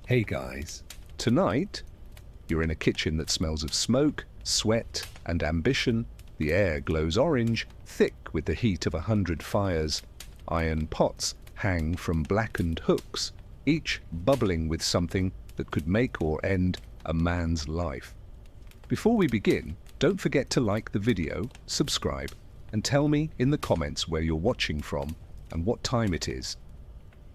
Hey guys, tonight you're in a kitchen that smells of smoke, sweat, and ambition. The air glows orange, thick with the heat of 100 fires. Iron pots hang from blackened hooks, each bubbling with something that could make or end a man's life. Before we begin, don't forget to like the video, subscribe, and tell me in the comments where you're watching from and what time it is.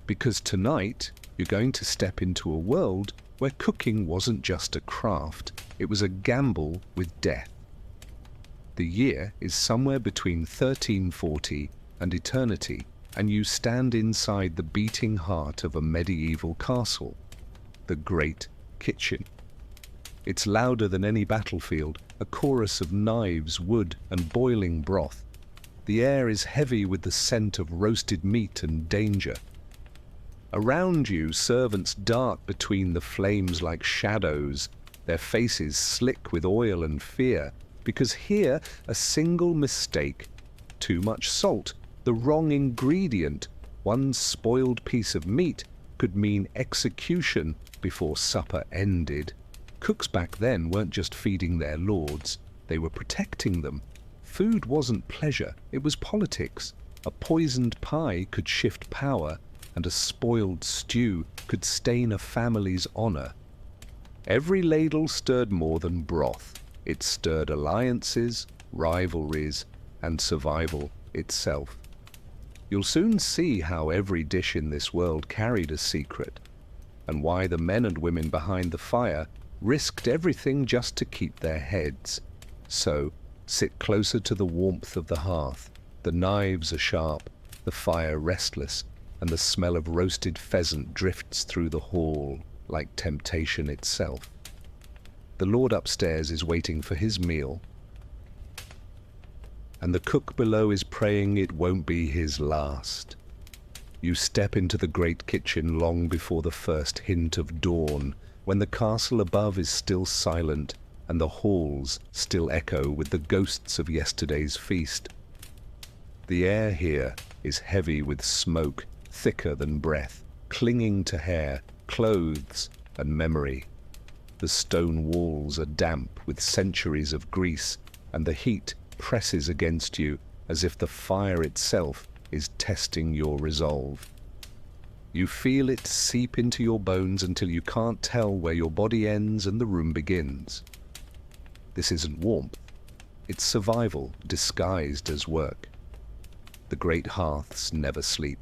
Because tonight, you're going to step into a world where cooking wasn't just a craft, it was a gamble with death. The year is somewhere between 1340 and eternity, and you stand inside the beating heart of a medieval castle, the Great Kitchen. It's louder than any battlefield, a chorus of knives, wood, and boiling broth. The air is heavy with the scent of roasted meat and danger. Around you, servants dart between the flames like shadows, their faces slick with oil and fear, because here a single mistake, too much salt, the wrong ingredient, one spoiled piece of meat could mean execution before supper ended. Cooks back then weren't just feeding their lords, they were protecting them. Food wasn't pleasure, it was politics. A poisoned pie could shift power, and a spoiled stew could stain a family's honor. Every ladle stirred more than broth. It stirred alliances, rivalries, and survival itself. You'll soon see how every dish in this world carried a secret, and why the men and women behind the fire risked everything just to keep their heads. So, sit closer to the warmth of the hearth. The knives are sharp, the fire restless, and the smell of roasted pheasant drifts through the hall like temptation itself. The lord upstairs is waiting for his meal, and the cook below is praying it won't be his last. You step into the great kitchen long before the first hint of dawn, when the castle above is still silent and the halls still echo with the ghosts of yesterday's feast. The air here is heavy with smoke, thicker than breath, clinging to hair, clothes, and memory. The stone walls are damp with centuries of grease, and the heat presses against you as if the fire itself is testing your resolve. You feel it seep into your bones until you can't tell where your body ends and the room begins. This isn't warmth, it's survival disguised as work. The great hearths never sleep.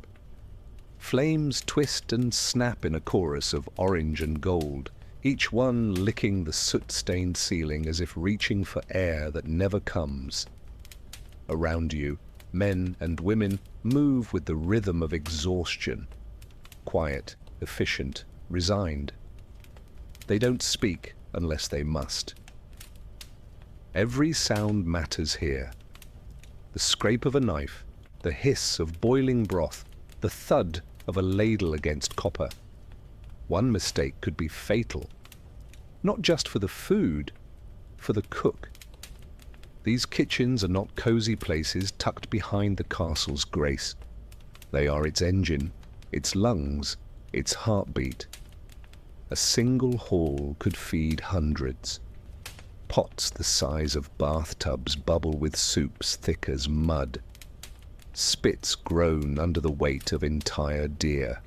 Flames twist and snap in a chorus of orange and gold, each one licking the soot-stained ceiling as if reaching for air that never comes. Around you, men and women move with the rhythm of exhaustion. Quiet, efficient, resigned. They don't speak unless they must. Every sound matters here. The scrape of a knife, the hiss of boiling broth, the thud of a ladle against copper. One mistake could be fatal, not just for the food, for the cook. These kitchens are not cozy places tucked behind the castle's grace. They are its engine, its lungs, its heartbeat. A single hall could feed hundreds. Pots the size of bathtubs bubble with soups thick as mud. Spits groan under the weight of entire deer.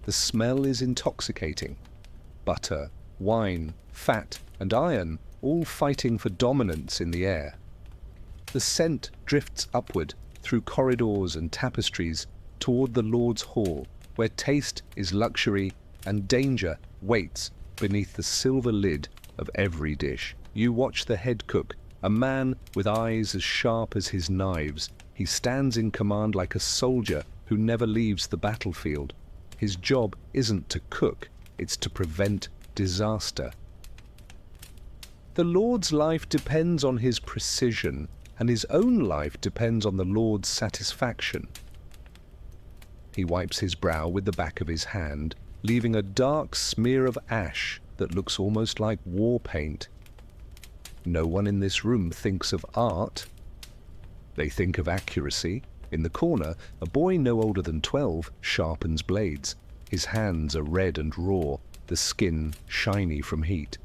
The smell is intoxicating. Butter, wine, fat, and iron all fighting for dominance in the air. The scent drifts upward through corridors and tapestries toward the Lord's Hall, where taste is luxury and danger waits beneath the silver lid of every dish. You watch the head cook, a man with eyes as sharp as his knives. He stands in command like a soldier who never leaves the battlefield. His job isn't to cook, it's to prevent disaster. The Lord's life depends on his precision, and his own life depends on the Lord's satisfaction. He wipes his brow with the back of his hand, leaving a dark smear of ash that looks almost like war paint. No one in this room thinks of art. They think of accuracy. In the corner, a boy no older than 12 sharpens blades. His hands are red and raw, the skin shiny from heat.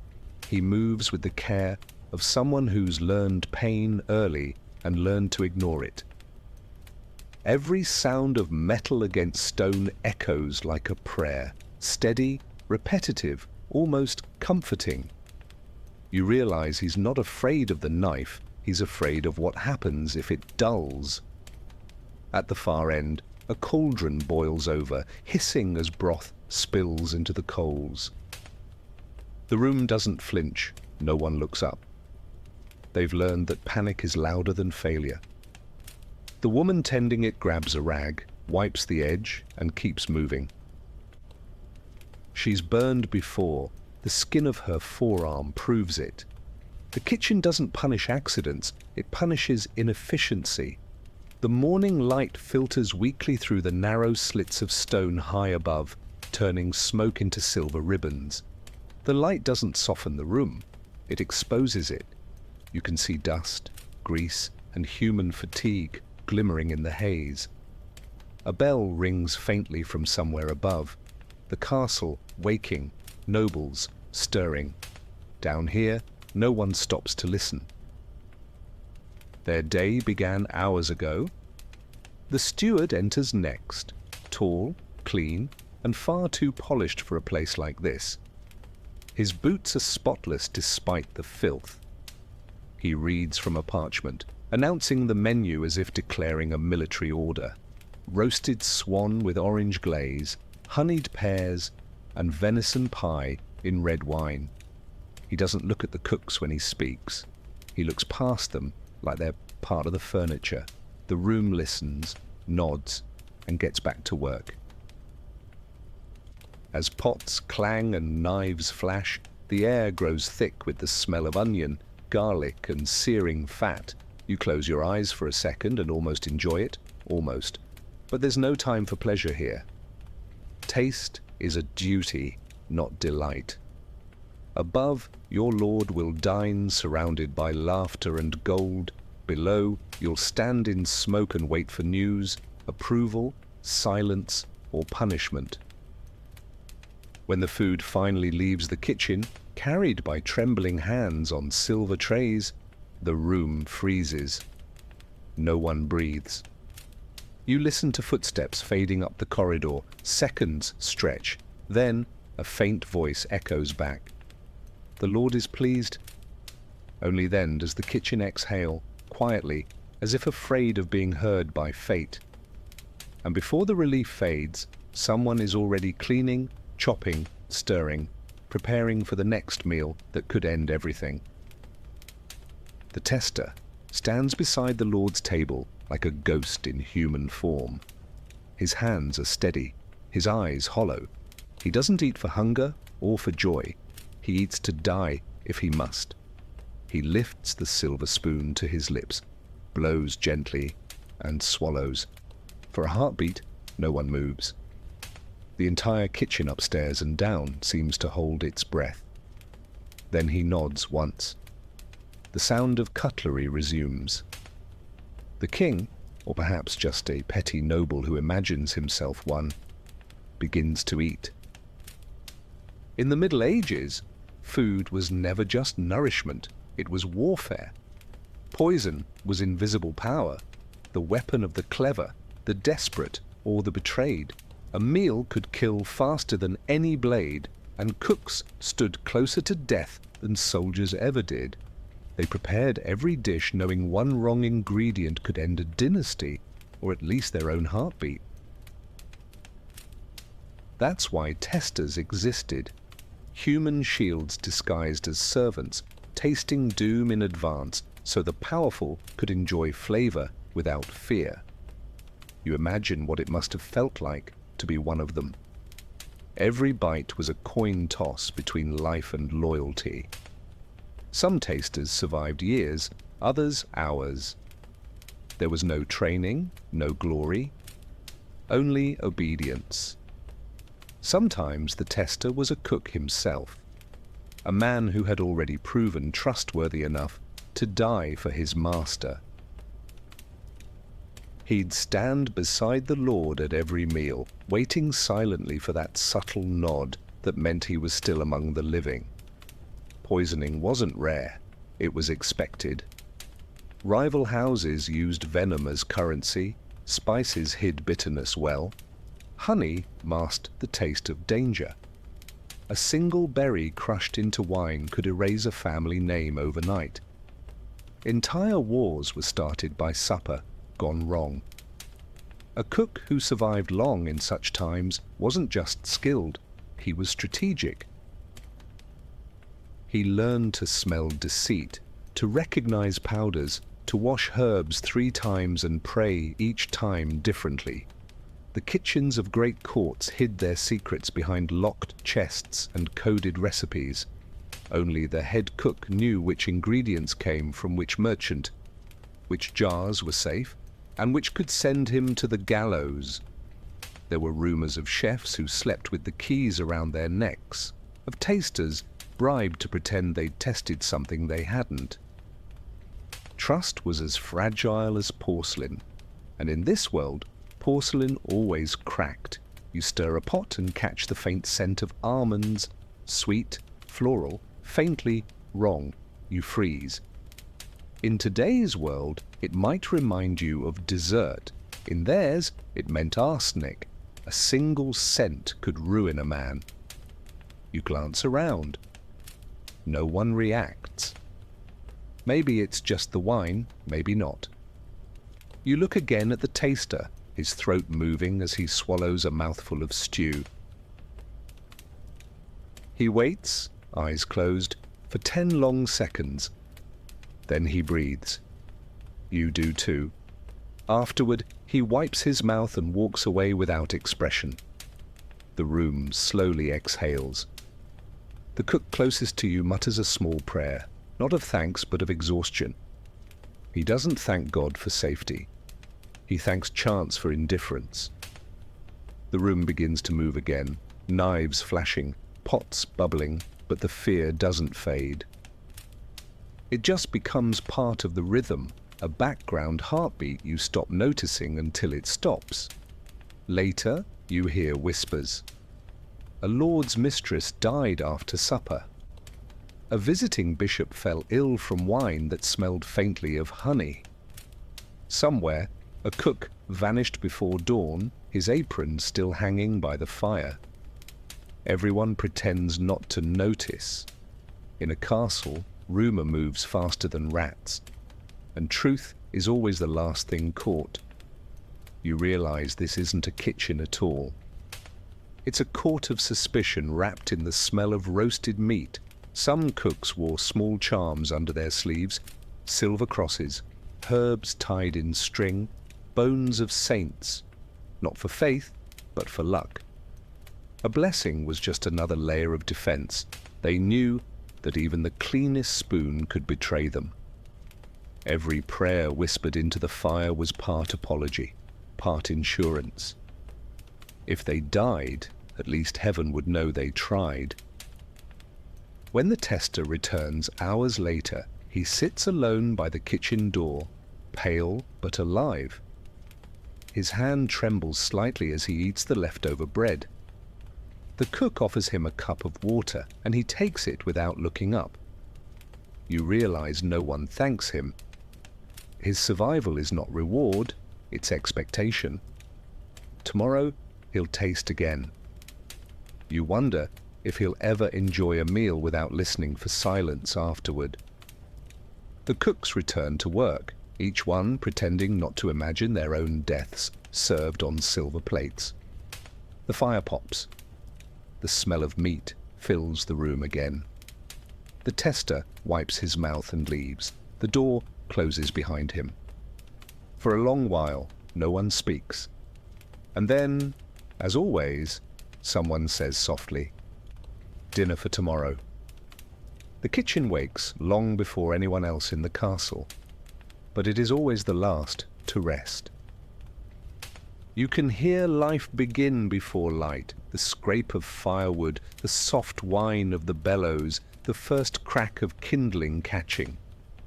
He moves with the care of someone who's learned pain early and learned to ignore it. Every sound of metal against stone echoes like a prayer, steady, repetitive, almost comforting. You realize he's not afraid of the knife, he's afraid of what happens if it dulls. At the far end, a cauldron boils over, hissing as broth spills into the coals. The room doesn't flinch, no one looks up. They've learned that panic is louder than failure. The woman tending it grabs a rag, wipes the edge, and keeps moving. She's burned before. The skin of her forearm proves it. The kitchen doesn't punish accidents, it punishes inefficiency. The morning light filters weakly through the narrow slits of stone high above, turning smoke into silver ribbons. The light doesn't soften the room, it exposes it. You can see dust, grease, and human fatigue glimmering in the haze. A bell rings faintly from somewhere above. The castle waking, nobles stirring. Down here, no one stops to listen. Their day began hours ago. The steward enters next, tall, clean, and far too polished for a place like this. His boots are spotless despite the filth. He reads from a parchment, announcing the menu as if declaring a military order. Roasted swan with orange glaze, honeyed pears, and venison pie in red wine. He doesn't look at the cooks when he speaks. He looks past them like they're part of the furniture. The room listens, nods, and gets back to work. As pots clang and knives flash, the air grows thick with the smell of onion, garlic, and searing fat. You close your eyes for a second and almost enjoy it, almost. But there's no time for pleasure here. Taste is a duty, not delight. Above, your lord will dine surrounded by laughter and gold. Below, you'll stand in smoke and wait for news, approval, silence, or punishment. When the food finally leaves the kitchen, carried by trembling hands on silver trays, the room freezes. No one breathes. You listen to footsteps fading up the corridor. Seconds stretch. Then, a faint voice echoes back. The Lord is pleased. Only then does the kitchen exhale, quietly, as if afraid of being heard by fate. And before the relief fades, someone is already cleaning, chopping, stirring, preparing for the next meal that could end everything. The tester stands beside the Lord's table like a ghost in human form. His hands are steady, his eyes hollow. He doesn't eat for hunger or for joy. He eats to die if he must. He lifts the silver spoon to his lips, blows gently, and swallows. For a heartbeat, no one moves. The entire kitchen upstairs and down seems to hold its breath. Then he nods once. The sound of cutlery resumes. The king, or perhaps just a petty noble who imagines himself one, begins to eat. In the Middle Ages, food was never just nourishment, it was warfare. Poison was invisible power, the weapon of the clever, the desperate, or the betrayed. A meal could kill faster than any blade, and cooks stood closer to death than soldiers ever did. They prepared every dish knowing one wrong ingredient could end a dynasty, or at least their own heartbeat. That's why testers existed. Human shields disguised as servants, tasting doom in advance so the powerful could enjoy flavor without fear. You imagine what it must have felt like to be one of them. Every bite was a coin toss between life and loyalty. Some tasters survived years, others hours. There was no training, no glory, only obedience. Sometimes the tester was a cook himself, a man who had already proven trustworthy enough to die for his master. He'd stand beside the Lord at every meal, waiting silently for that subtle nod that meant he was still among the living. Poisoning wasn't rare, it was expected. Rival houses used venom as currency, spices hid bitterness well, honey masked the taste of danger. A single berry crushed into wine could erase a family name overnight. Entire wars were started by supper gone wrong. A cook who survived long in such times wasn't just skilled, he was strategic. He learned to smell deceit, to recognize powders, to wash herbs 3 times and pray each time differently. The kitchens of great courts hid their secrets behind locked chests and coded recipes. Only the head cook knew which ingredients came from which merchant, which jars were safe, and which could send him to the gallows. There were rumors of chefs who slept with the keys around their necks, of tasters bribed to pretend they'd tested something they hadn't. Trust was as fragile as porcelain, and in this world, porcelain always cracked. You stir a pot and catch the faint scent of almonds, sweet, floral, faintly wrong, you freeze. In today's world, it might remind you of dessert. In theirs, it meant arsenic. A single scent could ruin a man. You glance around. No one reacts. Maybe it's just the wine, maybe not. You look again at the taster, his throat moving as he swallows a mouthful of stew. He waits, eyes closed, for 10 long seconds. Then he breathes. You do too. Afterward, he wipes his mouth and walks away without expression. The room slowly exhales. The cook closest to you mutters a small prayer, not of thanks but of exhaustion. He doesn't thank God for safety. He thanks chance for indifference. The room begins to move again, knives flashing, pots bubbling, but the fear doesn't fade. It just becomes part of the rhythm, a background heartbeat you stop noticing until it stops. Later, you hear whispers. A lord's mistress died after supper. A visiting bishop fell ill from wine that smelled faintly of honey. Somewhere, a cook vanished before dawn, his apron still hanging by the fire. Everyone pretends not to notice. In a castle, rumor moves faster than rats, and truth is always the last thing caught. You realize this isn't a kitchen at all. It's a court of suspicion wrapped in the smell of roasted meat. Some cooks wore small charms under their sleeves, silver crosses, herbs tied in string, bones of saints, not for faith, but for luck. A blessing was just another layer of defense. They knew that even the cleanest spoon could betray them. Every prayer whispered into the fire was part apology, part insurance. If they died, at least heaven would know they tried. When the tester returns hours later, he sits alone by the kitchen door, pale but alive. His hand trembles slightly as he eats the leftover bread. The cook offers him a cup of water, and he takes it without looking up. You realize no one thanks him. His survival is not reward, it's expectation. Tomorrow, he'll taste again. You wonder if he'll ever enjoy a meal without listening for silence afterward. The cooks return to work, each one pretending not to imagine their own deaths served on silver plates. The fire pops. The smell of meat fills the room again. The tester wipes his mouth and leaves. The door closes behind him. For a long while, no one speaks. And then, as always, someone says softly, "Dinner for tomorrow." The kitchen wakes long before anyone else in the castle, but it is always the last to rest. You can hear life begin before light, the scrape of firewood, the soft whine of the bellows, the first crack of kindling catching.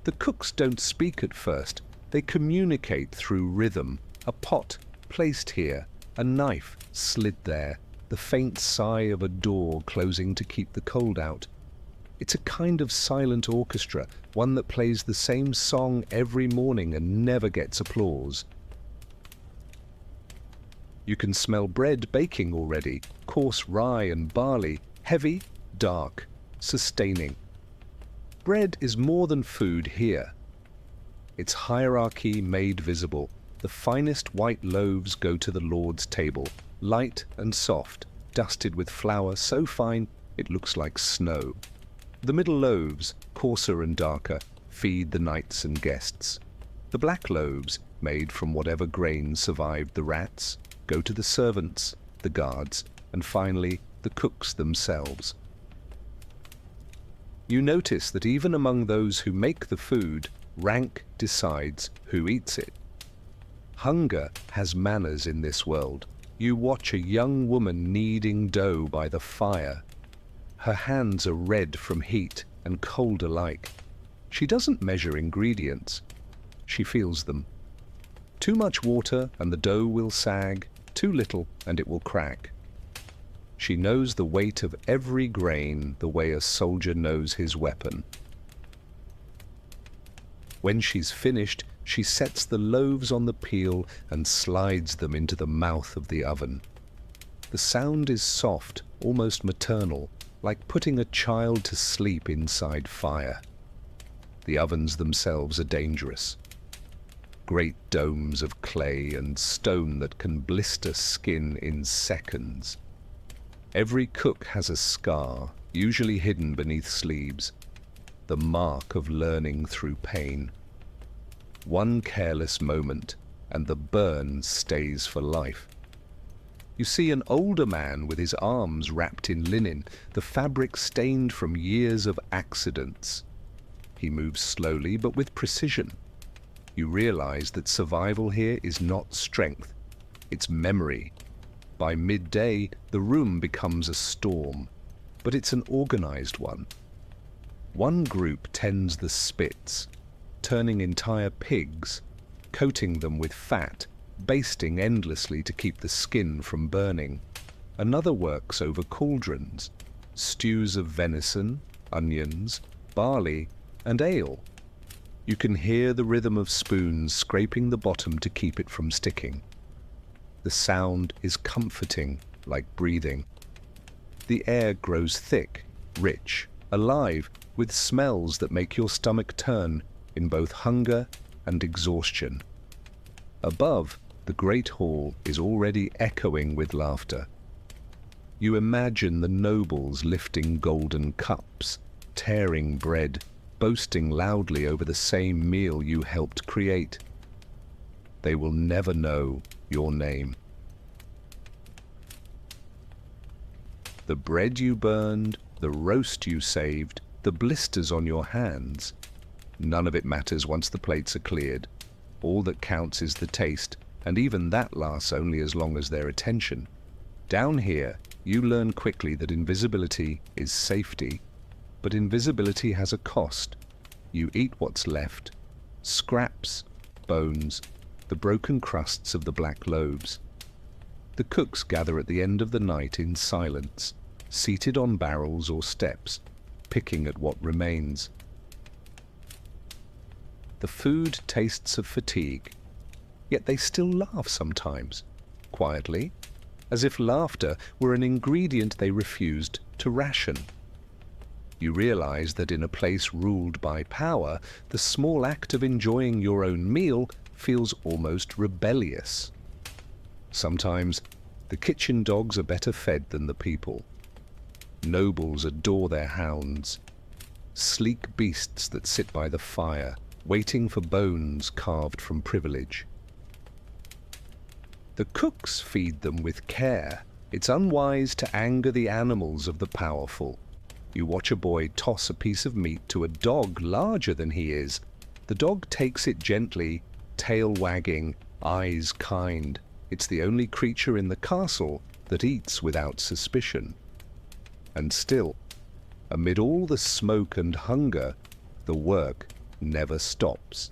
The cooks don't speak at first, they communicate through rhythm, A pot placed here, a knife slid there, the faint sigh of a door closing to keep the cold out. It's a kind of silent orchestra, one that plays the same song every morning and never gets applause. You can smell bread baking already, coarse rye and barley, heavy, dark, sustaining. Bread is more than food here. Its hierarchy made visible. The finest white loaves go to the Lord's table, light and soft, dusted with flour so fine it looks like snow. The middle loaves, coarser and darker, feed the knights and guests. The black loaves, made from whatever grain survived the rats, go to the servants, the guards, and finally the cooks themselves. You notice that even among those who make the food, rank decides who eats it. Hunger has manners in this world. You watch a young woman kneading dough by the fire. Her hands are red from heat and cold alike. She doesn't measure ingredients. She feels them. Too much water and the dough will sag, too little and it will crack. She knows the weight of every grain the way a soldier knows his weapon. When she's finished, she sets the loaves on the peel and slides them into the mouth of the oven. The sound is soft, almost maternal, like putting a child to sleep inside fire. The ovens themselves are dangerous. Great domes of clay and stone that can blister skin in seconds. Every cook has a scar, usually hidden beneath sleeves, the mark of learning through pain. One careless moment, and the burn stays for life. You see an older man with his arms wrapped in linen, the fabric stained from years of accidents. He moves slowly but with precision. You realize that survival here is not strength, it's memory. By midday, the room becomes a storm, but it's an organized one. One group tends the spits, turning entire pigs, coating them with fat, basting endlessly to keep the skin from burning. Another works over cauldrons, stews of venison, onions, barley, and ale. You can hear the rhythm of spoons scraping the bottom to keep it from sticking. The sound is comforting, like breathing. The air grows thick, rich, alive, with smells that make your stomach turn in both hunger and exhaustion. Above, the great hall is already echoing with laughter. You imagine the nobles lifting golden cups, tearing bread, boasting loudly over the same meal you helped create. They will never know your name. The bread you burned, the roast you saved, the blisters on your hands, none of it matters once the plates are cleared. All that counts is the taste, and even that lasts only as long as their attention. Down here, you learn quickly that invisibility is safety, but invisibility has a cost. You eat what's left, scraps, bones, the broken crusts of the black loaves. The cooks gather at the end of the night in silence, seated on barrels or steps, picking at what remains. The food tastes of fatigue, yet they still laugh sometimes, quietly, as if laughter were an ingredient they refused to ration. You realize that in a place ruled by power, the small act of enjoying your own meal feels almost rebellious. Sometimes the kitchen dogs are better fed than the people. Nobles adore their hounds, sleek beasts that sit by the fire, waiting for bones carved from privilege. The cooks feed them with care. It's unwise to anger the animals of the powerful. You watch a boy toss a piece of meat to a dog larger than he is. The dog takes it gently, tail wagging, eyes kind. It's the only creature in the castle that eats without suspicion. And still, amid all the smoke and hunger, the work never stops.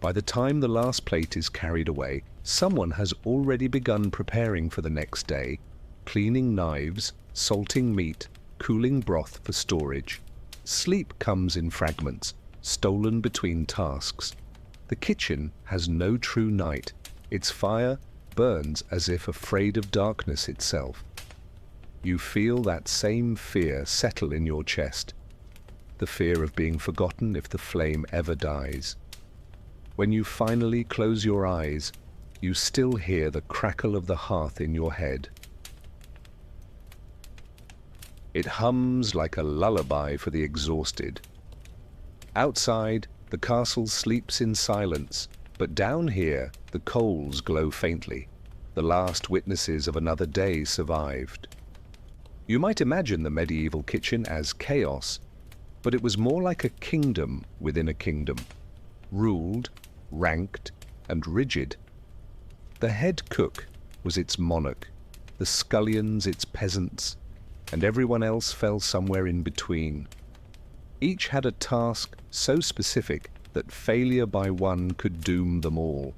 By the time the last plate is carried away, someone has already begun preparing for the next day, cleaning knives, salting meat, cooling broth for storage. Sleep comes in fragments, stolen between tasks. The kitchen has no true night. Its fire burns as if afraid of darkness itself. You feel that same fear settle in your chest, the fear of being forgotten if the flame ever dies. When you finally close your eyes, you still hear the crackle of the hearth in your head. It hums like a lullaby for the exhausted. Outside, the castle sleeps in silence, but down here, the coals glow faintly. The last witnesses of another day survived. You might imagine the medieval kitchen as chaos, but it was more like a kingdom within a kingdom, ruled, ranked, and rigid. The head cook was its monarch, the scullions its peasants, and everyone else fell somewhere in between. Each had a task so specific that failure by one could doom them all.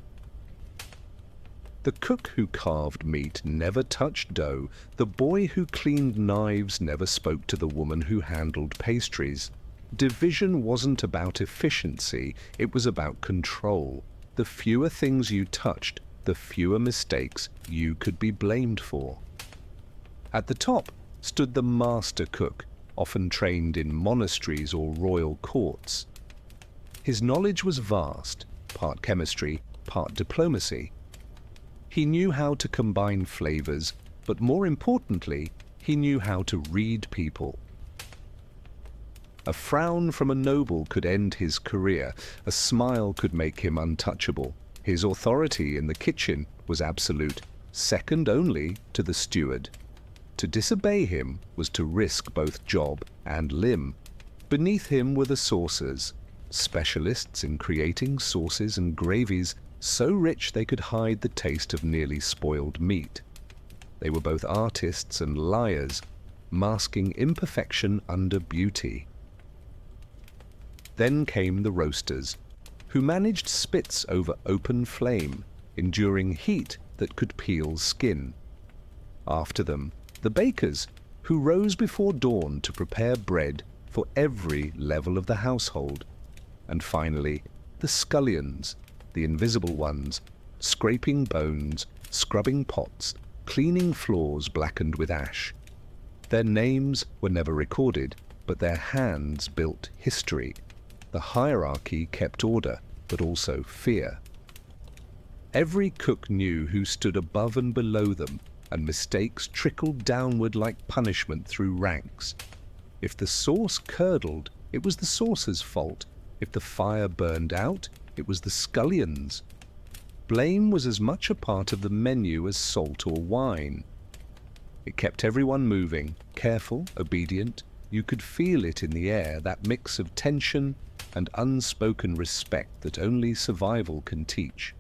The cook who carved meat never touched dough. The boy who cleaned knives never spoke to the woman who handled pastries. Division wasn't about efficiency, it was about control. The fewer things you touched, the fewer mistakes you could be blamed for. At the top stood the master cook, often trained in monasteries or royal courts. His knowledge was vast, part chemistry, part diplomacy. He knew how to combine flavors, but more importantly, he knew how to read people. A frown from a noble could end his career, a smile could make him untouchable. His authority in the kitchen was absolute, second only to the steward. To disobey him was to risk both job and limb. Beneath him were the saucers, specialists in creating sauces and gravies so rich they could hide the taste of nearly spoiled meat. They were both artists and liars, masking imperfection under beauty. Then came the roasters, who managed spits over open flame, enduring heat that could peel skin. After them, the bakers, who rose before dawn to prepare bread for every level of the household. And finally, the scullions, the invisible ones, scraping bones, scrubbing pots, cleaning floors blackened with ash. Their names were never recorded, but their hands built history. The hierarchy kept order, but also fear. Every cook knew who stood above and below them, and mistakes trickled downward like punishment through ranks. If the sauce curdled, it was the saucer's fault. If the fire burned out, it was the scullion's. Blame was as much a part of the menu as salt or wine. It kept everyone moving, careful, obedient. You could feel it in the air, that mix of tension and unspoken respect that only survival can teach.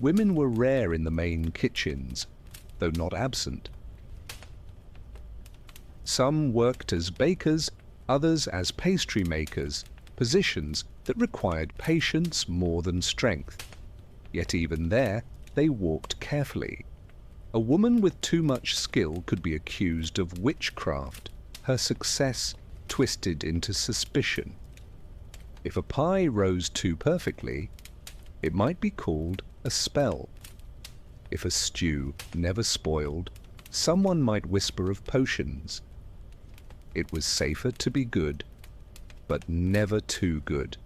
Women were rare in the main kitchens, though not absent. Some worked as bakers, others as pastry makers, positions that required patience more than strength. Yet even there, they walked carefully. A woman with too much skill could be accused of witchcraft, her success twisted into suspicion. If a pie rose too perfectly, it might be called a spell. If a stew never spoiled, someone might whisper of potions. It was safer to be good, but never too good.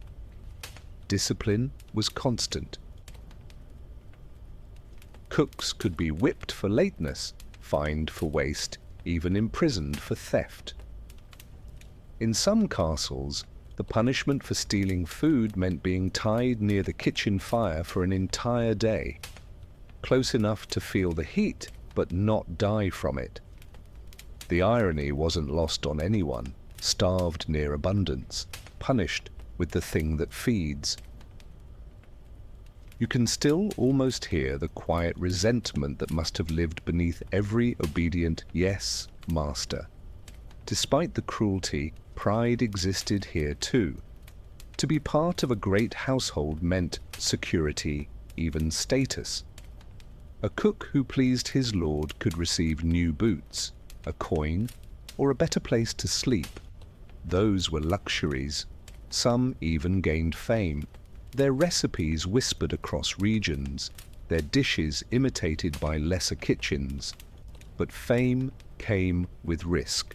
Discipline was constant. Cooks could be whipped for lateness, fined for waste, even imprisoned for theft. In some castles, the punishment for stealing food meant being tied near the kitchen fire for an entire day, close enough to feel the heat but not die from it. The irony wasn't lost on anyone, starved near abundance, punished with the thing that feeds. You can still almost hear the quiet resentment that must have lived beneath every obedient yes, master. Despite the cruelty, pride existed here too. To be part of a great household meant security, even status. A cook who pleased his lord could receive new boots, a coin, or a better place to sleep. Those were luxuries. Some even gained fame. Their recipes whispered across regions, their dishes imitated by lesser kitchens. But fame came with risk.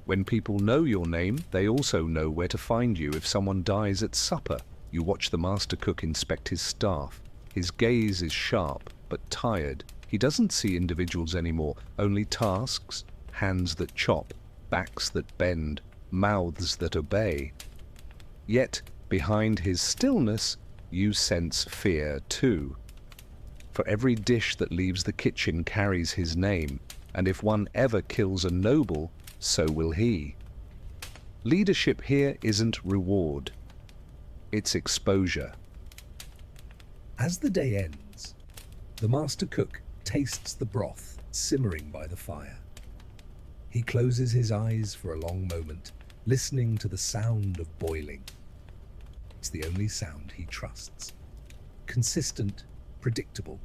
When people know your name, they also know where to find you if someone dies at supper. You watch the master cook inspect his staff. His gaze is sharp, but tired. He doesn't see individuals anymore, only tasks, hands that chop, backs that bend, mouths that obey. Yet, behind his stillness, you sense fear too. For every dish that leaves the kitchen carries his name, and if one ever kills a noble, so will he. Leadership here isn't reward, it's exposure. As the day ends, the master cook tastes the broth simmering by the fire. He closes his eyes for a long moment, listening to the sound of boiling. It's the only sound he trusts. Consistent, predictable.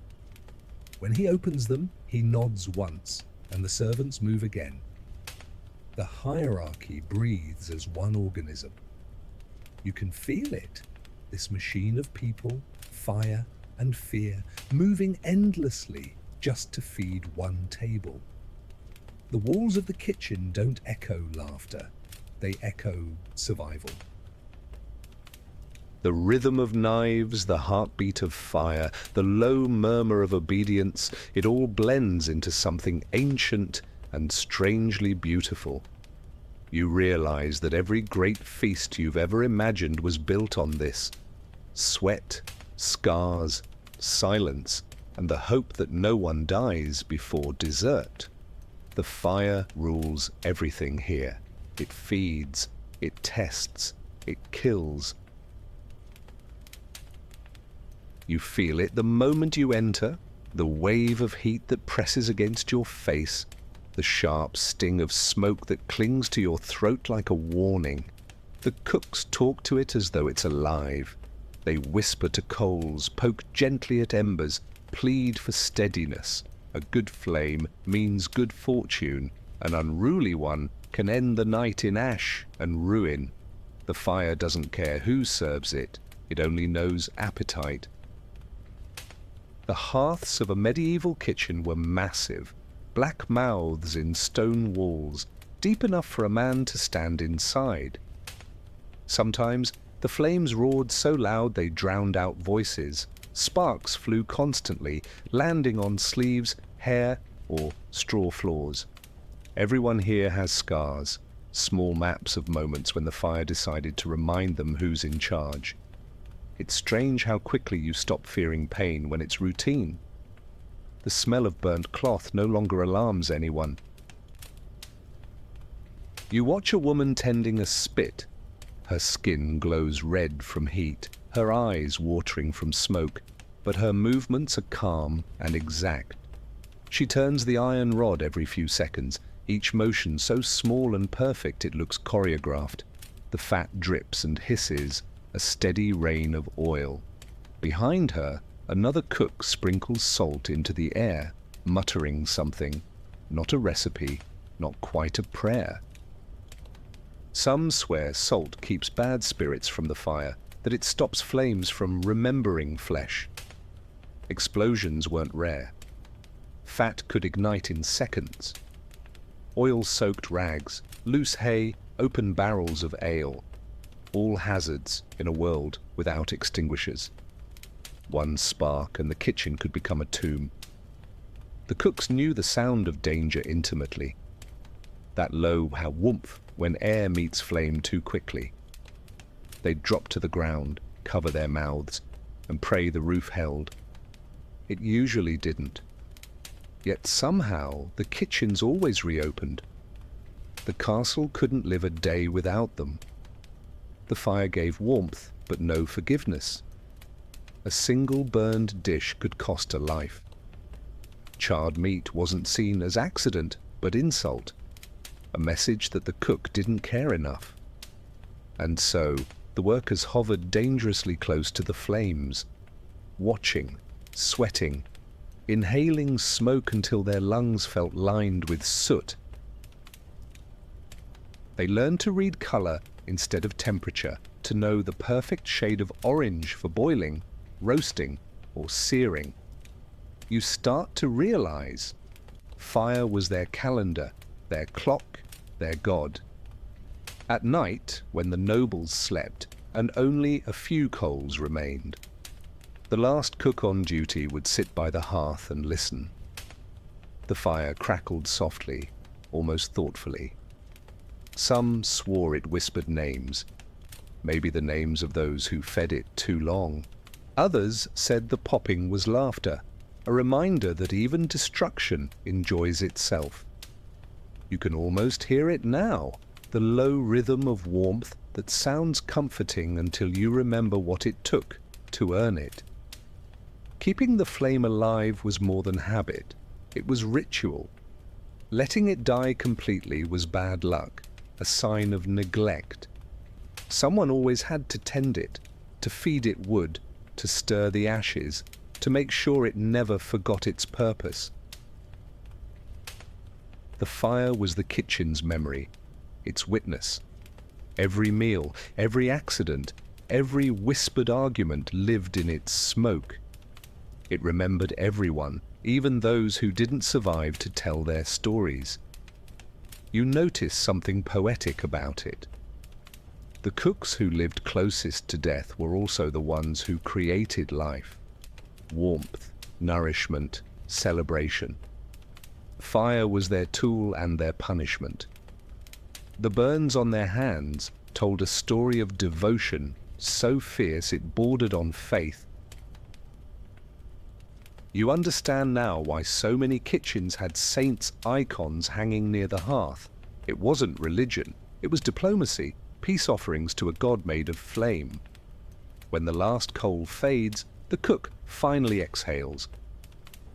When he opens them, he nods once, and the servants move again. The hierarchy breathes as one organism. You can feel it, this machine of people, fire, and fear, moving endlessly just to feed one table. The walls of the kitchen don't echo laughter, they echo survival. The rhythm of knives, the heartbeat of fire, the low murmur of obedience, it all blends into something ancient and strangely beautiful. You realize that every great feast you've ever imagined was built on this. Sweat, scars, silence, and the hope that no one dies before dessert. The fire rules everything here. It feeds, it tests, it kills. You feel it the moment you enter, the wave of heat that presses against your face, the sharp sting of smoke that clings to your throat like a warning. The cooks talk to it as though it's alive. They whisper to coals, poke gently at embers, plead for steadiness. A good flame means good fortune. An unruly one can end the night in ash and ruin. The fire doesn't care who serves it. It only knows appetite. The hearths of a medieval kitchen were massive, black mouths in stone walls, deep enough for a man to stand inside. Sometimes the flames roared so loud they drowned out voices. Sparks flew constantly, landing on sleeves, hair, or straw floors. Everyone here has scars, small maps of moments when the fire decided to remind them who's in charge. It's strange how quickly you stop fearing pain when it's routine. The smell of burnt cloth no longer alarms anyone. You watch a woman tending a spit. Her skin glows red from heat, her eyes watering from smoke, but her movements are calm and exact. She turns the iron rod every few seconds, each motion so small and perfect it looks choreographed. The fat drips and hisses, a steady rain of oil. Behind her, another cook sprinkles salt into the air, muttering something. Not a recipe, not quite a prayer. Some swear salt keeps bad spirits from the fire, that it stops flames from remembering flesh. Explosions weren't rare. Fat could ignite in seconds. Oil-soaked rags, loose hay, open barrels of ale. All hazards in a world without extinguishers. One spark and the kitchen could become a tomb. The cooks knew the sound of danger intimately. That low whoomph when air meets flame too quickly. They'd drop to the ground, cover their mouths, and pray the roof held. It usually didn't. Yet somehow the kitchens always reopened. The castle couldn't live a day without them. The fire gave warmth, but no forgiveness. A single burned dish could cost a life. Charred meat wasn't seen as accident, but insult. A message that the cook didn't care enough. And so, the workers hovered dangerously close to the flames, watching, sweating, inhaling smoke until their lungs felt lined with soot. They learned to read color instead of temperature, to know the perfect shade of orange for boiling, roasting, or searing. You start to realize fire was their calendar, their clock, their god. At night, when the nobles slept and only a few coals remained, the last cook on duty would sit by the hearth and listen. The fire crackled softly, almost thoughtfully. Some swore it whispered names, maybe the names of those who fed it too long. Others said the popping was laughter, a reminder that even destruction enjoys itself. You can almost hear it now, the low rhythm of warmth that sounds comforting until you remember what it took to earn it. Keeping the flame alive was more than habit, it was ritual. Letting it die completely was bad luck, a sign of neglect. Someone always had to tend it, to feed it wood, to stir the ashes, to make sure it never forgot its purpose. The fire was the kitchen's memory, its witness. Every meal, every accident, every whispered argument lived in its smoke. It remembered everyone, even those who didn't survive to tell their stories. You notice something poetic about it. The cooks who lived closest to death were also the ones who created life. Warmth, nourishment, celebration. Fire was their tool and their punishment. The burns on their hands told a story of devotion so fierce it bordered on faith. You understand now why so many kitchens had saints' icons hanging near the hearth. It wasn't religion, it was diplomacy, peace offerings to a god made of flame. When the last coal fades, the cook finally exhales.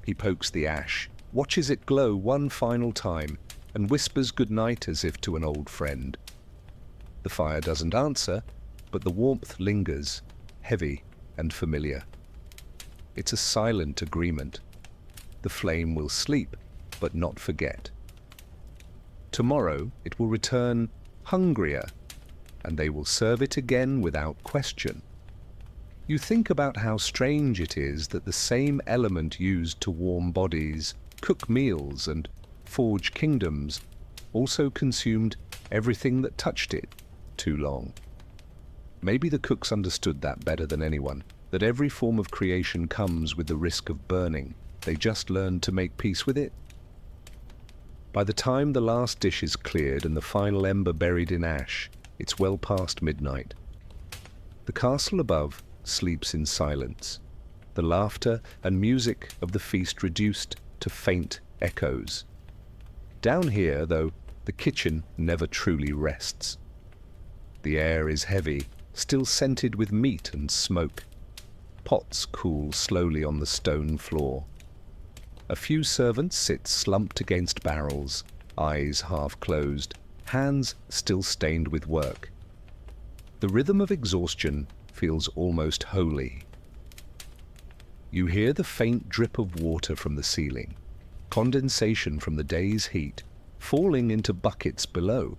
He pokes the ash, watches it glow one final time, and whispers goodnight as if to an old friend. The fire doesn't answer, but the warmth lingers, heavy and familiar. It's a silent agreement. The flame will sleep, but not forget. Tomorrow it will return hungrier, and they will serve it again without question. You think about how strange it is that the same element used to warm bodies, cook meals, and forge kingdoms also consumed everything that touched it too long. Maybe the cooks understood that better than anyone, that every form of creation comes with the risk of burning. They just learned to make peace with it. By the time the last dish is cleared and the final ember buried in ash, it's well past midnight. The castle above sleeps in silence, the laughter and music of the feast reduced to faint echoes. Down here, though, the kitchen never truly rests. The air is heavy, still scented with meat and smoke. Pots cool slowly on the stone floor. A few servants sit slumped against barrels, eyes half closed, hands still stained with work. The rhythm of exhaustion feels almost holy. You hear the faint drip of water from the ceiling, condensation from the day's heat, falling into buckets below.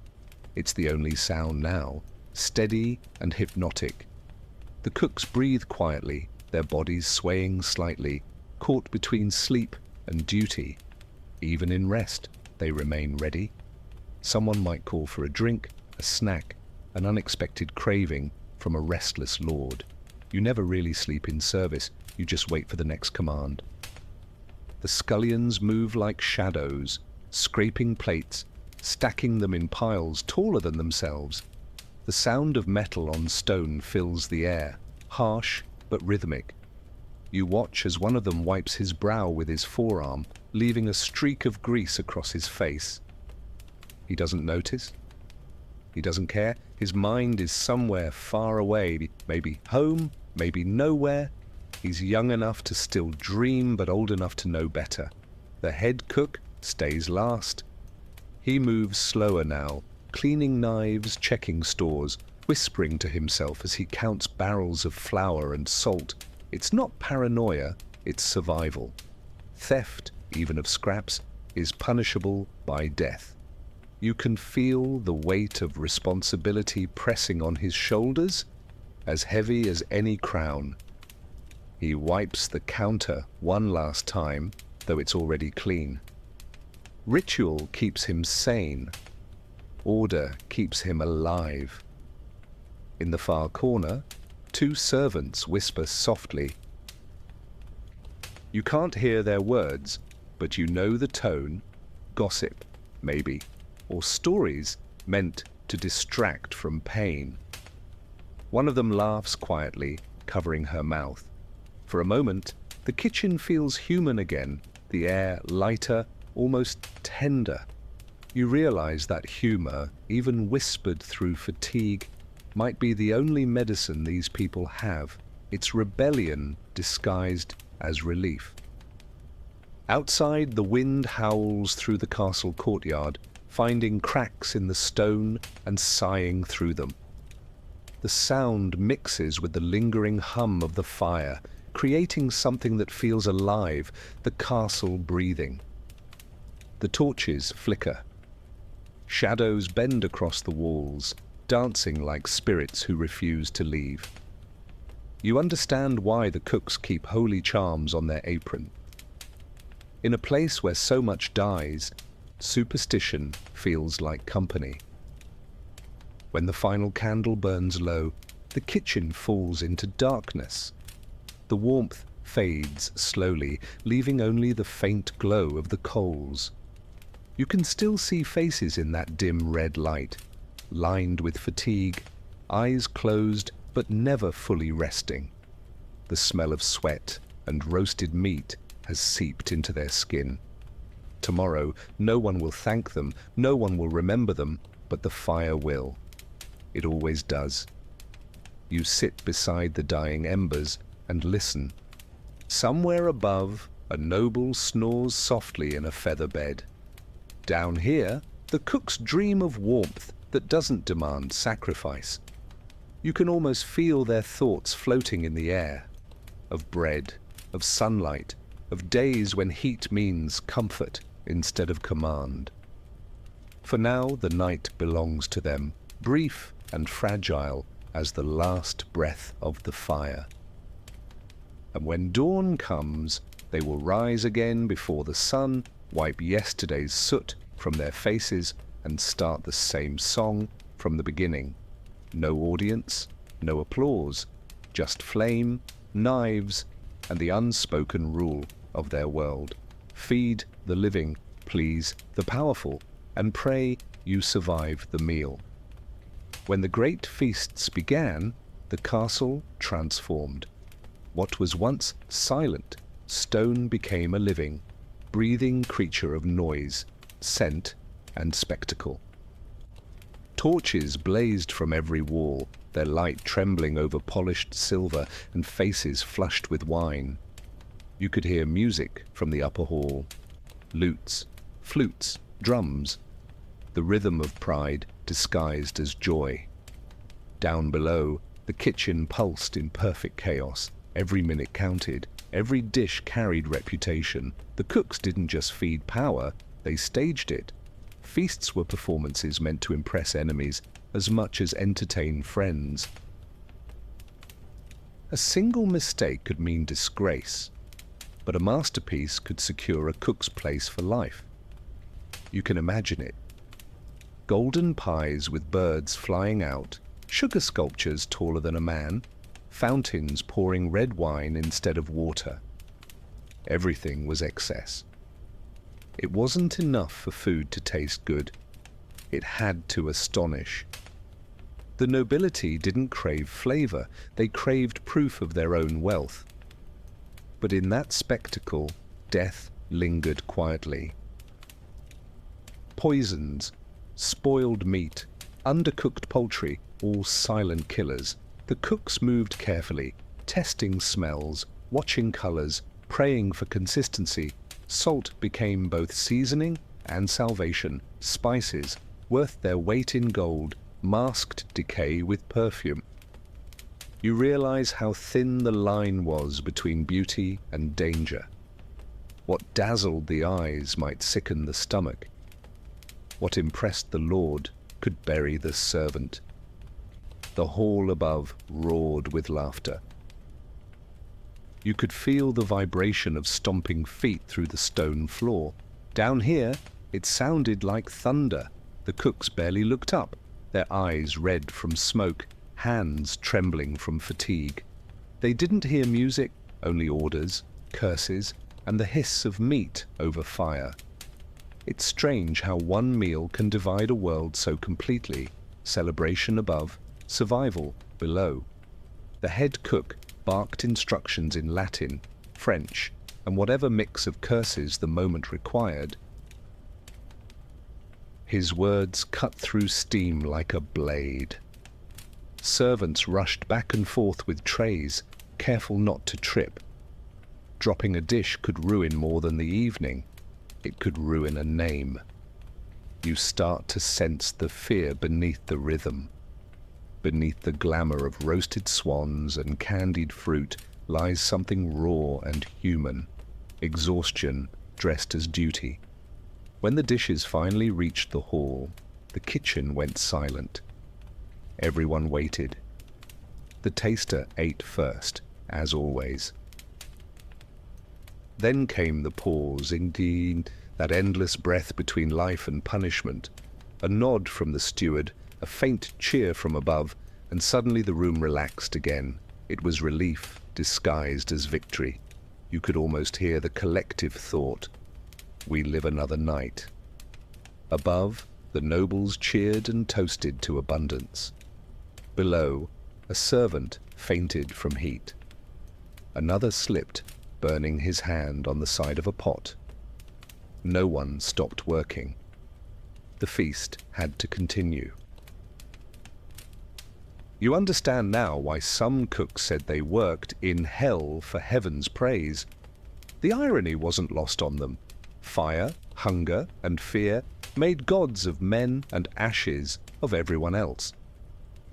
It's the only sound now, steady and hypnotic. The cooks breathe quietly, their bodies swaying slightly, caught between sleep and duty. Even in rest, they remain ready. Someone might call for a drink, a snack, an unexpected craving from a restless lord. You never really sleep in service, you just wait for the next command. The scullions move like shadows, scraping plates, stacking them in piles taller than themselves. The sound of metal on stone fills the air, harsh but rhythmic. You watch as one of them wipes his brow with his forearm, leaving a streak of grease across his face. He doesn't notice. He doesn't care. His mind is somewhere far away, maybe home, maybe nowhere. He's young enough to still dream, but old enough to know better. The head cook stays last. He moves slower now, cleaning knives, checking stores, whispering to himself as he counts barrels of flour and salt. It's not paranoia, it's survival. Theft, even of scraps, is punishable by death. You can feel the weight of responsibility pressing on his shoulders, as heavy as any crown. He wipes the counter one last time, though it's already clean. Ritual keeps him sane. Order keeps him alive. In the far corner, two servants whisper softly. You can't hear their words, but you know the tone. Gossip, maybe, or stories meant to distract from pain. One of them laughs quietly, covering her mouth. For a moment, the kitchen feels human again, the air lighter, almost tender. You realize that humor, even whispered through fatigue, might be the only medicine these people have. It's rebellion disguised as relief. Outside, the wind howls through the castle courtyard, finding cracks in the stone and sighing through them. The sound mixes with the lingering hum of the fire, creating something that feels alive, the castle breathing. The torches flicker. Shadows bend across the walls, dancing like spirits who refuse to leave. You understand why the cooks keep holy charms on their apron. In a place where so much dies, superstition feels like company. When the final candle burns low, the kitchen falls into darkness. The warmth fades slowly, leaving only the faint glow of the coals. You can still see faces in that dim red light, lined with fatigue, eyes closed but never fully resting. The smell of sweat and roasted meat has seeped into their skin. Tomorrow, no one will thank them, no one will remember them, but the fire will. It always does. You sit beside the dying embers and listen. Somewhere above, a noble snores softly in a feather bed. Down here, the cooks dream of warmth that doesn't demand sacrifice. You can almost feel their thoughts floating in the air, of bread, of sunlight, of days when heat means comfort instead of command. For now, the night belongs to them, brief and fragile as the last breath of the fire. And when dawn comes, they will rise again before the sun, wipe yesterday's soot from their faces, and start the same song from the beginning. No audience, no applause, just flame, knives, and the unspoken rule of their world. Feed the living, please the powerful, and pray you survive the meal. When the great feasts began, the castle transformed. What was once silent, stone became a living, breathing creature of noise, scent, and spectacle. Torches blazed from every wall, their light trembling over polished silver and faces flushed with wine. You could hear music from the upper hall. Lutes, flutes, drums. The rhythm of pride disguised as joy. Down below, the kitchen pulsed in perfect chaos. Every minute counted. Every dish carried reputation. The cooks didn't just feed power, they staged it. Feasts were performances meant to impress enemies as much as entertain friends. A single mistake could mean disgrace, but a masterpiece could secure a cook's place for life. You can imagine it. Golden pies with birds flying out, sugar sculptures taller than a man, fountains pouring red wine instead of water. Everything was excess. It wasn't enough for food to taste good. It had to astonish. The nobility didn't crave flavor, they craved proof of their own wealth. But in that spectacle, death lingered quietly. Poisons, spoiled meat, undercooked poultry, all silent killers. The cooks moved carefully, testing smells, watching colors, praying for consistency. Salt became both seasoning and salvation. Spices, worth their weight in gold, masked decay with perfume. You realize how thin the line was between beauty and danger. What dazzled the eyes might sicken the stomach. What impressed the lord could bury the servant. The hall above roared with laughter. You could feel the vibration of stomping feet through the stone floor. Down here, it sounded like thunder. The cooks barely looked up, their eyes red from smoke, hands trembling from fatigue. They didn't hear music, only orders, curses, and the hiss of meat over fire. It's strange how one meal can divide a world so completely. Celebration above, survival below. The head cook barked instructions in Latin, French, and whatever mix of curses the moment required. His words cut through steam like a blade. Servants rushed back and forth with trays, careful not to trip. Dropping a dish could ruin more than the evening. It could ruin a name. You start to sense the fear beneath the rhythm. Beneath the glamour of roasted swans and candied fruit lies something raw and human, exhaustion dressed as duty. When the dishes finally reached the hall, the kitchen went silent. Everyone waited. The taster ate first, as always. Then came the pause, indeed, that endless breath between life and punishment. A nod from the steward, a faint cheer from above, and suddenly the room relaxed again. It was relief, disguised as victory. You could almost hear the collective thought, "We live another night." Above, the nobles cheered and toasted to abundance. Below, a servant fainted from heat. Another slipped, burning his hand on the side of a pot. No one stopped working. The feast had to continue. You understand now why some cooks said they worked in hell for heaven's praise. The irony wasn't lost on them. Fire, hunger, and fear made gods of men and ashes of everyone else.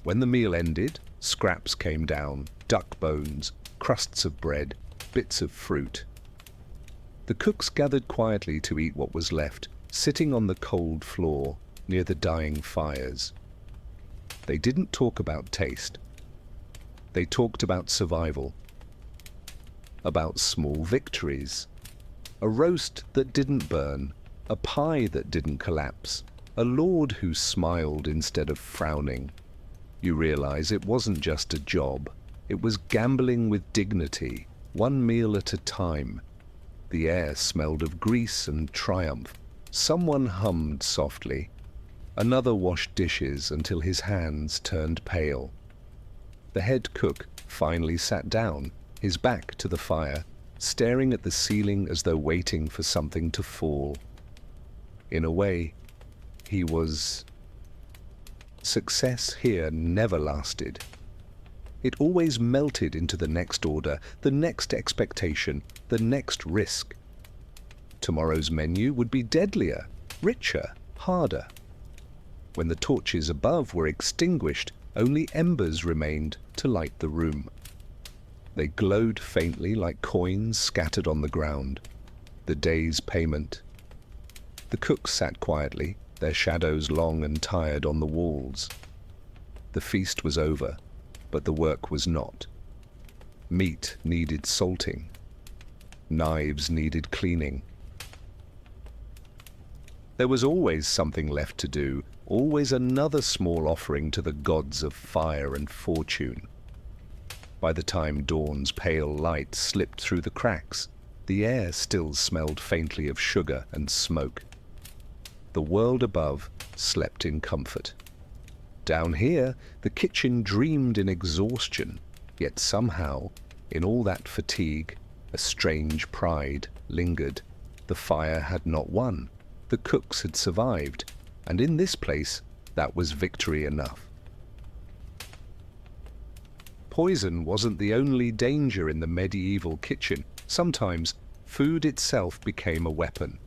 When the meal ended, scraps came down, duck bones, crusts of bread, bits of fruit. The cooks gathered quietly to eat what was left, sitting on the cold floor near the dying fires. They didn't talk about taste. They talked about survival, about small victories. A roast that didn't burn, a pie that didn't collapse, a lord who smiled instead of frowning. You realize it wasn't just a job. It was gambling with dignity, one meal at a time. The air smelled of grease and triumph. Someone hummed softly. Another washed dishes until his hands turned pale. The head cook finally sat down, his back to the fire, staring at the ceiling as though waiting for something to fall. In a way, he was... Success here never lasted. It always melted into the next order, the next expectation, the next risk. Tomorrow's menu would be deadlier, richer, harder. When the torches above were extinguished, only embers remained to light the room. They glowed faintly like coins scattered on the ground. The day's payment. The cooks sat quietly, their shadows long and tired on the walls. The feast was over, but the work was not. Meat needed salting. Knives needed cleaning. There was always something left to do, always another small offering to the gods of fire and fortune. By the time dawn's pale light slipped through the cracks, the air still smelled faintly of sugar and smoke. The world above slept in comfort. Down here, the kitchen dreamed in exhaustion, yet somehow, in all that fatigue, a strange pride lingered. The fire had not won. The cooks had survived, and in this place, that was victory enough. Poison wasn't the only danger in the medieval kitchen. Sometimes, food itself became a weapon.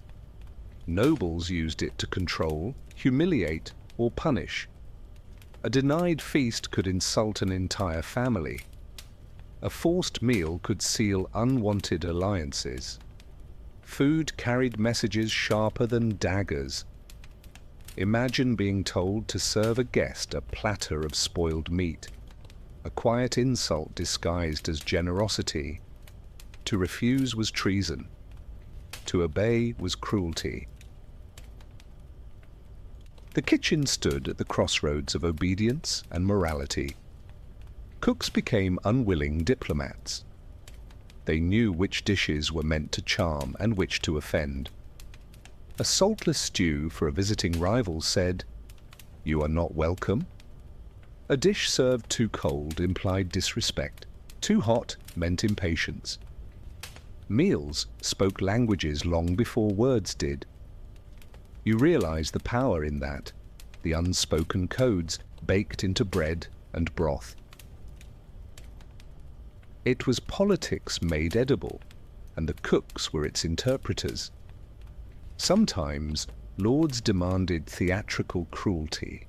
Nobles used it to control, humiliate, or punish. A denied feast could insult an entire family. A forced meal could seal unwanted alliances. Food carried messages sharper than daggers. Imagine being told to serve a guest a platter of spoiled meat, a quiet insult disguised as generosity. To refuse was treason. To obey was cruelty. The kitchen stood at the crossroads of obedience and morality. Cooks became unwilling diplomats. They knew which dishes were meant to charm and which to offend. A saltless stew for a visiting rival said, "You are not welcome." A dish served too cold implied disrespect. Too hot meant impatience. Meals spoke languages long before words did. You realize the power in that, the unspoken codes baked into bread and broth. It was politics made edible, and the cooks were its interpreters. Sometimes lords demanded theatrical cruelty.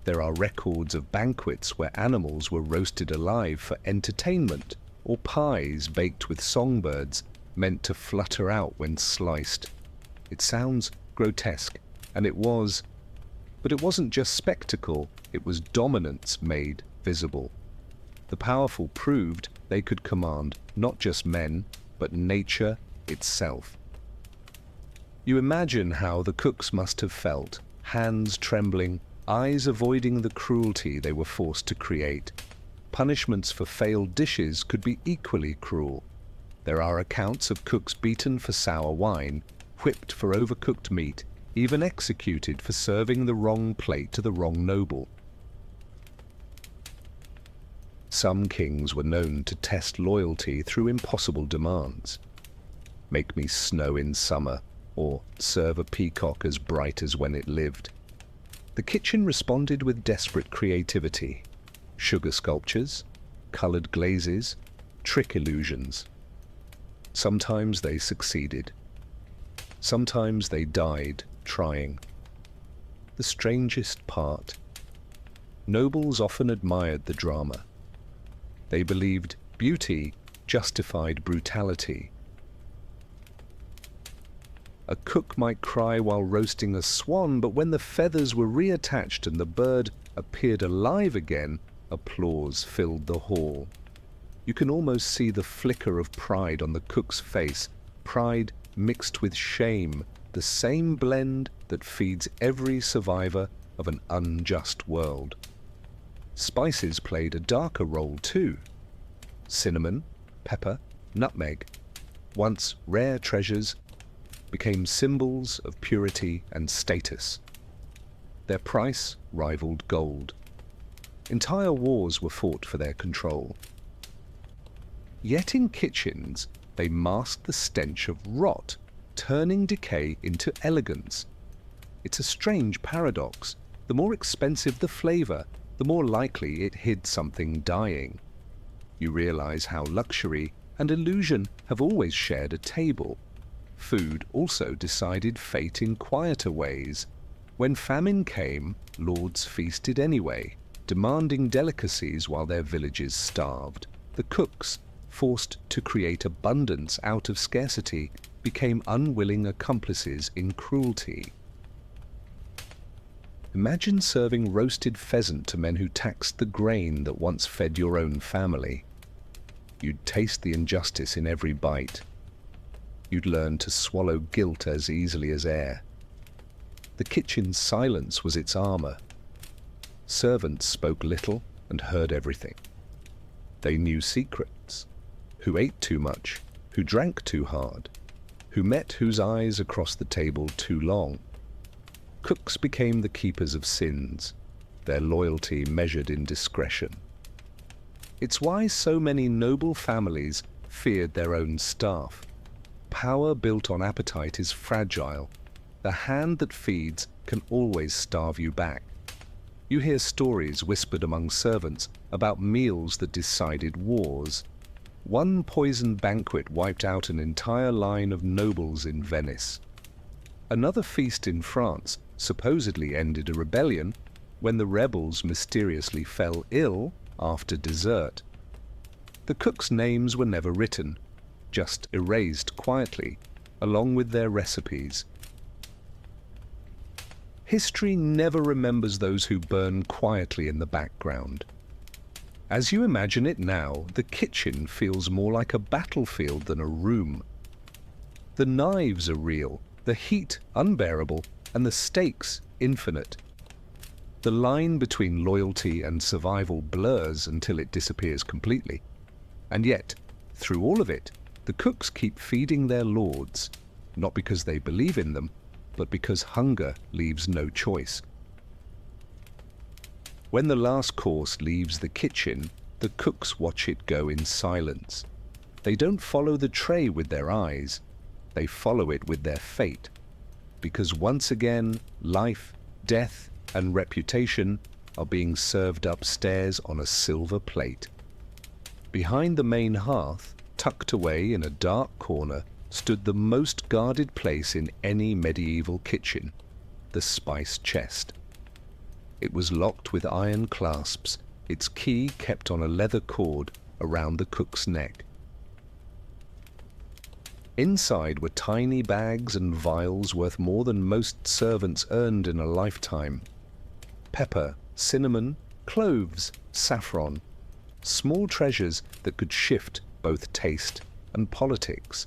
There are records of banquets where animals were roasted alive for entertainment, or pies baked with songbirds meant to flutter out when sliced. It sounds grotesque, and it was, but it wasn't just spectacle, it was dominance made visible. The powerful proved they could command not just men, but nature itself. You imagine how the cooks must have felt, hands trembling, eyes avoiding the cruelty they were forced to create. Punishments for failed dishes could be equally cruel. There are accounts of cooks beaten for sour wine, whipped for overcooked meat, even executed for serving the wrong plate to the wrong noble. Some kings were known to test loyalty through impossible demands. Make me snow in summer, or serve a peacock as bright as when it lived. The kitchen responded with desperate creativity. Sugar sculptures, colored glazes, trick illusions. Sometimes they succeeded. Sometimes they died trying. The strangest part. Nobles often admired the drama. They believed beauty justified brutality. A cook might cry while roasting a swan, but when the feathers were reattached and the bird appeared alive again, applause filled the hall. You can almost see the flicker of pride on the cook's face, pride mixed with shame, the same blend that feeds every survivor of an unjust world. Spices played a darker role too. Cinnamon, pepper, nutmeg, once rare treasures, became symbols of purity and status. Their price rivaled gold. Entire wars were fought for their control. Yet in kitchens, they masked the stench of rot, turning decay into elegance. It's a strange paradox. The more expensive the flavor, the more likely it hid something dying. You realize how luxury and illusion have always shared a table. Food also decided fate in quieter ways. When famine came, lords feasted anyway, demanding delicacies while their villages starved. The cooks, forced to create abundance out of scarcity, became unwilling accomplices in cruelty. Imagine serving roasted pheasant to men who taxed the grain that once fed your own family. You'd taste the injustice in every bite. You'd learn to swallow guilt as easily as air. The kitchen's silence was its armor. Servants spoke little and heard everything. They knew secrets. Who ate too much, who drank too hard, who met whose eyes across the table too long. Cooks became the keepers of sins, their loyalty measured in discretion. It's why so many noble families feared their own staff. Power built on appetite is fragile. The hand that feeds can always starve you back. You hear stories whispered among servants about meals that decided wars. One poisoned banquet wiped out an entire line of nobles in Venice. Another feast in France supposedly ended a rebellion, when the rebels mysteriously fell ill after dessert. The cooks' names were never written, just erased quietly, along with their recipes. History never remembers those who burn quietly in the background. As you imagine it now, the kitchen feels more like a battlefield than a room. The knives are real, the heat unbearable, and the stakes infinite. The line between loyalty and survival blurs until it disappears completely. And yet, through all of it, the cooks keep feeding their lords, not because they believe in them, but because hunger leaves no choice. When the last course leaves the kitchen, the cooks watch it go in silence. They don't follow the tray with their eyes, they follow it with their fate. Because once again, life, death, and reputation are being served upstairs on a silver plate. Behind the main hearth, tucked away in a dark corner, stood the most guarded place in any medieval kitchen, the spice chest. It was locked with iron clasps, its key kept on a leather cord around the cook's neck. Inside were tiny bags and vials worth more than most servants earned in a lifetime. Pepper, cinnamon, cloves, saffron, small treasures that could shift both taste and politics.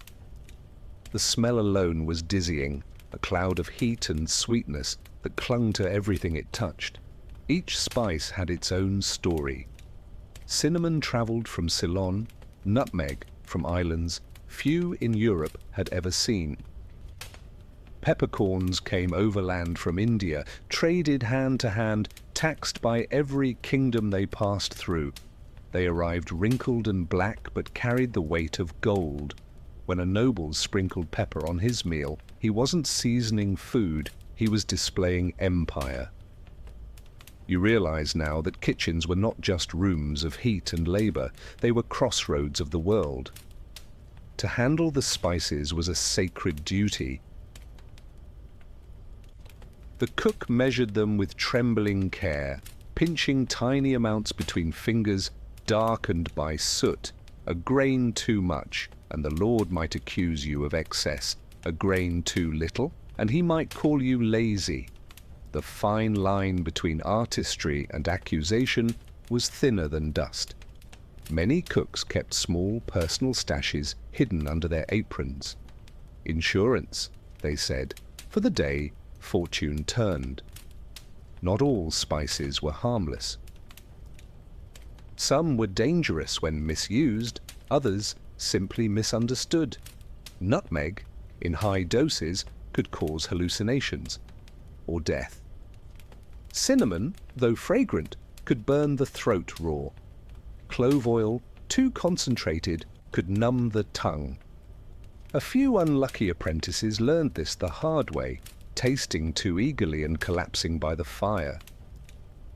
The smell alone was dizzying, a cloud of heat and sweetness that clung to everything it touched. Each spice had its own story. Cinnamon traveled from Ceylon, nutmeg from islands few in Europe had ever seen. Peppercorns came overland from India, traded hand to hand, taxed by every kingdom they passed through. They arrived wrinkled and black, but carried the weight of gold. When a noble sprinkled pepper on his meal, he wasn't seasoning food, he was displaying empire. You realize now that kitchens were not just rooms of heat and labor, they were crossroads of the world. To handle the spices was a sacred duty. The cook measured them with trembling care, pinching tiny amounts between fingers darkened by soot. A grain too much, and the Lord might accuse you of excess. A grain too little, and he might call you lazy. The fine line between artistry and accusation was thinner than dust. Many cooks kept small personal stashes hidden under their aprons. Insurance, they said, for the day fortune turned. Not all spices were harmless. Some were dangerous when misused, others simply misunderstood. Nutmeg, in high doses, could cause hallucinations or death. Cinnamon, though fragrant, could burn the throat raw. Clove oil, too concentrated, could numb the tongue. A few unlucky apprentices learned this the hard way, tasting too eagerly and collapsing by the fire.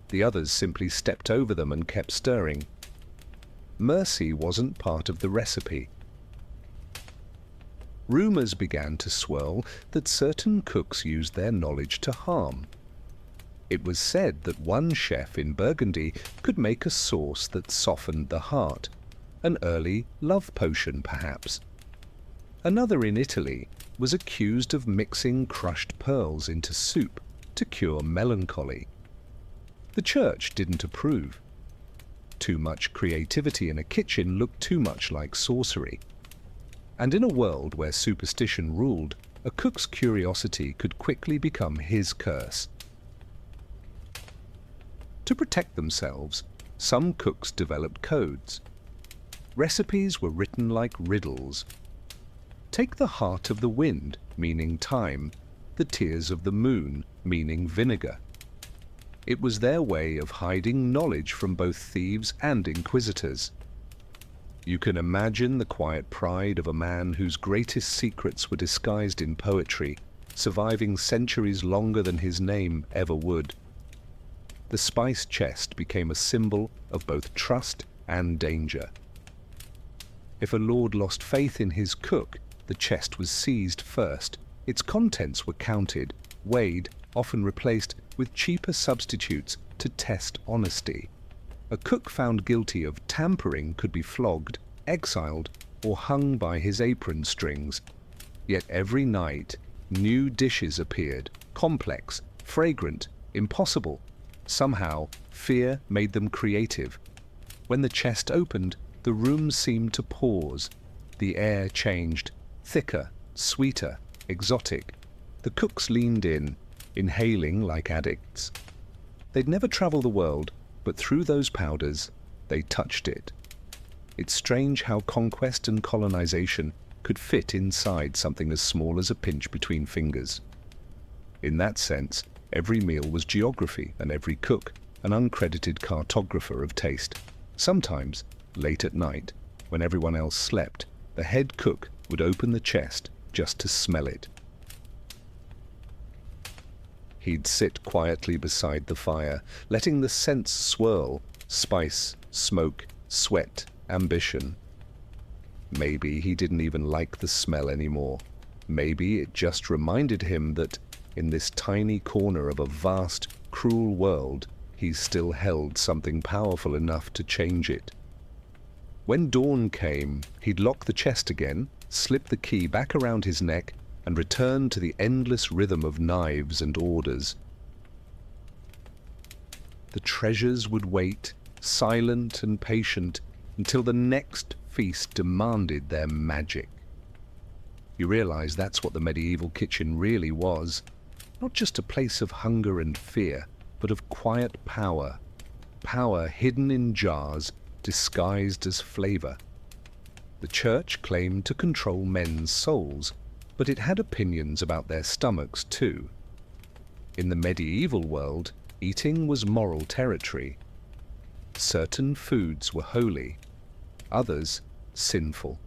The others simply stepped over them and kept stirring. Mercy wasn't part of the recipe. Rumors began to swirl that certain cooks used their knowledge to harm. It was said that one chef in Burgundy could make a sauce that softened the heart, an early love potion perhaps. Another in Italy was accused of mixing crushed pearls into soup to cure melancholy. The church didn't approve. Too much creativity in a kitchen looked too much like sorcery. And in a world where superstition ruled, a cook's curiosity could quickly become his curse. To protect themselves, some cooks developed codes. Recipes were written like riddles. Take the heart of the wind, meaning time, the tears of the moon, meaning vinegar. It was their way of hiding knowledge from both thieves and inquisitors. You can imagine the quiet pride of a man whose greatest secrets were disguised in poetry, surviving centuries longer than his name ever would. The spice chest became a symbol of both trust and danger. If a lord lost faith in his cook, the chest was seized first. Its contents were counted, weighed, often replaced with cheaper substitutes to test honesty. A cook found guilty of tampering could be flogged, exiled, or hung by his apron strings. Yet every night, new dishes appeared, complex, fragrant, impossible. Somehow, fear made them creative. When the chest opened, the room seemed to pause. The air changed, thicker, sweeter, exotic. The cooks leaned in, inhaling like addicts. They'd never travel the world, but through those powders, they touched it. It's strange how conquest and colonization could fit inside something as small as a pinch between fingers. In that sense, every meal was geography, and every cook an uncredited cartographer of taste. Sometimes, late at night, when everyone else slept, the head cook would open the chest just to smell it. He'd sit quietly beside the fire, letting the scents swirl: spice, smoke, sweat, ambition. Maybe he didn't even like the smell anymore. Maybe it just reminded him that, in this tiny corner of a vast, cruel world, he still held something powerful enough to change it. When dawn came, he'd lock the chest again, slip the key back around his neck, and return to the endless rhythm of knives and orders. The treasures would wait, silent and patient, until the next feast demanded their magic. You realize that's what the medieval kitchen really was. Not just a place of hunger and fear, but of quiet power. Power hidden in jars, disguised as flavor. The church claimed to control men's souls, but it had opinions about their stomachs too. In the medieval world, eating was moral territory. Certain foods were holy, others sinful.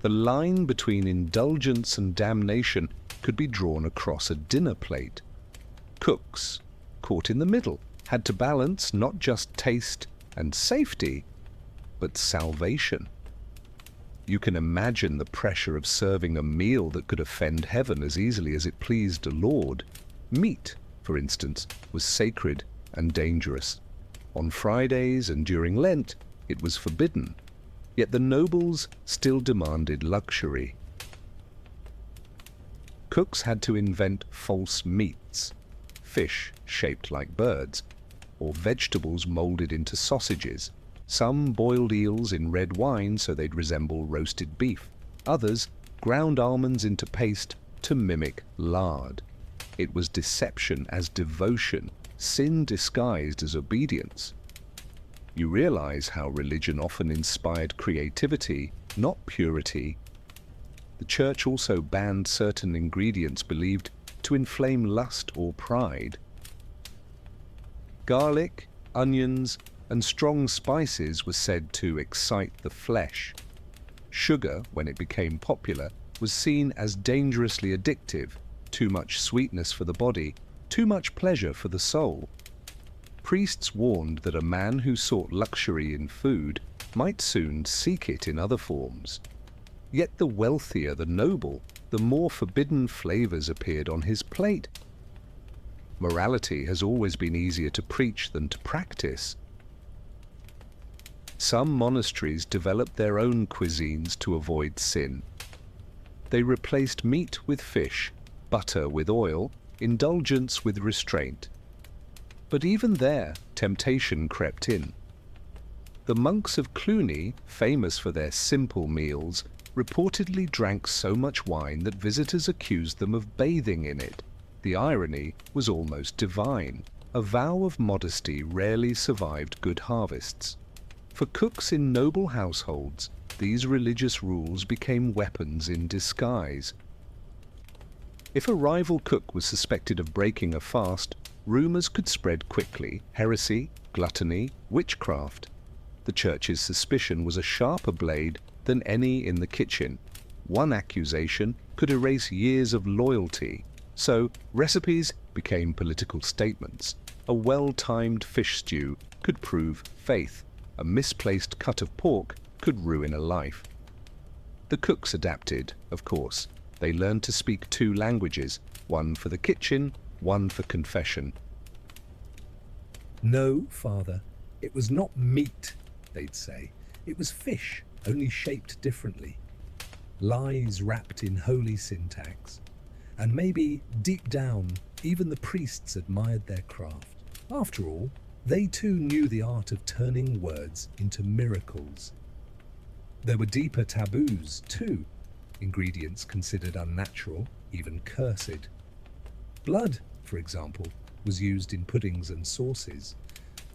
The line between indulgence and damnation could be drawn across a dinner plate. Cooks, caught in the middle, had to balance not just taste and safety, but salvation. You can imagine the pressure of serving a meal that could offend heaven as easily as it pleased a lord. Meat, for instance, was sacred and dangerous. On Fridays and during Lent, it was forbidden. Yet the nobles still demanded luxury. Cooks had to invent false meats, fish shaped like birds, or vegetables molded into sausages. Some boiled eels in red wine so they'd resemble roasted beef. Others ground almonds into paste to mimic lard. It was deception as devotion, sin disguised as obedience. You realize how religion often inspired creativity, not purity. The church also banned certain ingredients believed to inflame lust or pride. Garlic, onions, and strong spices were said to excite the flesh. Sugar, when it became popular, was seen as dangerously addictive, too much sweetness for the body, too much pleasure for the soul. Priests warned that a man who sought luxury in food might soon seek it in other forms. Yet the wealthier the noble, the more forbidden flavors appeared on his plate. Morality has always been easier to preach than to practice. Some monasteries developed their own cuisines to avoid sin. They replaced meat with fish, butter with oil, indulgence with restraint. But even there, temptation crept in. The monks of Cluny, famous for their simple meals, reportedly drank so much wine that visitors accused them of bathing in it. The irony was almost divine. A vow of modesty rarely survived good harvests. For cooks in noble households, these religious rules became weapons in disguise. If a rival cook was suspected of breaking a fast, rumors could spread quickly: heresy, gluttony, witchcraft. The church's suspicion was a sharper blade than any in the kitchen. One accusation could erase years of loyalty. So recipes became political statements. A well-timed fish stew could prove faith. A misplaced cut of pork could ruin a life. The cooks adapted, of course. They learned to speak two languages, one for the kitchen, one for confession. No, father, it was not meat, they'd say. It was fish, only shaped differently. Lies wrapped in holy syntax. And maybe, deep down, even the priests admired their craft. After all, they too knew the art of turning words into miracles. There were deeper taboos, too, ingredients considered unnatural, even cursed. Blood, for example, was used in puddings and sauces,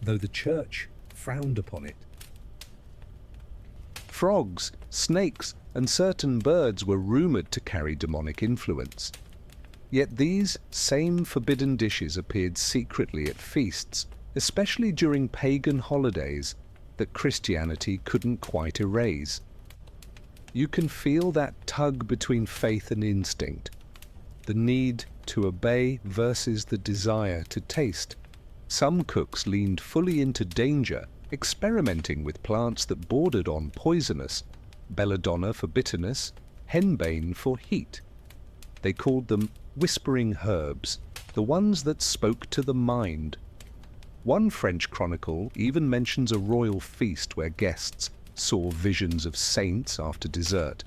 though the church frowned upon it. Frogs, snakes, and certain birds were rumoured to carry demonic influence. Yet these same forbidden dishes appeared secretly at feasts, especially during pagan holidays that Christianity couldn't quite erase. You can feel that tug between faith and instinct, the need to obey versus the desire to taste. Some cooks leaned fully into danger, experimenting with plants that bordered on poisonous, belladonna for bitterness, henbane for heat. They called them whispering herbs, the ones that spoke to the mind. One French chronicle even mentions a royal feast where guests saw visions of saints after dessert,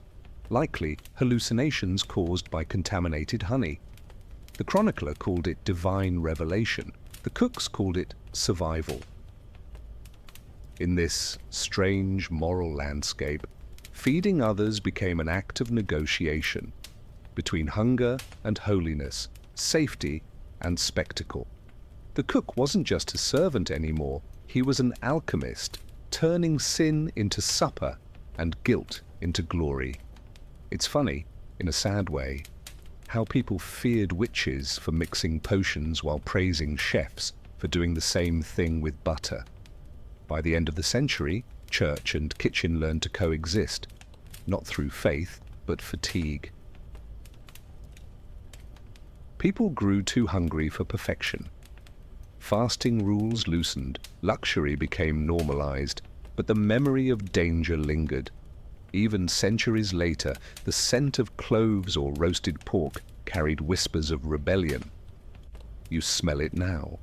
likely hallucinations caused by contaminated honey. The chronicler called it divine revelation. The cooks called it survival. In this strange moral landscape, feeding others became an act of negotiation between hunger and holiness, safety and spectacle. The cook wasn't just a servant anymore, he was an alchemist, turning sin into supper and guilt into glory. It's funny, in a sad way, how people feared witches for mixing potions while praising chefs for doing the same thing with butter. By the end of the century, church and kitchen learned to coexist, not through faith, but fatigue. People grew too hungry for perfection. Fasting rules loosened, luxury became normalized, but the memory of danger lingered. Even centuries later, the scent of cloves or roasted pork carried whispers of rebellion. You smell it now.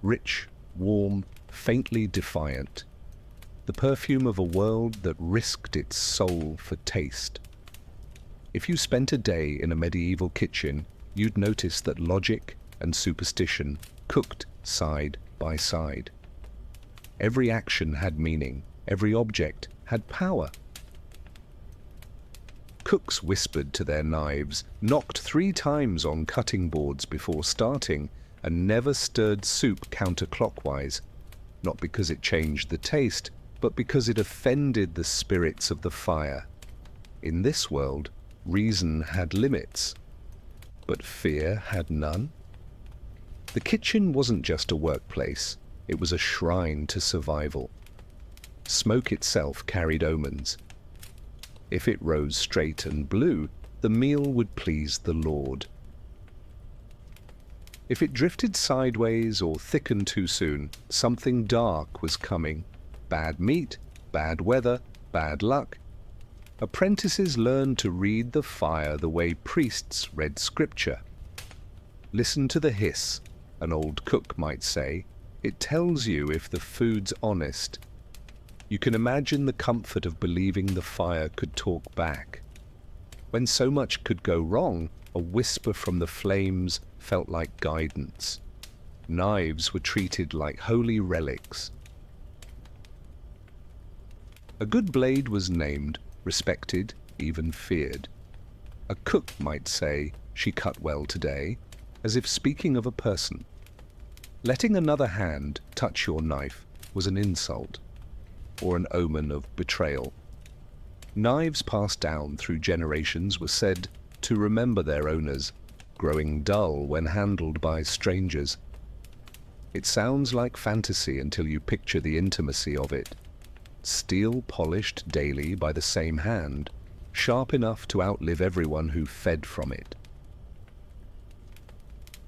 Rich, warm, faintly defiant. The perfume of a world that risked its soul for taste. If you spent a day in a medieval kitchen, you'd notice that logic and superstition cooked side by side. Every action had meaning, every object had power. Cooks whispered to their knives, knocked 3 times on cutting boards before starting, and never stirred soup counterclockwise, not because it changed the taste, but because it offended the spirits of the fire. In this world, reason had limits, but fear had none. The kitchen wasn't just a workplace, it was a shrine to survival. Smoke itself carried omens. If it rose straight and blue, the meal would please the Lord. If it drifted sideways or thickened too soon, something dark was coming. Bad meat, bad weather, bad luck. Apprentices learned to read the fire the way priests read scripture. Listen to the hiss, an old cook might say. It tells you if the food's honest. You can imagine the comfort of believing the fire could talk back. When so much could go wrong, a whisper from the flames felt like guidance. Knives were treated like holy relics. A good blade was named, respected, even feared. A cook might say, "She cut well today," as if speaking of a person. Letting another hand touch your knife was an insult, or an omen of betrayal. Knives passed down through generations were said to remember their owners, growing dull when handled by strangers. It sounds like fantasy until you picture the intimacy of it. Steel polished daily by the same hand, sharp enough to outlive everyone who fed from it.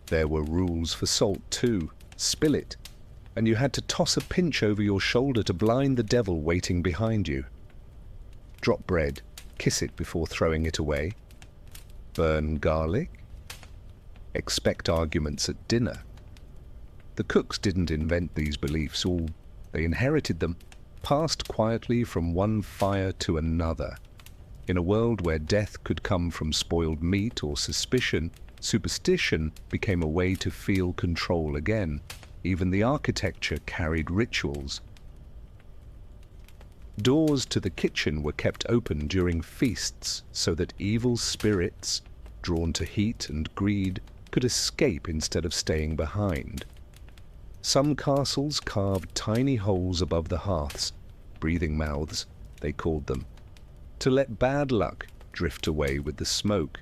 There were rules for salt too. Spill it, and you had to toss a pinch over your shoulder to blind the devil waiting behind you. Drop bread, kiss it before throwing it away. Burn garlic. Expect arguments at dinner. The cooks didn't invent these beliefs, they inherited them, passed quietly from one fire to another. In a world where death could come from spoiled meat or superstition became a way to feel control again. Even the architecture carried rituals. Doors to the kitchen were kept open during feasts so that evil spirits, drawn to heat and greed, could escape instead of staying behind. Some castles carved tiny holes above the hearths, breathing mouths, they called them, to let bad luck drift away with the smoke.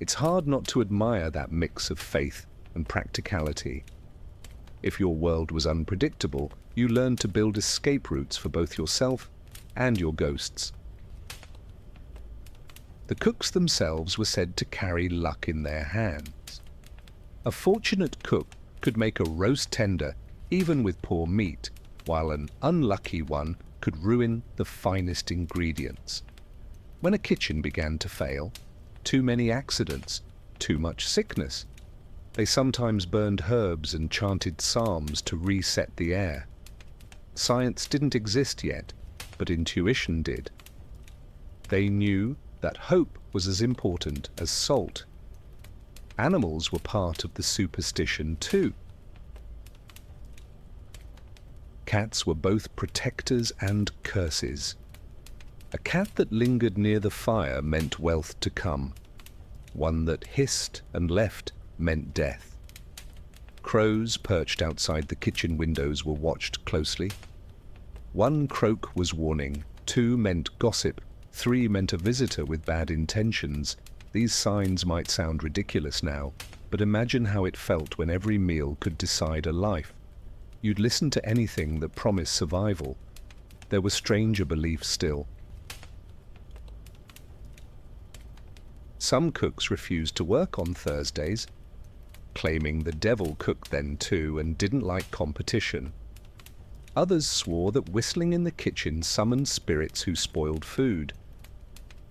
It's hard not to admire that mix of faith and practicality. If your world was unpredictable, you learned to build escape routes for both yourself and your ghosts. The cooks themselves were said to carry luck in their hands. A fortunate cook could make a roast tender even with poor meat, while an unlucky one could ruin the finest ingredients. When a kitchen began to fail, too many accidents, too much sickness, they sometimes burned herbs and chanted psalms to reset the air. Science didn't exist yet, but intuition did. They knew that hope was as important as salt. Animals were part of the superstition too. Cats were both protectors and curses. A cat that lingered near the fire meant wealth to come. One that hissed and left meant death. Crows perched outside the kitchen windows were watched closely. 1 croak was warning, 2 meant gossip, 3 meant a visitor with bad intentions. These signs might sound ridiculous now, but imagine how it felt when every meal could decide a life. You'd listen to anything that promised survival. There were stranger beliefs still. Some cooks refused to work on Thursdays, claiming the devil cooked then too and didn't like competition. Others swore that whistling in the kitchen summoned spirits who spoiled food.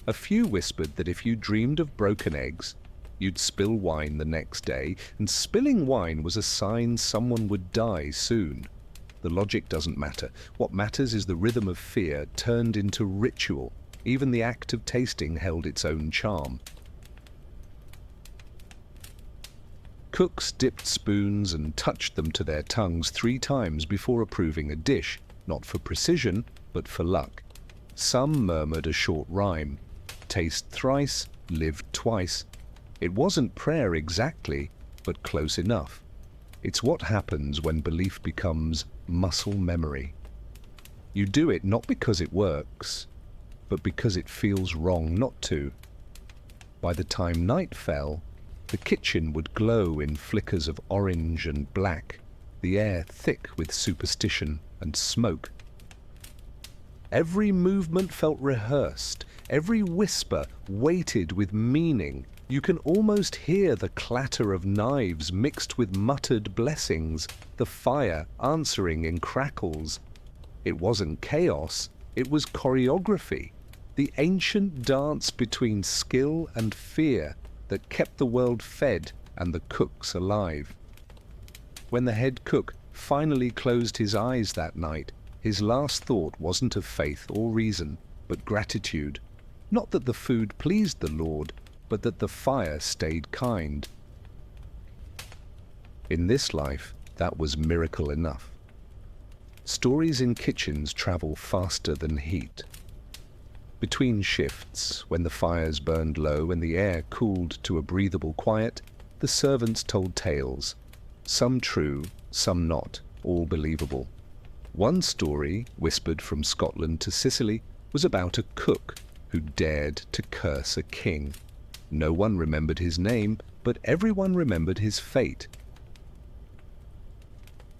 A few whispered that if you dreamed of broken eggs, you'd spill wine the next day, and spilling wine was a sign someone would die soon. The logic doesn't matter. What matters is the rhythm of fear turned into ritual. Even the act of tasting held its own charm. Cooks dipped spoons and touched them to their tongues 3 times before approving a dish, not for precision, but for luck. Some murmured a short rhyme. Taste thrice, live twice. It wasn't prayer exactly, but close enough. It's what happens when belief becomes muscle memory. You do it not because it works, but because it feels wrong not to. By the time night fell, the kitchen would glow in flickers of orange and black, the air thick with superstition and smoke. Every movement felt rehearsed, every whisper weighted with meaning. You can almost hear the clatter of knives mixed with muttered blessings, the fire answering in crackles. It wasn't chaos, it was choreography, the ancient dance between skill and fear that kept the world fed and the cooks alive. When the head cook finally closed his eyes that night, his last thought wasn't of faith or reason, but gratitude. Not that the food pleased the Lord, but that the fire stayed kind. In this life, that was miracle enough. Stories in kitchens travel faster than heat. Between shifts, when the fires burned low and the air cooled to a breathable quiet, the servants told tales. Some true, some not, all believable. One story, whispered from Scotland to Sicily, was about a cook who dared to curse a king. No one remembered his name, but everyone remembered his fate.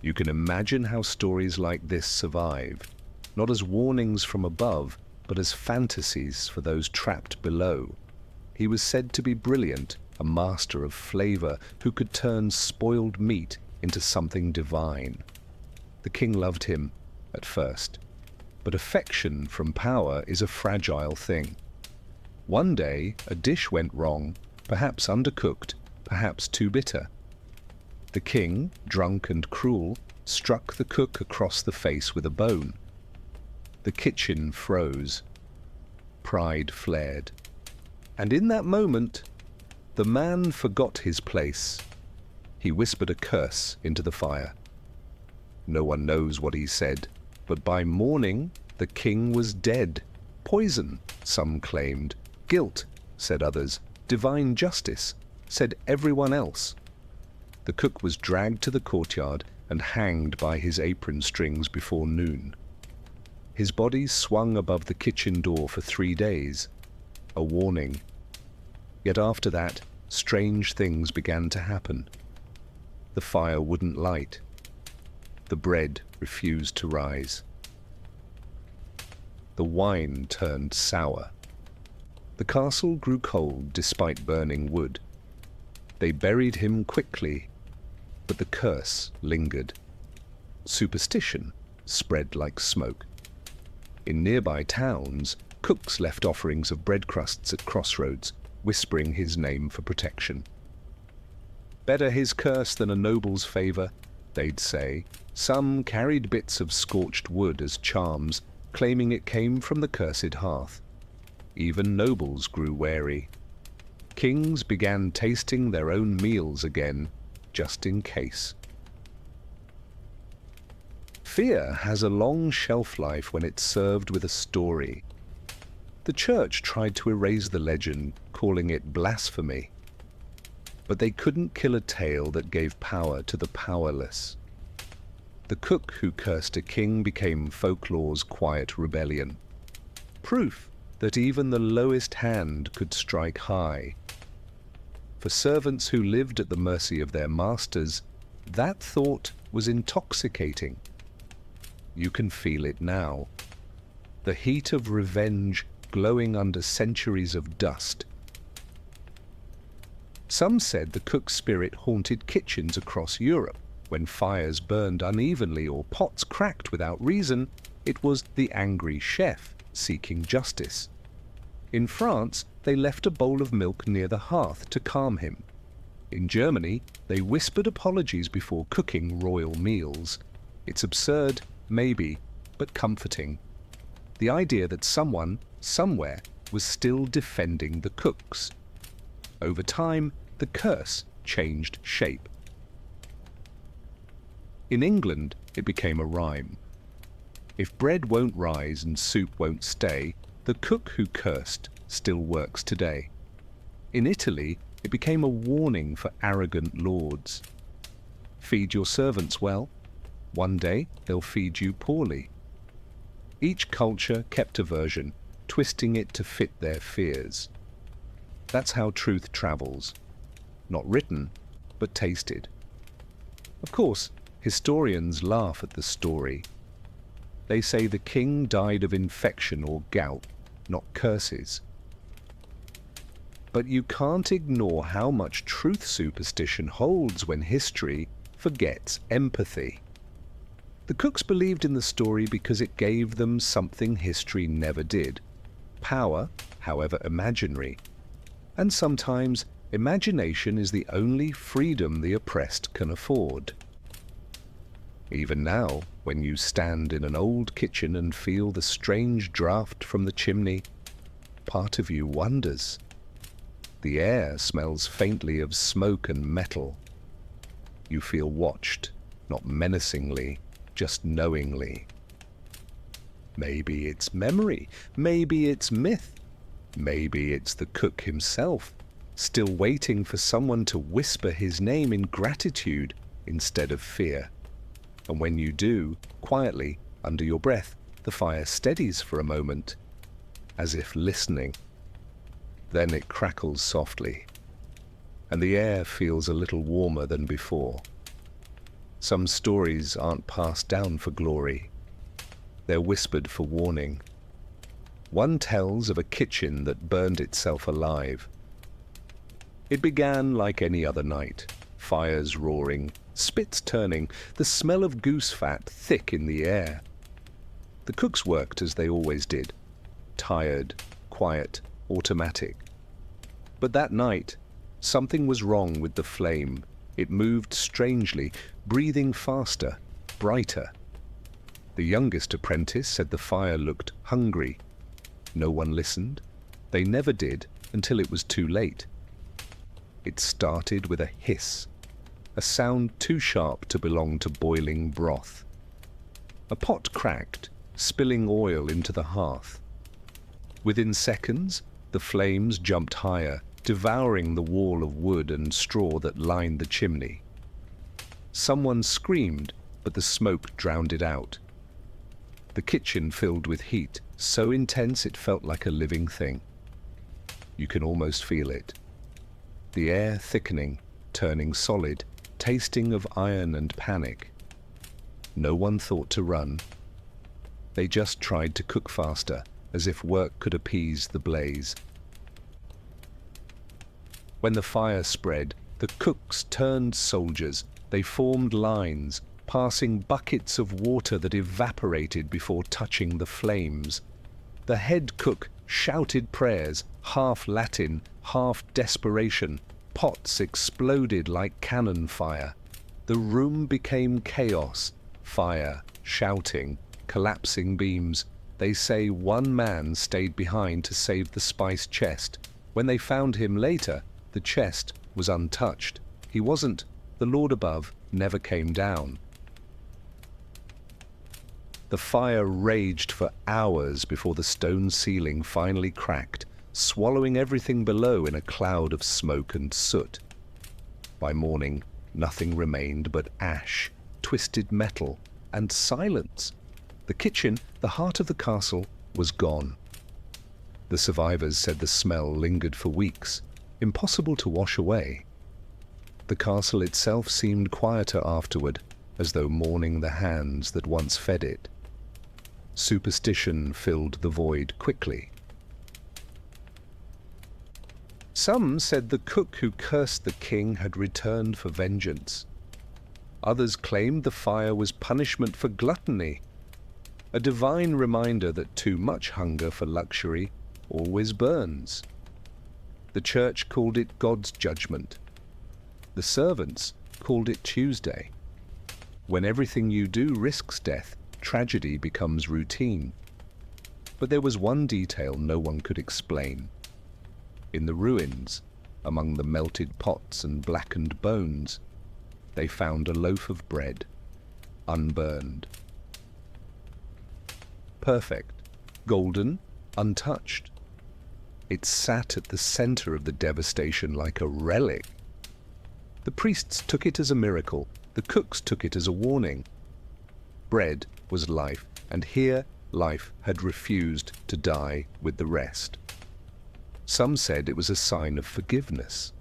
You can imagine how stories like this survive, not as warnings from above, but as fantasies for those trapped below. He was said to be brilliant, a master of flavor who could turn spoiled meat into something divine. The king loved him at first, but affection from power is a fragile thing. One day, a dish went wrong, perhaps undercooked, perhaps too bitter. The king, drunk and cruel, struck the cook across the face with a bone. The kitchen froze. Pride flared. And in that moment, the man forgot his place. He whispered a curse into the fire. No one knows what he said, but by morning the king was dead. Poison, some claimed. Guilt, said others. Divine justice, said everyone else. The cook was dragged to the courtyard and hanged by his apron strings before noon. His body swung above the kitchen door for 3 days, a warning. Yet after that, strange things began to happen. The fire wouldn't light. The bread refused to rise. The wine turned sour. The castle grew cold despite burning wood. They buried him quickly, but the curse lingered. Superstition spread like smoke. In nearby towns, cooks left offerings of bread crusts at crossroads, whispering his name for protection. Better his curse than a noble's favor, they'd say. Some carried bits of scorched wood as charms, claiming it came from the cursed hearth. Even nobles grew wary. Kings began tasting their own meals again, just in case. Fear has a long shelf life when it's served with a story. The church tried to erase the legend, calling it blasphemy. But they couldn't kill a tale that gave power to the powerless. The cook who cursed a king became folklore's quiet rebellion. Proof that even the lowest hand could strike high. For servants who lived at the mercy of their masters, that thought was intoxicating. You can feel it now. The heat of revenge glowing under centuries of dust. Some said the cook's spirit haunted kitchens across Europe. When fires burned unevenly or pots cracked without reason, it was the angry chef seeking justice. In France, they left a bowl of milk near the hearth to calm him. In Germany, they whispered apologies before cooking royal meals. It's absurd, maybe, but comforting. The idea that someone, somewhere, was still defending the cooks. Over time, the curse changed shape. In England, it became a rhyme. If bread won't rise and soup won't stay, the cook who cursed still works today. In Italy, it became a warning for arrogant lords. Feed your servants well. One day, they'll feed you poorly. Each culture kept a version, twisting it to fit their fears. That's how truth travels. Not written, but tasted. Of course, historians laugh at the story. They say the king died of infection or gout, not curses. But you can't ignore how much truth superstition holds when history forgets empathy. The cooks believed in the story because it gave them something history never did. Power, however imaginary. And sometimes imagination is the only freedom the oppressed can afford. Even now, when you stand in an old kitchen and feel the strange draught from the chimney, part of you wonders. The air smells faintly of smoke and metal. You feel watched, not menacingly, just knowingly. Maybe it's memory, maybe it's myth, maybe it's the cook himself, still waiting for someone to whisper his name in gratitude instead of fear. And when you do, quietly, under your breath, the fire steadies for a moment, as if listening. Then it crackles softly, and the air feels a little warmer than before. Some stories aren't passed down for glory. They're whispered for warning. One tells of a kitchen that burned itself alive. It began like any other night, fires roaring, spits turning, the smell of goose fat thick in the air. The cooks worked as they always did, tired, quiet, automatic. But that night, something was wrong with the flame. It moved strangely, breathing faster, brighter. The youngest apprentice said the fire looked hungry. No one listened. They never did until it was too late. It started with a hiss, a sound too sharp to belong to boiling broth. A pot cracked, spilling oil into the hearth. Within seconds, the flames jumped higher, devouring the wall of wood and straw that lined the chimney. Someone screamed, but the smoke drowned it out. The kitchen filled with heat, so intense it felt like a living thing. You can almost feel it. The air thickening, turning solid, tasting of iron and panic. No one thought to run. They just tried to cook faster, as if work could appease the blaze. When the fire spread, the cooks turned soldiers. They formed lines, passing buckets of water that evaporated before touching the flames. The head cook shouted prayers, half Latin, half desperation. Pots exploded like cannon fire. The room became chaos. Fire, shouting, collapsing beams. They say one man stayed behind to save the spice chest. When they found him later, the chest was untouched. He wasn't. The Lord above never came down. The fire raged for hours before the stone ceiling finally cracked, swallowing everything below in a cloud of smoke and soot. By morning, nothing remained but ash, twisted metal, and silence. The kitchen, the heart of the castle, was gone. The survivors said the smell lingered for weeks, impossible to wash away. The castle itself seemed quieter afterward, as though mourning the hands that once fed it. Superstition filled the void quickly. Some said the cook who cursed the king had returned for vengeance. Others claimed the fire was punishment for gluttony, a divine reminder that too much hunger for luxury always burns. The church called it God's judgment. The servants called it Tuesday. When everything you do risks death, tragedy becomes routine. But there was one detail no one could explain. In the ruins, among the melted pots and blackened bones, they found a loaf of bread, unburned. Perfect, golden, untouched. It sat at the center of the devastation like a relic. The priests took it as a miracle, the cooks took it as a warning. Bread was life, and here life had refused to die with the rest. Some said it was a sign of forgiveness.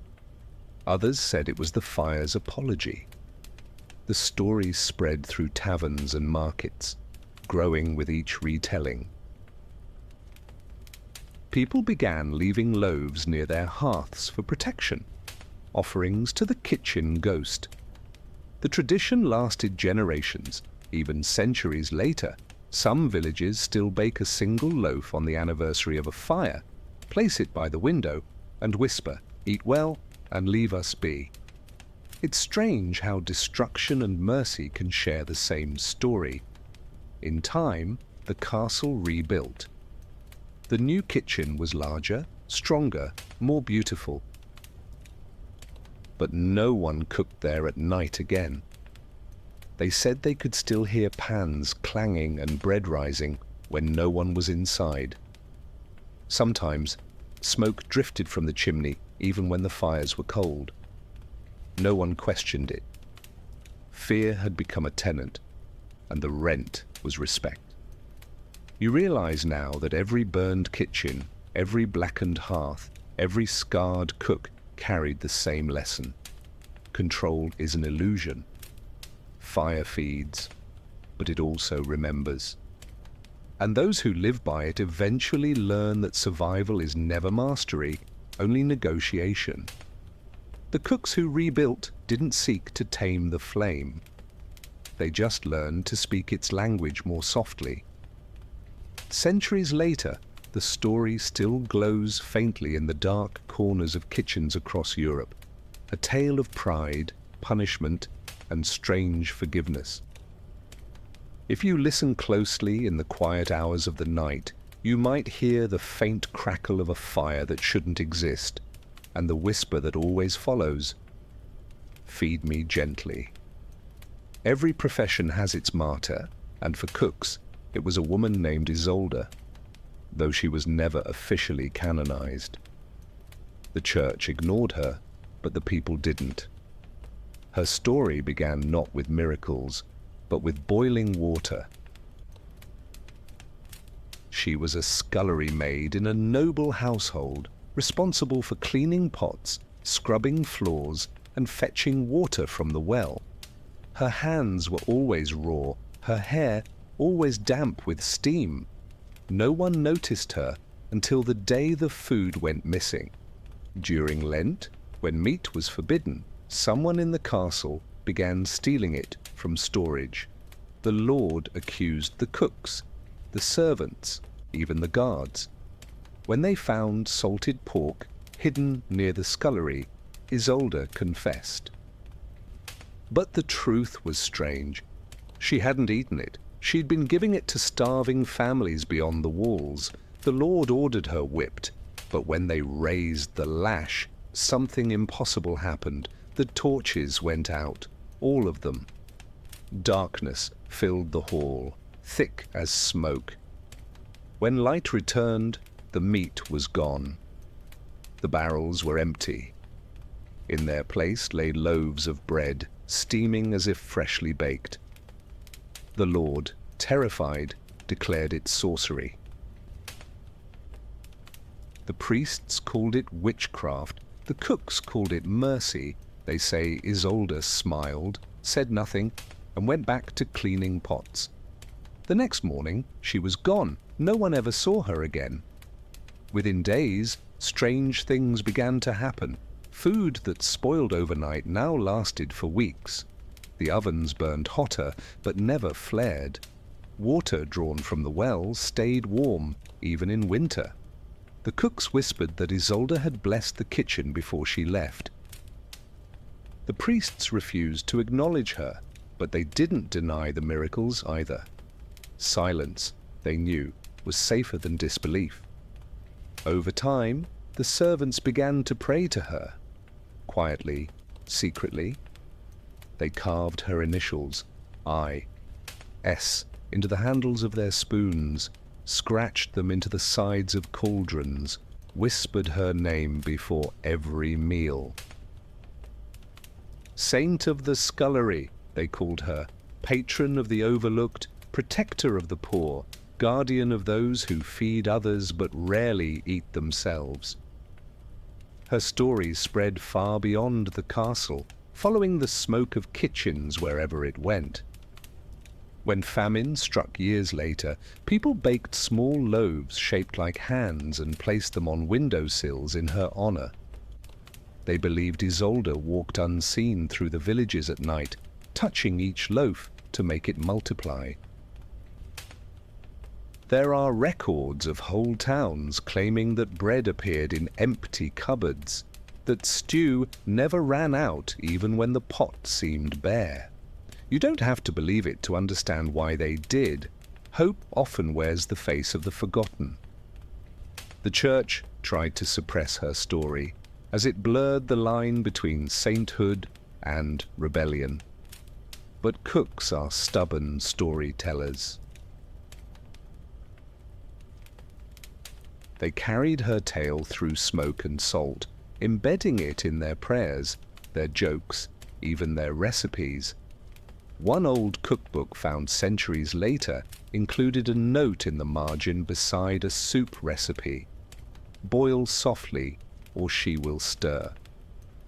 Others said it was the fire's apology. The story spread through taverns and markets, growing with each retelling. People began leaving loaves near their hearths for protection, offerings to the kitchen ghost. The tradition lasted generations, even centuries later. Some villages still bake a single loaf on the anniversary of a fire, place it by the window, and whisper, "Eat well and leave us be." It's strange how destruction and mercy can share the same story. In time, the castle rebuilt. The new kitchen was larger, stronger, more beautiful. But no one cooked there at night again. They said they could still hear pans clanging and bread rising when no one was inside. Sometimes, smoke drifted from the chimney even when the fires were cold. No one questioned it. Fear had become a tenant, and the rent was respect. You realize now that every burned kitchen, every blackened hearth, every scarred cook carried the same lesson. Control is an illusion. Fire feeds, but it also remembers. And those who live by it eventually learn that survival is never mastery, only negotiation. The cooks who rebuilt didn't seek to tame the flame. They just learned to speak its language more softly. Centuries later, the story still glows faintly in the dark corners of kitchens across Europe. A tale of pride, punishment and strange forgiveness. If you listen closely in the quiet hours of the night, you might hear the faint crackle of a fire that shouldn't exist, and the whisper that always follows, "Feed me gently." Every profession has its martyr, and for cooks, it was a woman named Isolde, though she was never officially canonized. The church ignored her, but the people didn't. Her story began not with miracles, but with boiling water. She was a scullery maid in a noble household, responsible for cleaning pots, scrubbing floors, and fetching water from the well. Her hands were always raw, her hair always damp with steam. No one noticed her until the day the food went missing. During Lent, when meat was forbidden, someone in the castle began stealing it from storage. The Lord accused the cooks, the servants, even the guards. When they found salted pork hidden near the scullery, Isolde confessed. But the truth was strange. She hadn't eaten it. She'd been giving it to starving families beyond the walls. The Lord ordered her whipped, but when they raised the lash, something impossible happened. The torches went out, all of them. Darkness filled the hall, thick as smoke. When light returned, the meat was gone. The barrels were empty. In their place lay loaves of bread, steaming as if freshly baked. The Lord, terrified, declared it sorcery. The priests called it witchcraft. The cooks called it mercy. They say Isolde smiled, said nothing, and went back to cleaning pots. The next morning, she was gone. No one ever saw her again. Within days, strange things began to happen. Food that spoiled overnight now lasted for weeks. The ovens burned hotter, but never flared. Water drawn from the well stayed warm, even in winter. The cooks whispered that Isolde had blessed the kitchen before she left. The priests refused to acknowledge her, but they didn't deny the miracles either. Silence, they knew, was safer than disbelief. Over time, the servants began to pray to her. Quietly, secretly. They carved her initials, I, S, into the handles of their spoons, scratched them into the sides of cauldrons, whispered her name before every meal. Saint of the scullery, they called her, patron of the overlooked, protector of the poor, guardian of those who feed others but rarely eat themselves. Her story spread far beyond the castle, following the smoke of kitchens wherever it went. When famine struck years later, people baked small loaves shaped like hands and placed them on windowsills in her honor. They believed Isolde walked unseen through the villages at night, touching each loaf to make it multiply. There are records of whole towns claiming that bread appeared in empty cupboards, that stew never ran out even when the pot seemed bare. You don't have to believe it to understand why they did. Hope often wears the face of the forgotten. The church tried to suppress her story, as it blurred the line between sainthood and rebellion. But cooks are stubborn storytellers. They carried her tale through smoke and salt, embedding it in their prayers, their jokes, even their recipes. One old cookbook found centuries later included a note in the margin beside a soup recipe. Boil softly, or she will stir.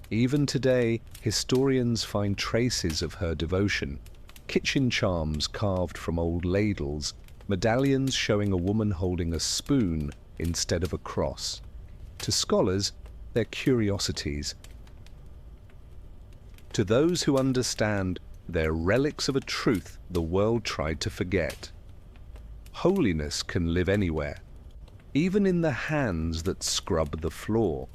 Even today, historians find traces of her devotion. Kitchen charms carved from old ladles, medallions showing a woman holding a spoon instead of a cross. To scholars, they're curiosities. To those who understand, they're relics of a truth the world tried to forget. Holiness can live anywhere, even in the hands that scrub the floor.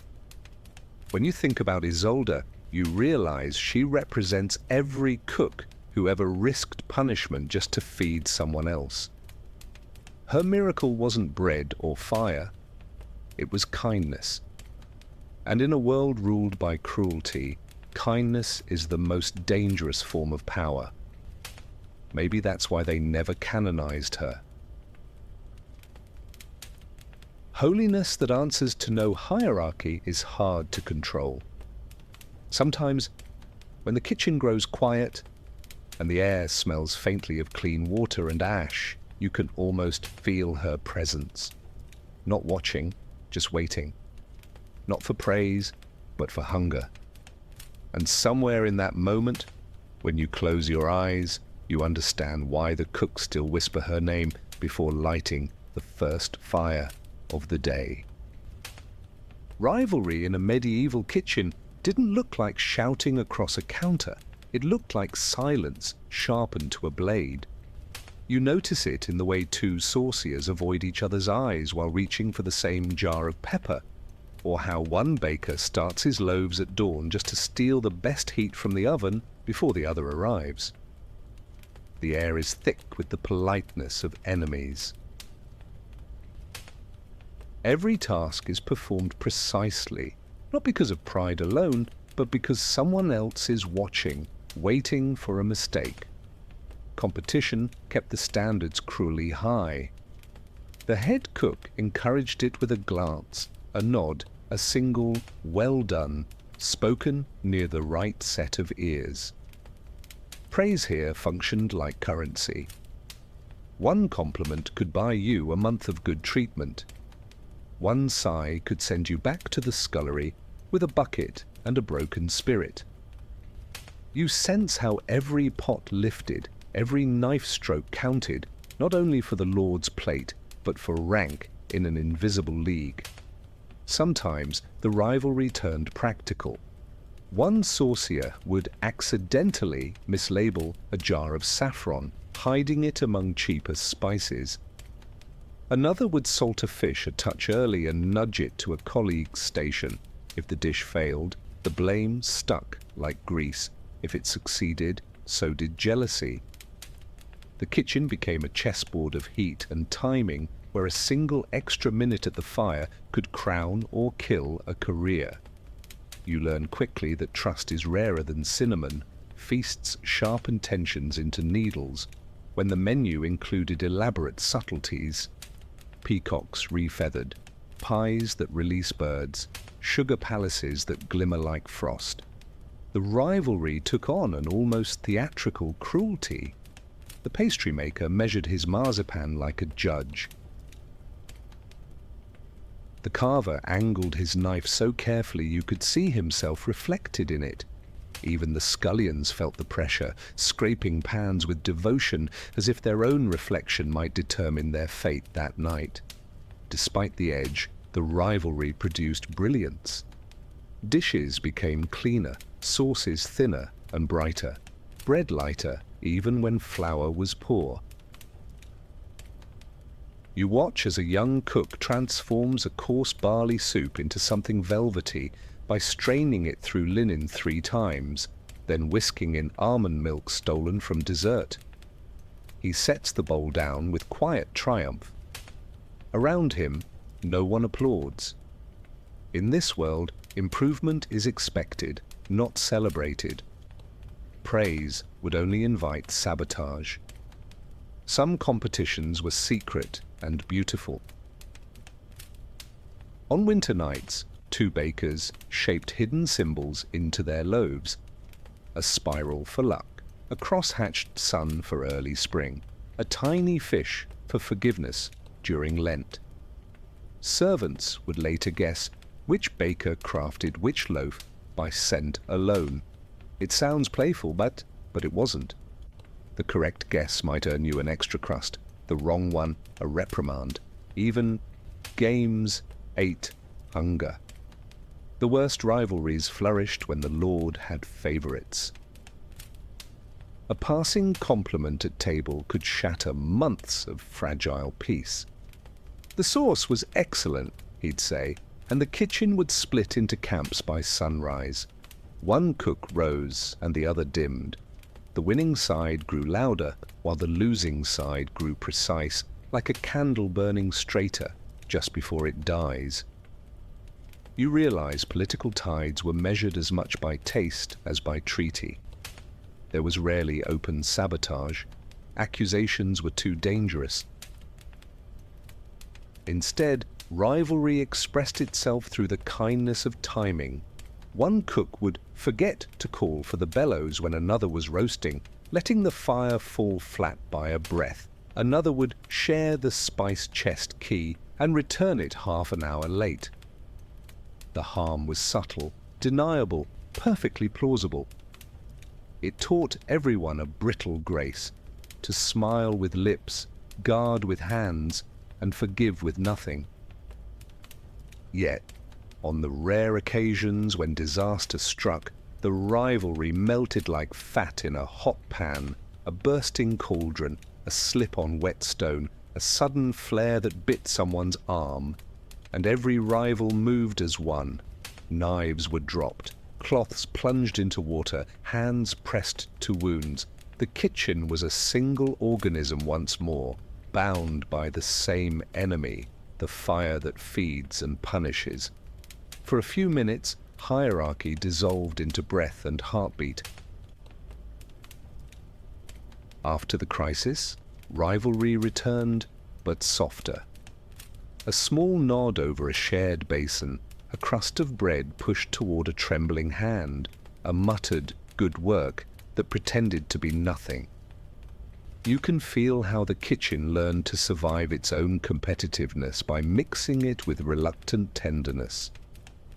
When you think about Isolde, you realize she represents every cook who ever risked punishment just to feed someone else. Her miracle wasn't bread or fire, it was kindness. And in a world ruled by cruelty, kindness is the most dangerous form of power. Maybe that's why they never canonized her. Holiness that answers to no hierarchy is hard to control. Sometimes, when the kitchen grows quiet and the air smells faintly of clean water and ash, you can almost feel her presence. Not watching, just waiting. Not for praise, but for hunger. And somewhere in that moment, when you close your eyes, you understand why the cooks still whisper her name before lighting the first fire of the day. Rivalry in a medieval kitchen didn't look like shouting across a counter. It looked like silence sharpened to a blade. You notice it in the way two sauciers avoid each other's eyes while reaching for the same jar of pepper, or how one baker starts his loaves at dawn just to steal the best heat from the oven before the other arrives. The air is thick with the politeness of enemies. Every task is performed precisely, not because of pride alone, but because someone else is watching, waiting for a mistake. Competition kept the standards cruelly high. The head cook encouraged it with a glance, a nod, a single "well done," spoken near the right set of ears. Praise here functioned like currency. One compliment could buy you a month of good treatment. One sigh could send you back to the scullery with a bucket and a broken spirit. You sense how every pot lifted, every knife stroke counted, not only for the Lord's plate, but for rank in an invisible league. Sometimes the rivalry turned practical. One saucier would accidentally mislabel a jar of saffron, hiding it among cheaper spices. Another would salt a fish a touch early and nudge it to a colleague's station. If the dish failed, the blame stuck like grease. If it succeeded, so did jealousy. The kitchen became a chessboard of heat and timing, where a single extra minute at the fire could crown or kill a career. You learn quickly that trust is rarer than cinnamon. Feasts sharpen tensions into needles. When the menu included elaborate subtleties, peacocks refeathered, pies that release birds, sugar palaces that glimmer like frost. The rivalry took on an almost theatrical cruelty. The pastry maker measured his marzipan like a judge. The carver angled his knife so carefully you could see himself reflected in it. Even the scullions felt the pressure, scraping pans with devotion as if their own reflection might determine their fate that night. Despite the edge, the rivalry produced brilliance. Dishes became cleaner, sauces thinner and brighter, bread lighter even when flour was poor. You watch as a young cook transforms a coarse barley soup into something velvety by straining it through linen 3 times, then whisking in almond milk stolen from dessert. He sets the bowl down with quiet triumph. Around him, no one applauds. In this world, improvement is expected, not celebrated. Praise would only invite sabotage. Some competitions were secret and beautiful. On winter nights, 2 bakers shaped hidden symbols into their loaves. A spiral for luck, a cross-hatched sun for early spring, a tiny fish for forgiveness during Lent. Servants would later guess which baker crafted which loaf by scent alone. It sounds playful, but it wasn't. The correct guess might earn you an extra crust, the wrong one a reprimand. Even games ate hunger. The worst rivalries flourished when the Lord had favorites. A passing compliment at table could shatter months of fragile peace. The sauce was excellent, he'd say, and the kitchen would split into camps by sunrise. One cook rose and the other dimmed. The winning side grew louder, while the losing side grew precise, like a candle burning straighter just before it dies. You realize political tides were measured as much by taste as by treaty. There was rarely open sabotage. Accusations were too dangerous. Instead, rivalry expressed itself through the kindness of timing. One cook would forget to call for the bellows when another was roasting, letting the fire fall flat by a breath. Another would share the spice chest key and return it half an hour late. The harm was subtle, deniable, perfectly plausible. It taught everyone a brittle grace, to smile with lips, guard with hands, and forgive with nothing. Yet, on the rare occasions when disaster struck, the rivalry melted like fat in a hot pan, a bursting cauldron, a slip on wet stone, a sudden flare that bit someone's arm, and every rival moved as one. Knives were dropped, cloths plunged into water, hands pressed to wounds. The kitchen was a single organism once more, bound by the same enemy, the fire that feeds and punishes. For a few minutes, hierarchy dissolved into breath and heartbeat. After the crisis, rivalry returned, but softer. A small nod over a shared basin, a crust of bread pushed toward a trembling hand, a muttered "good work" that pretended to be nothing. You can feel how the kitchen learned to survive its own competitiveness by mixing it with reluctant tenderness.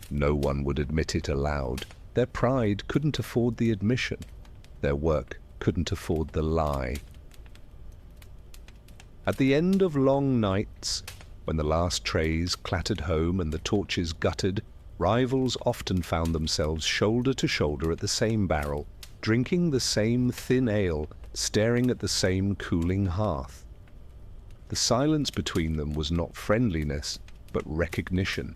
No one would admit it aloud. Their pride couldn't afford the admission. Their work couldn't afford the lie. At the end of long nights, when the last trays clattered home and the torches guttered, rivals often found themselves shoulder to shoulder at the same barrel, drinking the same thin ale, staring at the same cooling hearth. The silence between them was not friendliness, but recognition.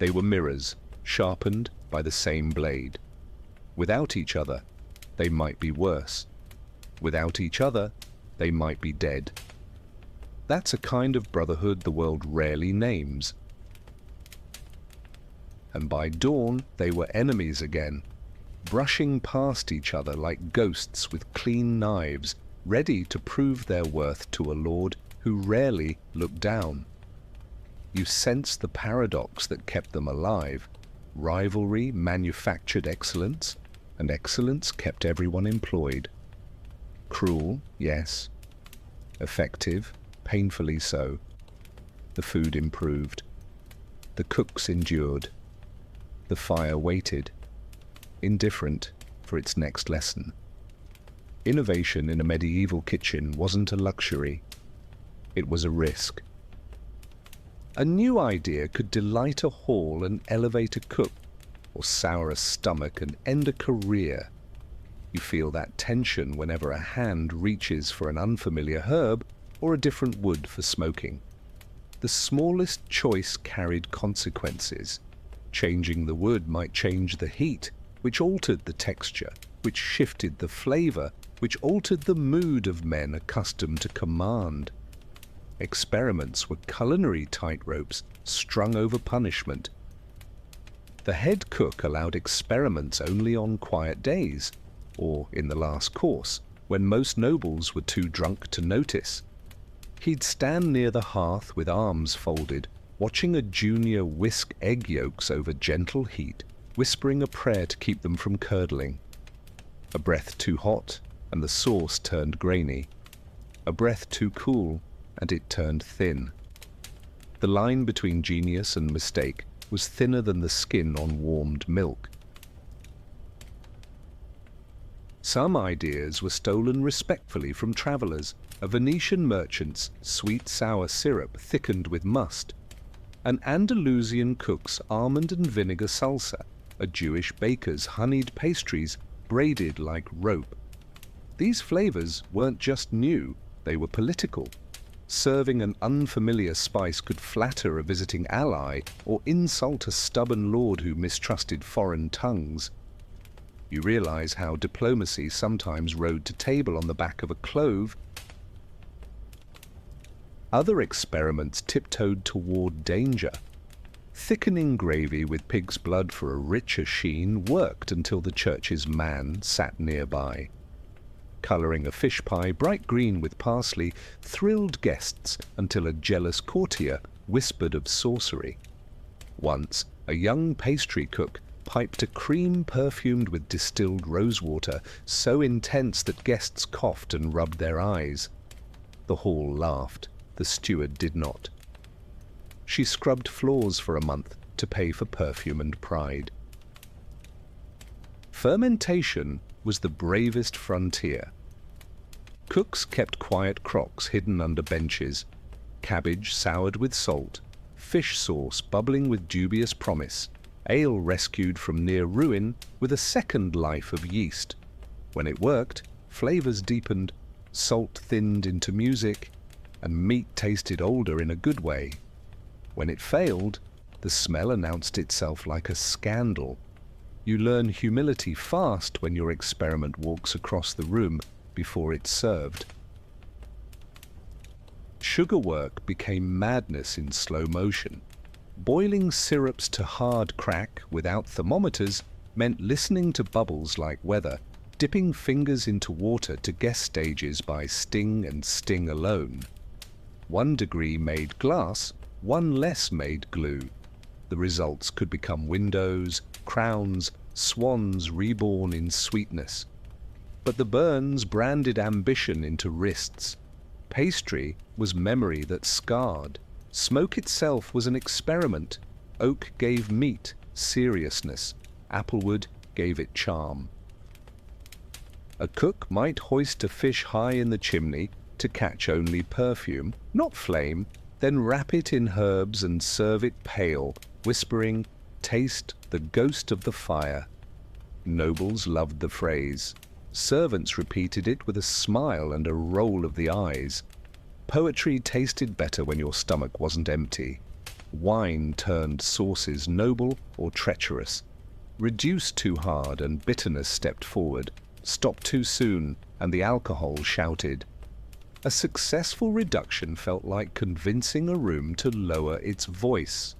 They were mirrors, sharpened by the same blade. Without each other, they might be worse. Without each other, they might be dead. That's a kind of brotherhood the world rarely names. And by dawn, they were enemies again, brushing past each other like ghosts with clean knives, ready to prove their worth to a lord who rarely looked down. You sense the paradox that kept them alive. Rivalry manufactured excellence, and excellence kept everyone employed. Cruel, yes. Effective, painfully so. The food improved. The cooks endured. The fire waited, indifferent for its next lesson. Innovation in a medieval kitchen wasn't a luxury. It was a risk. A new idea could delight a hall and elevate a cook, or sour a stomach and end a career. You feel that tension whenever a hand reaches for an unfamiliar herb or a different wood for smoking. The smallest choice carried consequences. Changing the wood might change the heat, which altered the texture, which shifted the flavor, which altered the mood of men accustomed to command. Experiments were culinary tightropes strung over punishment. The head cook allowed experiments only on quiet days, or in the last course, when most nobles were too drunk to notice. He'd stand near the hearth with arms folded, watching a junior whisk egg yolks over gentle heat, whispering a prayer to keep them from curdling. A breath too hot, and the sauce turned grainy. A breath too cool, and it turned thin. The line between genius and mistake was thinner than the skin on warmed milk. Some ideas were stolen respectfully from travelers, a Venetian merchant's sweet sour syrup thickened with must, an Andalusian cook's almond and vinegar salsa, a Jewish baker's honeyed pastries braided like rope. These flavors weren't just new, they were political. Serving an unfamiliar spice could flatter a visiting ally or insult a stubborn lord who mistrusted foreign tongues. You realize how diplomacy sometimes rode to table on the back of a clove. Other experiments tiptoed toward danger. Thickening gravy with pig's blood for a richer sheen worked until the church's man sat nearby. Colouring a fish pie bright green with parsley thrilled guests until a jealous courtier whispered of sorcery. Once, a young pastry cook piped a cream perfumed with distilled rosewater so intense that guests coughed and rubbed their eyes. The hall laughed. The steward did not. She scrubbed floors for a month to pay for perfume and pride. Fermentation was the bravest frontier. Cooks kept quiet crocks hidden under benches, cabbage soured with salt, fish sauce bubbling with dubious promise, ale rescued from near ruin with a second life of yeast. When it worked, flavors deepened, salt thinned into music, and meat tasted older in a good way. When it failed, the smell announced itself like a scandal. You learn humility fast when your experiment walks across the room before it's served. Sugar work became madness in slow motion. Boiling syrups to hard crack without thermometers meant listening to bubbles like weather, dipping fingers into water to guess stages by sting and sting alone. 1 degree made glass, 1 less made glue. The results could become windows, crowns, swans reborn in sweetness. But the burns branded ambition into wrists. Pastry was memory that scarred. Smoke itself was an experiment. Oak gave meat seriousness. Applewood gave it charm. A cook might hoist a fish high in the chimney to catch only perfume, not flame, then wrap it in herbs and serve it pale, whispering, "Taste the ghost of the fire." Nobles loved the phrase. Servants repeated it with a smile and a roll of the eyes. Poetry tasted better when your stomach wasn't empty. Wine turned sauces noble or treacherous. Reduced too hard and bitterness stepped forward. Stopped too soon and the alcohol shouted. A successful reduction felt like convincing a room to lower its voice.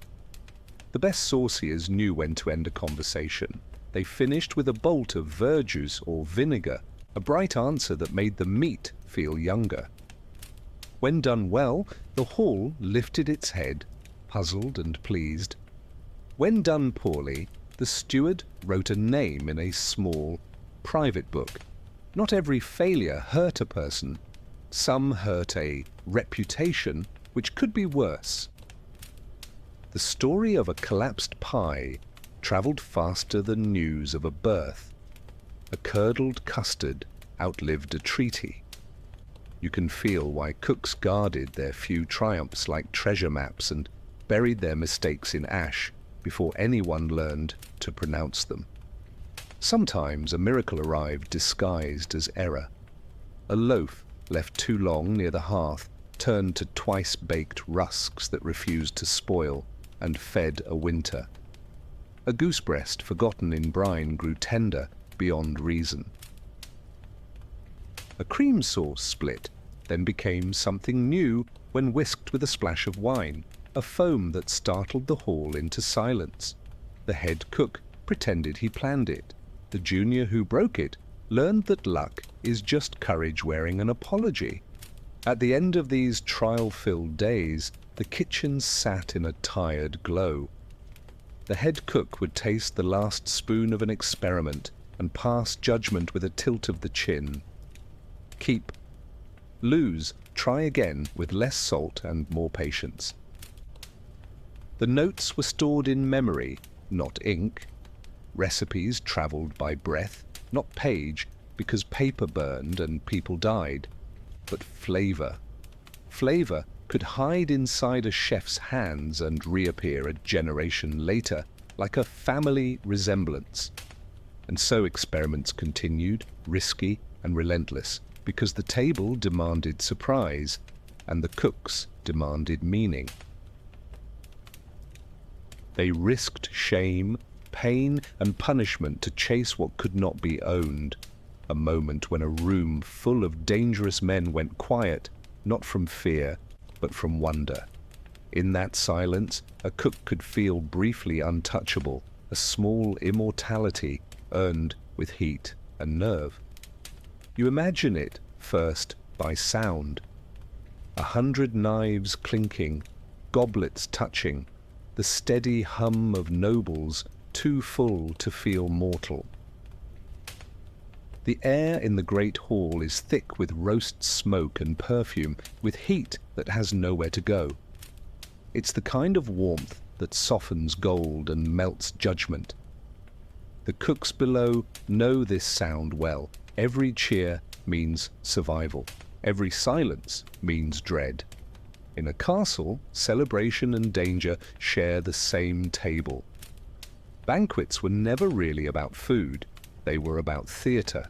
The best sauciers knew when to end a conversation. They finished with a bolt of verjuice or vinegar, a bright answer that made the meat feel younger. When done well, the hall lifted its head, puzzled and pleased. When done poorly, the steward wrote a name in a small, private book. Not every failure hurt a person. Some hurt a reputation, which could be worse. The story of a collapsed pie travelled faster than news of a birth. A curdled custard outlived a treaty. You can feel why cooks guarded their few triumphs like treasure maps and buried their mistakes in ash before anyone learned to pronounce them. Sometimes a miracle arrived disguised as error. A loaf left too long near the hearth turned to twice-baked rusks that refused to spoil and fed a winter. A goose breast forgotten in brine grew tender beyond reason. A cream sauce split, then became something new when whisked with a splash of wine, a foam that startled the hall into silence. The head cook pretended he planned it. The junior who broke it learned that luck is just courage wearing an apology. At the end of these trial-filled days, the kitchen sat in a tired glow. The head cook would taste the last spoon of an experiment and pass judgment with a tilt of the chin. Keep. Lose. Try again with less salt and more patience. The notes were stored in memory, not ink. Recipes travelled by breath, not page, because paper burned and people died. But flavor. Flavor could hide inside a chef's hands and reappear a generation later, like a family resemblance. And so experiments continued, risky and relentless, because the table demanded surprise, and the cooks demanded meaning. They risked shame, pain and punishment to chase what could not be owned. A moment when a room full of dangerous men went quiet, not from fear, but from wonder. In that silence, a cook could feel briefly untouchable, a small immortality earned with heat and nerve. You imagine it first by sound. 100 knives clinking, goblets touching, the steady hum of nobles too full to feel mortal. The air in the great hall is thick with roast smoke and perfume, with heat that has nowhere to go. It's the kind of warmth that softens gold and melts judgment. The cooks below know this sound well. Every cheer means survival. Every silence means dread. In a castle, celebration and danger share the same table. Banquets were never really about food. They were about theatre.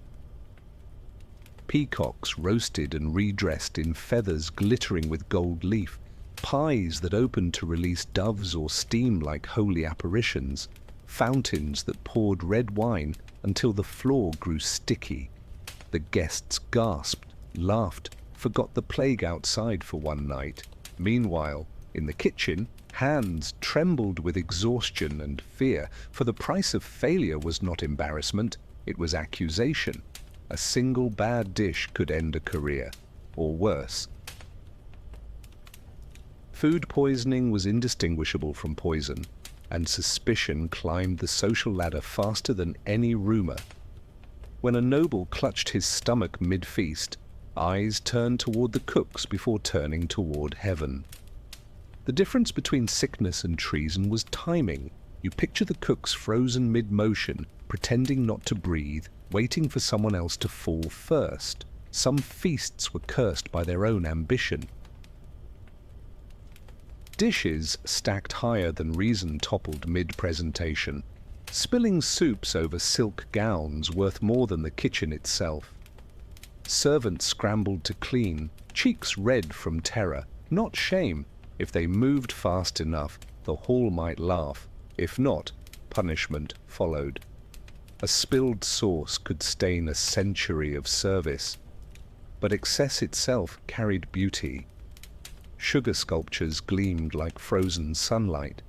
Peacocks roasted and redressed in feathers glittering with gold leaf, pies that opened to release doves or steam like holy apparitions, fountains that poured red wine until the floor grew sticky. The guests gasped, laughed, forgot the plague outside for one night. Meanwhile, in the kitchen, hands trembled with exhaustion and fear, for the price of failure was not embarrassment, it was accusation. A single bad dish could end a career, or worse. Food poisoning was indistinguishable from poison, and suspicion climbed the social ladder faster than any rumor. When a noble clutched his stomach mid-feast, eyes turned toward the cooks before turning toward heaven. The difference between sickness and treason was timing. You picture the cooks frozen mid-motion, pretending not to breathe, waiting for someone else to fall first. Some feasts were cursed by their own ambition. Dishes stacked higher than reason toppled mid-presentation, spilling soups over silk gowns worth more than the kitchen itself. Servants scrambled to clean, cheeks red from terror, not shame. If they moved fast enough, the hall might laugh. If not, punishment followed. A spilled sauce could stain a century of service, but excess itself carried beauty. Sugar sculptures gleamed like frozen sunlight.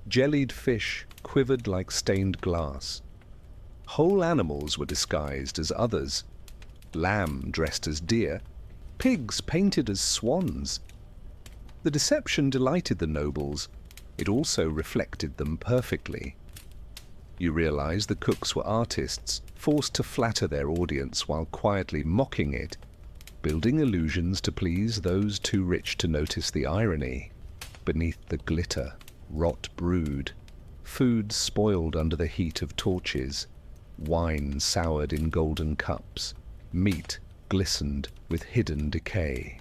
Jellied fish quivered like stained glass. Whole animals were disguised as others. Lamb dressed as deer, pigs painted as swans. The deception delighted the nobles. It also reflected them perfectly. You realize the cooks were artists, forced to flatter their audience while quietly mocking it, building illusions to please those too rich to notice the irony. Beneath the glitter, rot brewed, food spoiled under the heat of torches, wine soured in golden cups, meat glistened with hidden decay.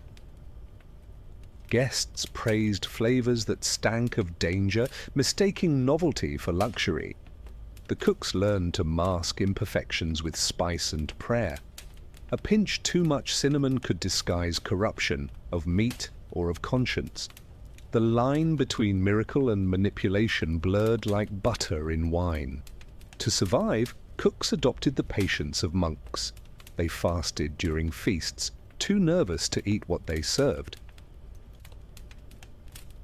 Guests praised flavors that stank of danger, mistaking novelty for luxury. The cooks learned to mask imperfections with spice and prayer. A pinch too much cinnamon could disguise corruption of meat or of conscience. The line between miracle and manipulation blurred like butter in wine. To survive, cooks adopted the patience of monks. They fasted during feasts, too nervous to eat what they served.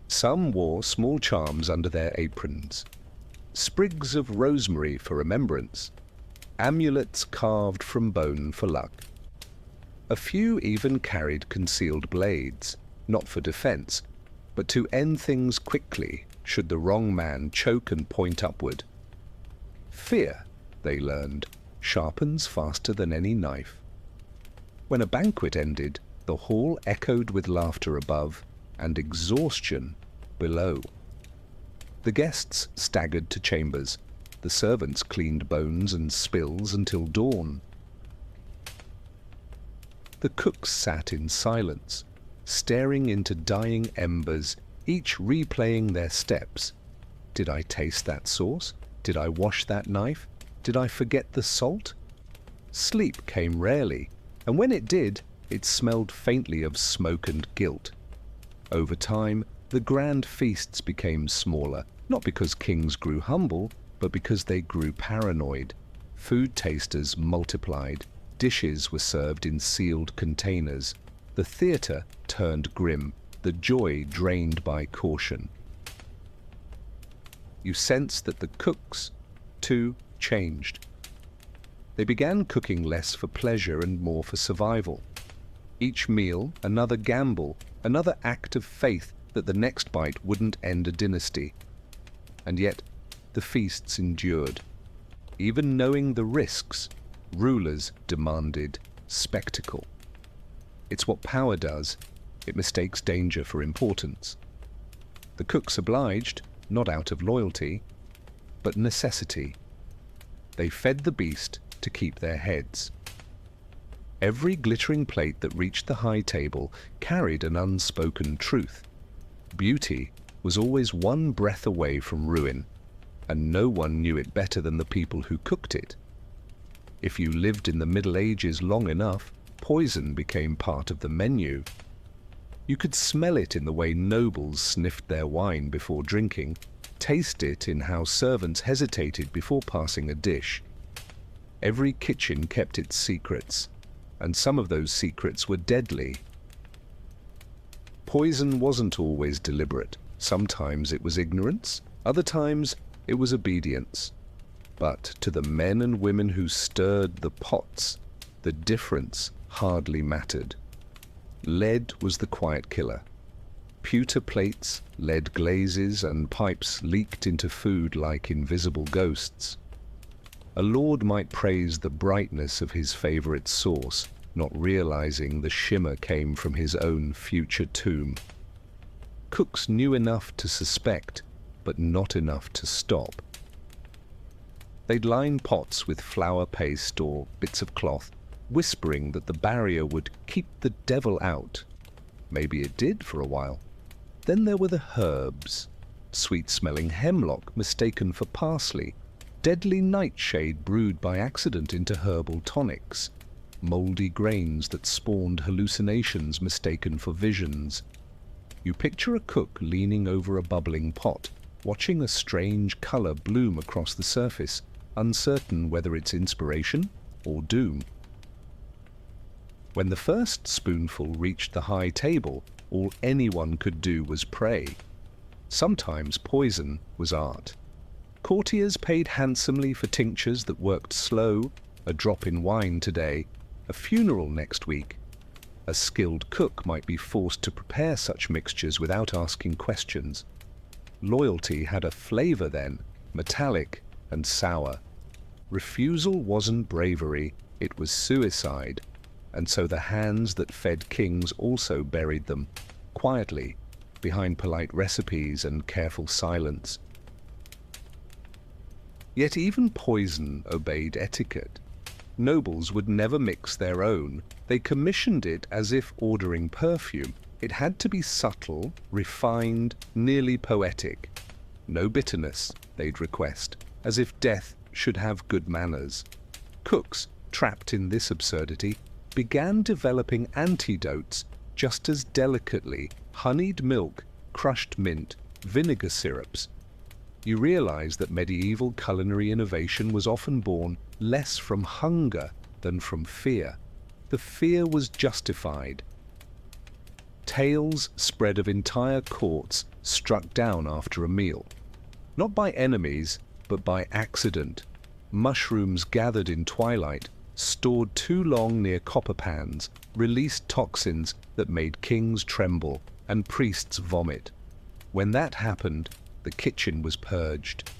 Some wore small charms under their aprons. Sprigs of rosemary for remembrance. Amulets carved from bone for luck. A few even carried concealed blades, not for defense, but to end things quickly should the wrong man choke and point upward. Fear, they learned, sharpens faster than any knife. When a banquet ended, the hall echoed with laughter above and exhaustion below. The guests staggered to chambers. The servants cleaned bones and spills until dawn. The cooks sat in silence, staring into dying embers, each replaying their steps. Did I taste that sauce? Did I wash that knife? Did I forget the salt? Sleep came rarely, and when it did, it smelled faintly of smoke and guilt. Over time, the grand feasts became smaller, not because kings grew humble, but because they grew paranoid. Food tasters multiplied, dishes were served in sealed containers, the theatre turned grim, the joy drained by caution. You sense that the cooks, too, changed. They began cooking less for pleasure and more for survival. Each meal, another gamble, another act of faith that the next bite wouldn't end a dynasty. And yet, the feasts endured. Even knowing the risks, rulers demanded spectacle. It's what power does. It mistakes danger for importance. The cooks obliged, not out of loyalty, but necessity. They fed the beast to keep their heads. Every glittering plate that reached the high table carried an unspoken truth. Beauty was always one breath away from ruin, and no one knew it better than the people who cooked it. If you lived in the Middle Ages long enough, poison became part of the menu. You could smell it in the way nobles sniffed their wine before drinking, taste it in how servants hesitated before passing a dish. Every kitchen kept its secrets, and some of those secrets were deadly. Poison wasn't always deliberate. Sometimes it was ignorance, other times it was obedience. But to the men and women who stirred the pots, the difference hardly mattered. Lead was the quiet killer. Pewter plates, lead glazes, and pipes leaked into food like invisible ghosts. A lord might praise the brightness of his favorite sauce, not realizing the shimmer came from his own future tomb. Cooks knew enough to suspect, but not enough to stop. They'd line pots with flour paste or bits of cloth, whispering that the barrier would keep the devil out. Maybe it did for a while. Then there were the herbs. Sweet-smelling hemlock mistaken for parsley, deadly nightshade brewed by accident into herbal tonics, moldy grains that spawned hallucinations mistaken for visions. You picture a cook leaning over a bubbling pot, watching a strange color bloom across the surface, uncertain whether it's inspiration or doom. When the first spoonful reached the high table, all anyone could do was pray. Sometimes poison was art. Courtiers paid handsomely for tinctures that worked slow, a drop in wine today, a funeral next week. A skilled cook might be forced to prepare such mixtures without asking questions. Loyalty had a flavor then, metallic and sour. Refusal wasn't bravery, it was suicide, and so the hands that fed kings also buried them, quietly, behind polite recipes and careful silence. Yet even poison obeyed etiquette. Nobles would never mix their own. They commissioned it as if ordering perfume. It had to be subtle, refined, nearly poetic. No bitterness, they'd request, as if death should have good manners. Cooks, trapped in this absurdity, began developing antidotes just as delicately: honeyed milk, crushed mint, vinegar syrups. You realize that medieval culinary innovation was often born less from hunger than from fear. The fear was justified. Tales spread of entire courts struck down after a meal. Not by enemies, but by accident. Mushrooms gathered in twilight, stored too long near copper pans, released toxins that made kings tremble and priests vomit. When that happened, the kitchen was purged.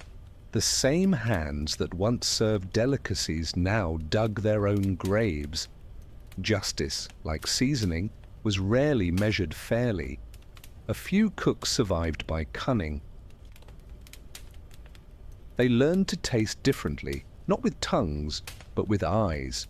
The same hands that once served delicacies now dug their own graves. Justice, like seasoning, was rarely measured fairly. A few cooks survived by cunning. They learned to taste differently, not with tongues, but with eyes.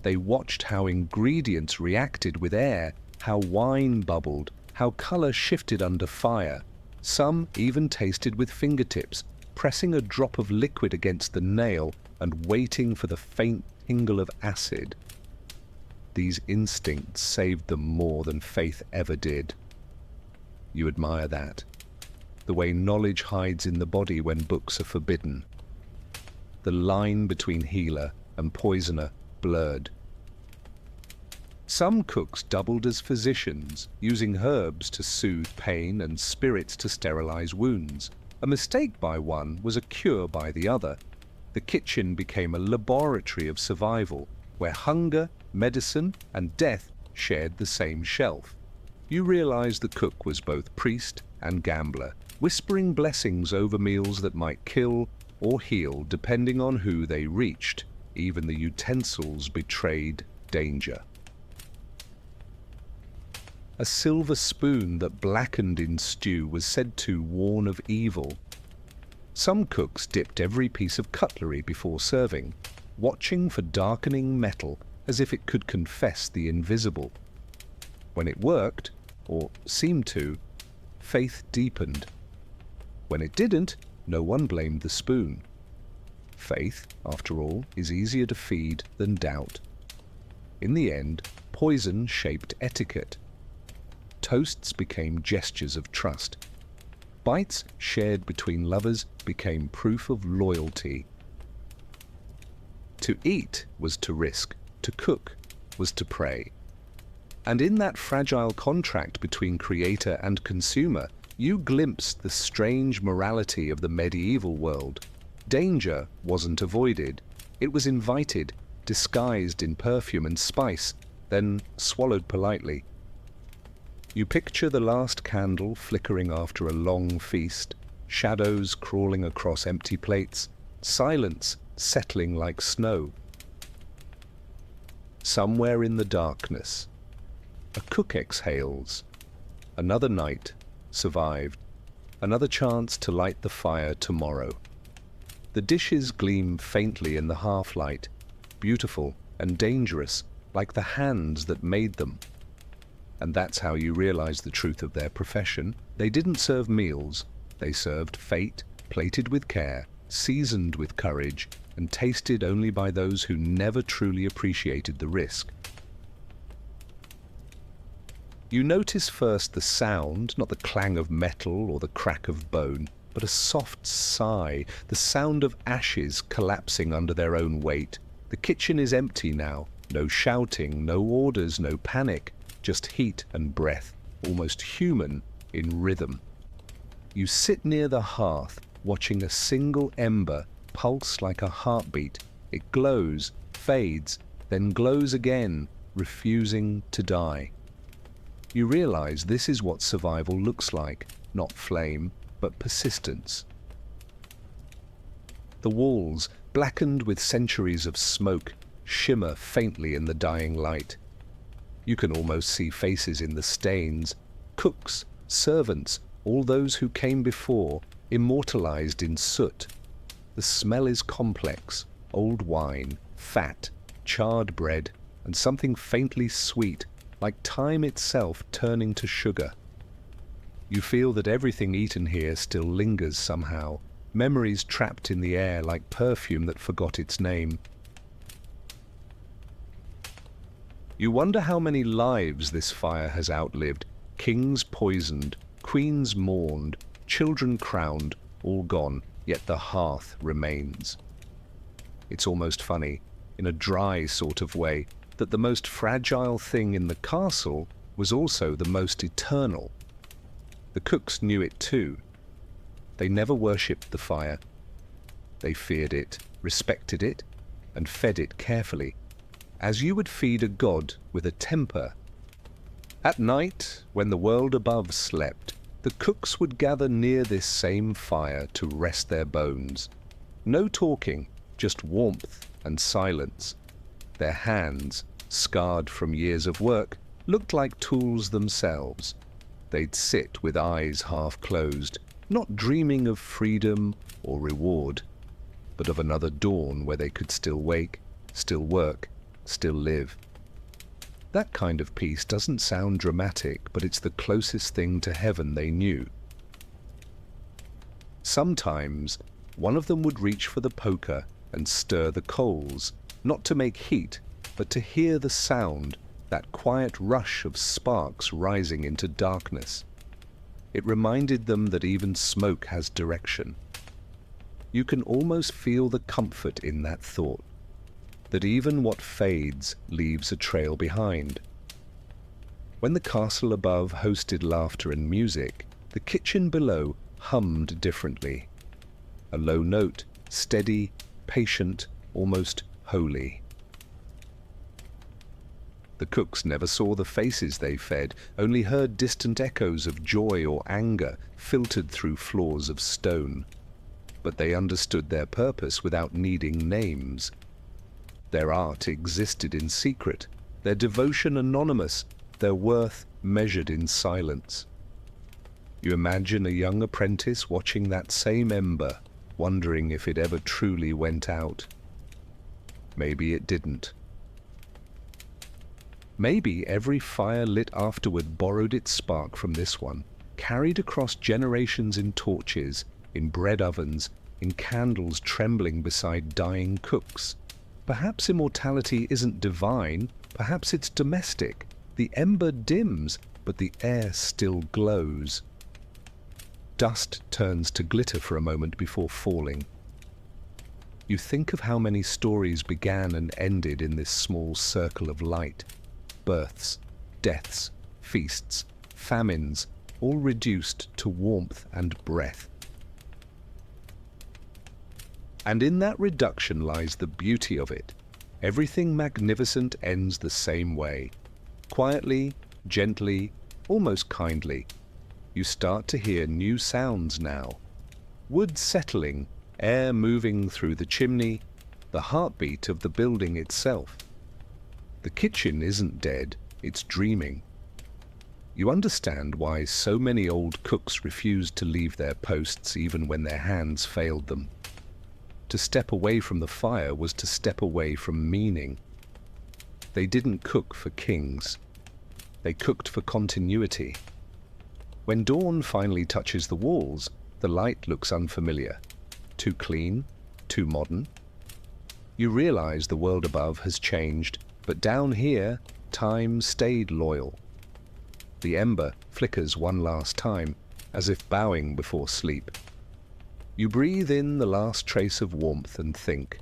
They watched how ingredients reacted with air, how wine bubbled, how color shifted under fire. Some even tasted with fingertips, pressing a drop of liquid against the nail and waiting for the faint tingle of acid. These instincts saved them more than faith ever did. You admire that, the way knowledge hides in the body when books are forbidden. the line between healer and poisoner blurred. Some cooks doubled as physicians, using herbs to soothe pain and spirits to sterilize wounds. A mistake by one was a cure by the other. The kitchen became a laboratory of survival, where hunger, medicine, and death shared the same shelf. You realized the cook was both priest and gambler, whispering blessings over meals that might kill or heal depending on who they reached. Even the utensils betrayed danger. A silver spoon that blackened in stew was said to warn of evil. Some cooks dipped every piece of cutlery before serving, watching for darkening metal as if it could confess the invisible. When it worked, or seemed to, faith deepened. When it didn't, no one blamed the spoon. Faith, after all, is easier to feed than doubt. In the end, poison shaped etiquette. Toasts became gestures of trust. Bites shared between lovers became proof of loyalty. To eat was to risk, to cook was to pray. And in that fragile contract between creator and consumer, you glimpsed the strange morality of the medieval world. Danger wasn't avoided. It was invited, disguised in perfume and spice, then swallowed politely. You picture the last candle flickering after a long feast, shadows crawling across empty plates, silence settling like snow. Somewhere in the darkness, a cook exhales. Another night survived. Another chance to light the fire tomorrow. The dishes gleam faintly in the half-light, beautiful and dangerous, like the hands that made them. And that's how you realize the truth of their profession. They didn't serve meals. They served fate, plated with care, seasoned with courage, and tasted only by those who never truly appreciated the risk. You notice first the sound, not the clang of metal or the crack of bone, but a soft sigh, the sound of ashes collapsing under their own weight. The kitchen is empty now. No shouting, no orders, no panic, just heat and breath, almost human in rhythm. You sit near the hearth, watching a single ember pulse like a heartbeat. It glows, fades, then glows again, refusing to die. You realize this is what survival looks like, not flame, but persistence. The walls, blackened with centuries of smoke, shimmer faintly in the dying light. You can almost see faces in the stains, cooks, servants, all those who came before, immortalized in soot. The smell is complex, old wine, fat, charred bread, and something faintly sweet, like time itself turning to sugar. You feel that everything eaten here still lingers somehow, memories trapped in the air like perfume that forgot its name. You wonder how many lives this fire has outlived. Kings poisoned, queens mourned, children crowned, all gone, yet the hearth remains. It's almost funny, in a dry sort of way, that the most fragile thing in the castle was also the most eternal. The cooks knew it too. They never worshipped the fire. They feared it, respected it, and fed it carefully, as you would feed a god with a temper. At night, when the world above slept, the cooks would gather near this same fire to rest their bones. No talking, just warmth and silence. Their hands, scarred from years of work, looked like tools themselves. They'd sit with eyes half closed, not dreaming of freedom or reward, but of another dawn where they could still wake, still work, still live. That kind of peace doesn't sound dramatic, but it's the closest thing to heaven they knew. Sometimes, one of them would reach for the poker and stir the coals, not to make heat, but to hear the sound, that quiet rush of sparks rising into darkness. It reminded them that even smoke has direction. You can almost feel the comfort in that thought, that even what fades leaves a trail behind. When the castle above hosted laughter and music, the kitchen below hummed differently. A low note, steady, patient, almost holy. The cooks never saw the faces they fed, only heard distant echoes of joy or anger filtered through floors of stone. But they understood their purpose without needing names. Their art existed in secret, their devotion anonymous, their worth measured in silence. You imagine a young apprentice watching that same ember, wondering if it ever truly went out. Maybe it didn't. Maybe every fire lit afterward borrowed its spark from this one, carried across generations in torches, in bread ovens, in candles trembling beside dying cooks. Perhaps immortality isn't divine, perhaps it's domestic. The ember dims, but the air still glows. Dust turns to glitter for a moment before falling. You think of how many stories began and ended in this small circle of light. Births, deaths, feasts, famines, all reduced to warmth and breath. And in that reduction lies the beauty of it. Everything magnificent ends the same way. Quietly, gently, almost kindly. You start to hear new sounds now. Wood settling, air moving through the chimney, the heartbeat of the building itself. The kitchen isn't dead, it's dreaming. You understand why so many old cooks refused to leave their posts even when their hands failed them. To step away from the fire was to step away from meaning. They didn't cook for kings. They cooked for continuity. When dawn finally touches the walls, the light looks unfamiliar. Too clean? Too modern? You realize the world above has changed, but down here, time stayed loyal. The ember flickers one last time, as if bowing before sleep. You breathe in the last trace of warmth and think.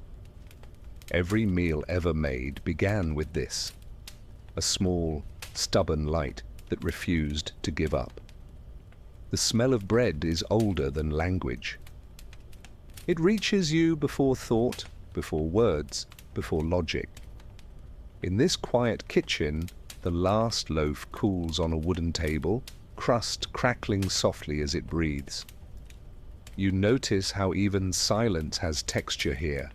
Every meal ever made began with this. A small, stubborn light that refused to give up. The smell of bread is older than language. It reaches you before thought, before words, before logic. In this quiet kitchen, the last loaf cools on a wooden table, crust crackling softly as it breathes. You notice how even silence has texture here.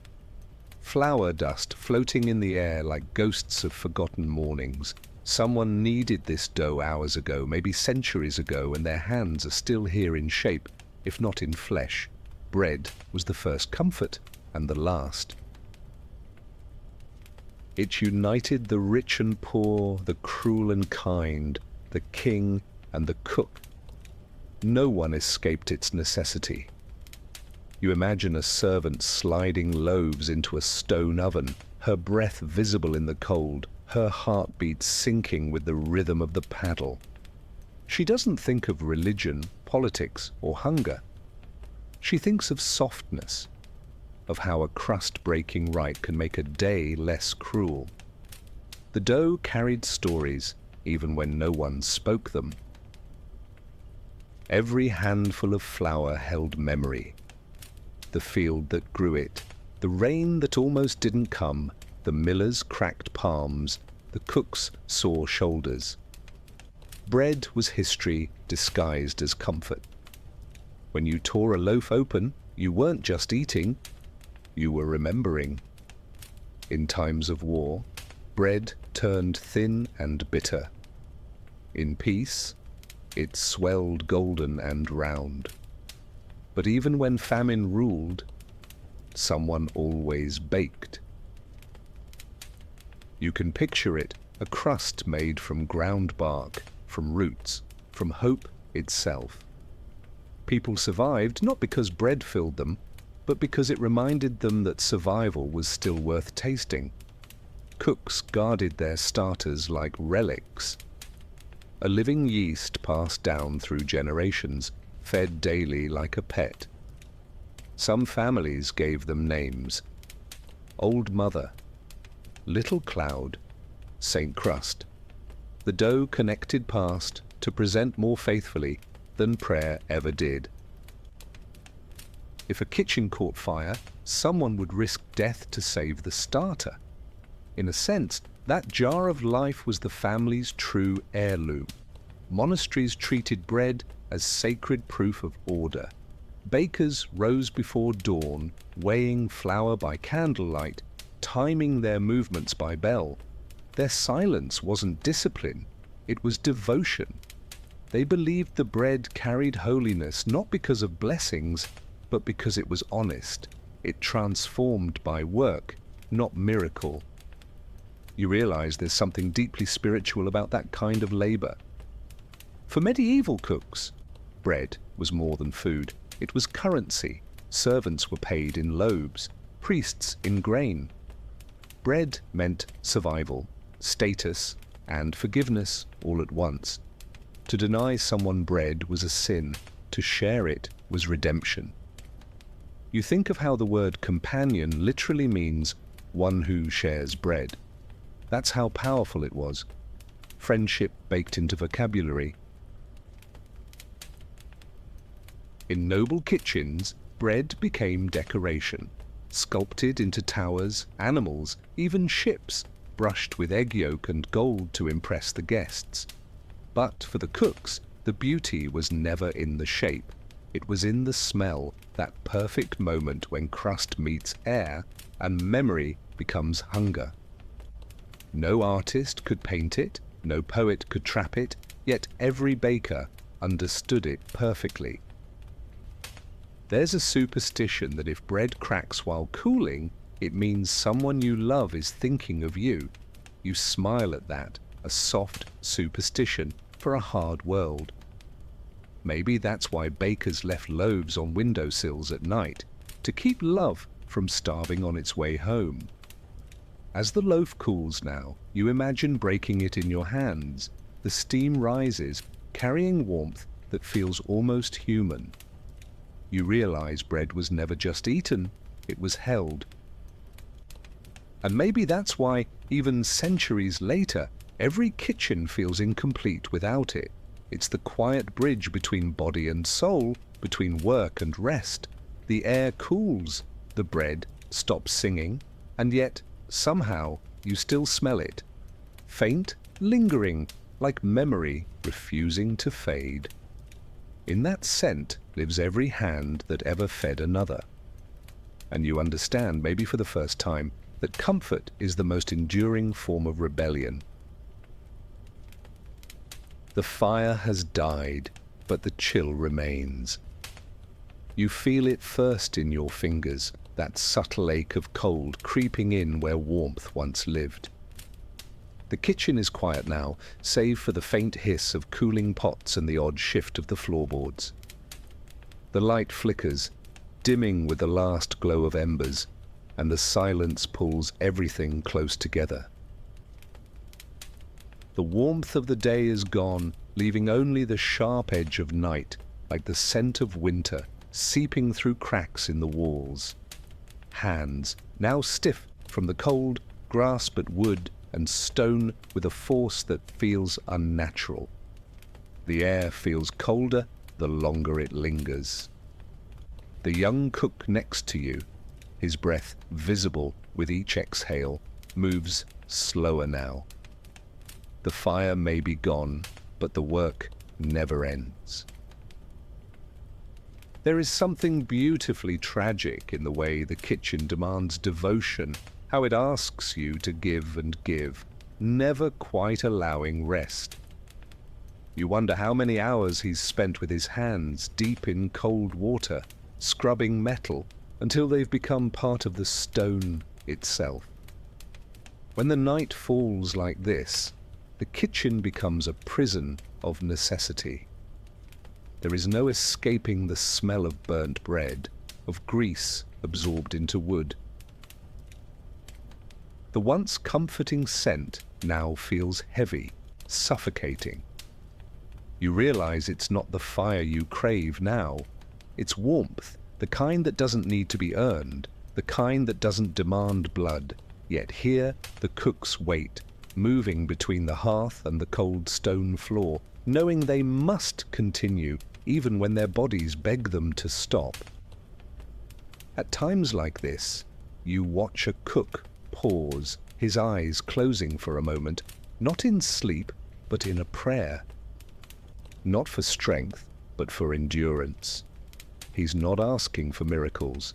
Flour dust floating in the air like ghosts of forgotten mornings. Someone kneaded this dough hours ago, maybe centuries ago, and their hands are still here in shape, if not in flesh. Bread was the first comfort, and the last. It united the rich and poor, the cruel and kind, the king and the cook. No one escaped its necessity. You imagine a servant sliding loaves into a stone oven, her breath visible in the cold, her heartbeat sinking with the rhythm of the paddle. She doesn't think of religion, politics, or hunger. She thinks of softness, of how a crust-breaking rite can make a day less cruel. The dough carried stories, even when no one spoke them. Every handful of flour held memory. The field that grew it, the rain that almost didn't come, the miller's cracked palms, the cook's sore shoulders. Bread was history disguised as comfort. When you tore a loaf open, you weren't just eating, you were remembering. In times of war, bread turned thin and bitter. In peace, it swelled golden and round. But even when famine ruled, someone always baked. You can picture it, a crust made from ground bark, from roots, from hope itself. People survived not because bread filled them, but because it reminded them that survival was still worth tasting. Cooks guarded their starters like relics. A living yeast passed down through generations, fed daily like a pet. Some families gave them names: Old Mother, Little Cloud, Saint Crust. The dough connected past to present more faithfully than prayer ever did. If a kitchen caught fire, someone would risk death to save the starter. In a sense, that jar of life was the family's true heirloom. Monasteries treated bread as sacred proof of order. Bakers rose before dawn, weighing flour by candlelight, timing their movements by bell. Their silence wasn't discipline, it was devotion. They believed the bread carried holiness not because of blessings, but because it was honest. It transformed by work, not miracle. You realize there's something deeply spiritual about that kind of labor. For medieval cooks, bread was more than food. It was currency. Servants were paid in loaves, priests in grain. Bread meant survival, status, and forgiveness all at once. To deny someone bread was a sin. To share it was redemption. You think of how the word companion literally means one who shares bread. That's how powerful it was. Friendship baked into vocabulary. In noble kitchens, bread became decoration, sculpted into towers, animals, even ships, brushed with egg yolk and gold to impress the guests. But for the cooks, the beauty was never in the shape. It was in the smell, that perfect moment when crust meets air and memory becomes hunger. No artist could paint it, no poet could trap it, yet every baker understood it perfectly. There's a superstition that if bread cracks while cooling, it means someone you love is thinking of you. You smile at that, a soft superstition for a hard world. Maybe that's why bakers left loaves on windowsills at night, to keep love from starving on its way home. As the loaf cools now, you imagine breaking it in your hands. The steam rises, carrying warmth that feels almost human. You realize bread was never just eaten, it was held. And maybe that's why, even centuries later, every kitchen feels incomplete without it. It's the quiet bridge between body and soul, between work and rest. The air cools, the bread stops singing, and yet, somehow, you still smell it. Faint, lingering, like memory refusing to fade. In that scent lives every hand that ever fed another. And you understand, maybe for the first time, that comfort is the most enduring form of rebellion. The fire has died, but the chill remains. You feel it first in your fingers, that subtle ache of cold creeping in where warmth once lived. The kitchen is quiet now, save for the faint hiss of cooling pots and the odd shift of the floorboards. The light flickers, dimming with the last glow of embers, and the silence pulls everything close together. The warmth of the day is gone, leaving only the sharp edge of night, like the scent of winter, seeping through cracks in the walls. Hands, now stiff from the cold, grasp at wood and stone with a force that feels unnatural. The air feels colder the longer it lingers. The young cook next to you, his breath visible with each exhale, moves slower now. The fire may be gone, but the work never ends. There is something beautifully tragic in the way the kitchen demands devotion, how it asks you to give and give, never quite allowing rest. You wonder how many hours he's spent with his hands deep in cold water, scrubbing metal, until they've become part of the stone itself. When the night falls like this, the kitchen becomes a prison of necessity. There is no escaping the smell of burnt bread, of grease absorbed into wood. The once comforting scent now feels heavy, suffocating. You realize it's not the fire you crave now, it's warmth the kind that doesn't need to be earned, the kind that doesn't demand blood. Yet here the cooks wait, moving between the hearth and the cold stone floor, knowing they must continue even when their bodies beg them to stop. At times like this, you watch a cook pause, his eyes closing for a moment, not in sleep, but in a prayer. Not for strength, but for endurance. He's not asking for miracles.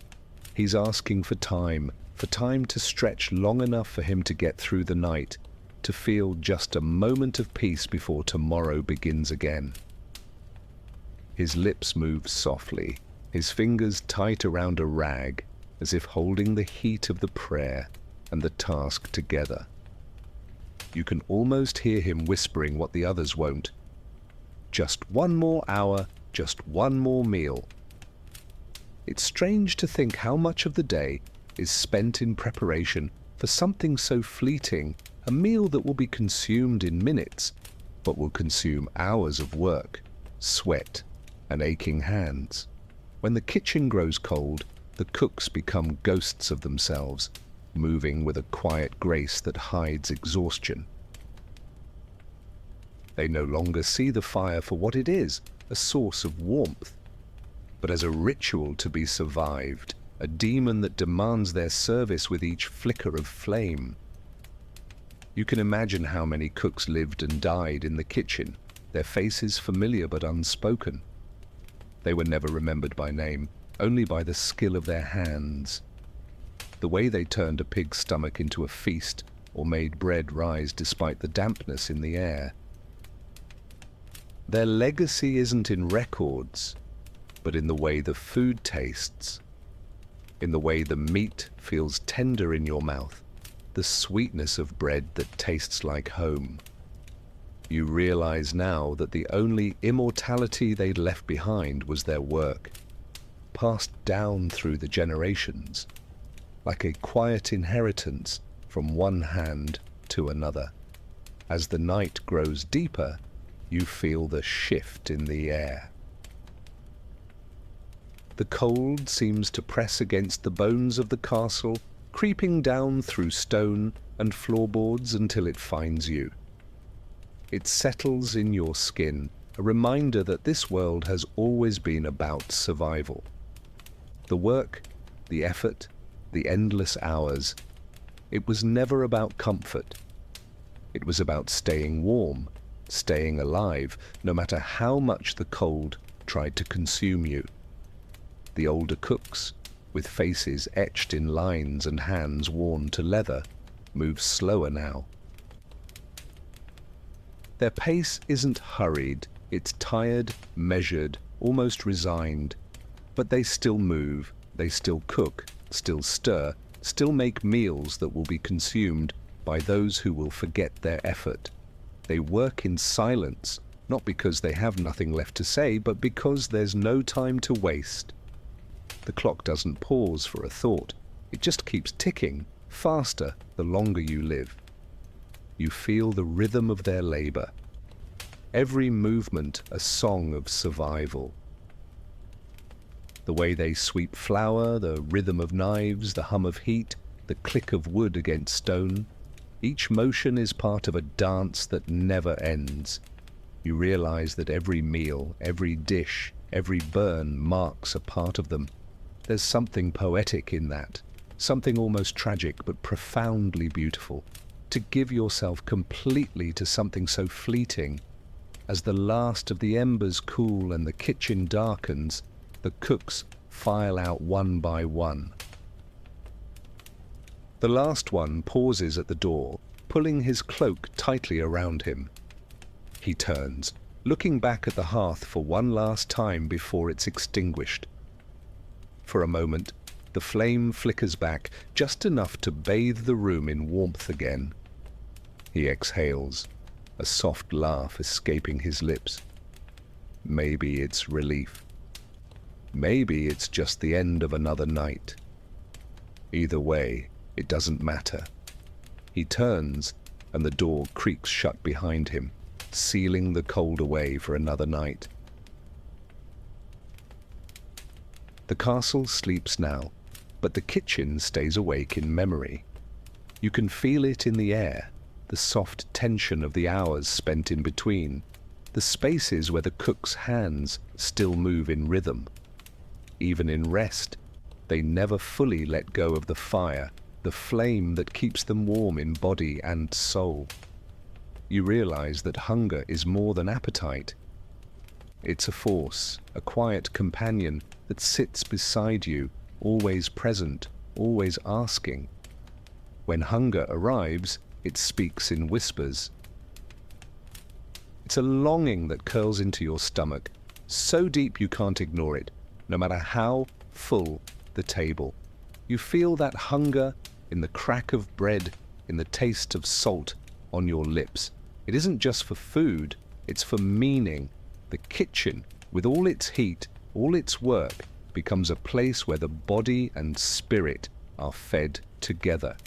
He's asking for time to stretch long enough for him to get through the night, to feel just a moment of peace before tomorrow begins again. His lips move softly, his fingers tight around a rag, as if holding the heat of the prayer and the task together. You can almost hear him whispering what the others won't. Just one more hour, just one more meal. It's strange to think how much of the day is spent in preparation for something so fleeting, a meal that will be consumed in minutes, but will consume hours of work, sweat, and aching hands. When the kitchen grows cold, the cooks become ghosts of themselves, moving with a quiet grace that hides exhaustion. They no longer see the fire for what it is, a source of warmth, but as a ritual to be survived, a demon that demands their service with each flicker of flame. You can imagine how many cooks lived and died in the kitchen, their faces familiar but unspoken. They were never remembered by name, only by the skill of their hands. The way they turned a pig's stomach into a feast, or made bread rise despite the dampness in the air. Their legacy isn't in records, but in the way the food tastes, in the way the meat feels tender in your mouth, the sweetness of bread that tastes like home. You realize now that the only immortality they'd left behind was their work, passed down through the generations, like a quiet inheritance from one hand to another. As the night grows deeper, you feel the shift in the air. The cold seems to press against the bones of the castle, creeping down through stone and floorboards until it finds you. It settles in your skin, a reminder that this world has always been about survival. The work, the effort, the endless hours, it was never about comfort. It was about staying warm, staying alive, no matter how much the cold tried to consume you. The older cooks, with faces etched in lines and hands worn to leather, move slower now. Their pace isn't hurried, it's tired, measured, almost resigned. But they still move, they still cook, still stir, still make meals that will be consumed by those who will forget their effort. They work in silence, not because they have nothing left to say, but because there's no time to waste. The clock doesn't pause for a thought. It just keeps ticking, faster the longer you live. You feel the rhythm of their labor. Every movement a song of survival. The way they sweep flour, the rhythm of knives, the hum of heat, the click of wood against stone. Each motion is part of a dance that never ends. You realize that every meal, every dish, every burn marks a part of them. There's something poetic in that, something almost tragic but profoundly beautiful. To give yourself completely to something so fleeting. As the last of the embers cool and the kitchen darkens, the cooks file out one by one. The last one pauses at the door, pulling his cloak tightly around him. He turns, looking back at the hearth for one last time before it's extinguished. For a moment, the flame flickers back, just enough to bathe the room in warmth again. He exhales, a soft laugh escaping his lips. Maybe it's relief. Maybe it's just the end of another night. Either way, it doesn't matter. He turns, and the door creaks shut behind him, sealing the cold away for another night. The castle sleeps now, but the kitchen stays awake in memory. You can feel it in the air, the soft tension of the hours spent in between, the spaces where the cook's hands still move in rhythm. Even in rest, they never fully let go of the fire, the flame that keeps them warm in body and soul. You realize that hunger is more than appetite. It's a force, a quiet companion that sits beside you, always present, always asking. When hunger arrives, it speaks in whispers. It's a longing that curls into your stomach, so deep you can't ignore it, no matter how full the table. You feel that hunger in the crack of bread, in the taste of salt on your lips. It isn't just for food, it's for meaning. The kitchen, with all its heat, all its work, becomes a place where the body and spirit are fed together.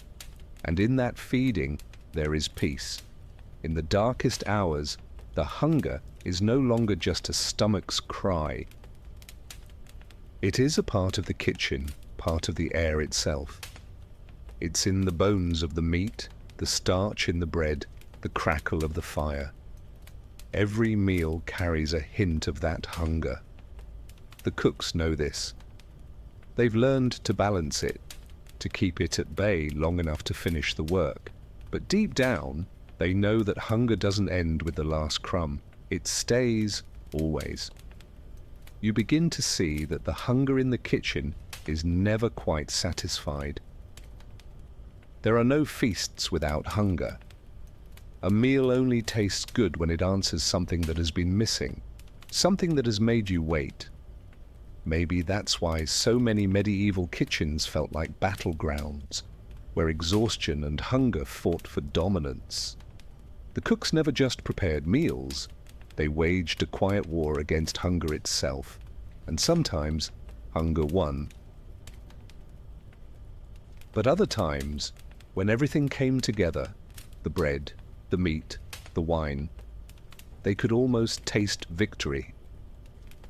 And in that feeding, there is peace. In the darkest hours, the hunger is no longer just a stomach's cry. It is a part of the kitchen, part of the air itself. It's in the bones of the meat, the starch in the bread, the crackle of the fire. Every meal carries a hint of that hunger. The cooks know this. They've learned to balance it, to keep it at bay long enough to finish the work. But deep down, they know that hunger doesn't end with the last crumb. It stays always. You begin to see that the hunger in the kitchen is never quite satisfied. There are no feasts without hunger. A meal only tastes good when it answers something that has been missing, something that has made you wait. Maybe that's why so many medieval kitchens felt like battlegrounds, where exhaustion and hunger fought for dominance. The cooks never just prepared meals, they waged a quiet war against hunger itself, and sometimes hunger won. But other times, when everything came together, the bread, the meat, the wine, they could almost taste victory.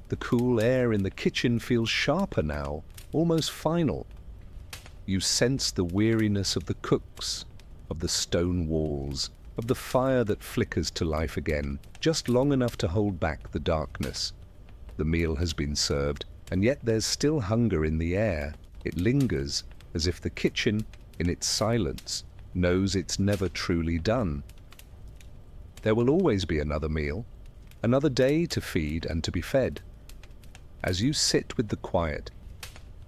The cool air in the kitchen feels sharper now, almost final. You sense the weariness of the cooks, of the stone walls, of the fire that flickers to life again, just long enough to hold back the darkness. The meal has been served, and yet there's still hunger in the air. It lingers, as if the kitchen, in its silence, knows it's never truly done. There will always be another meal, another day to feed and to be fed. As you sit with the quiet,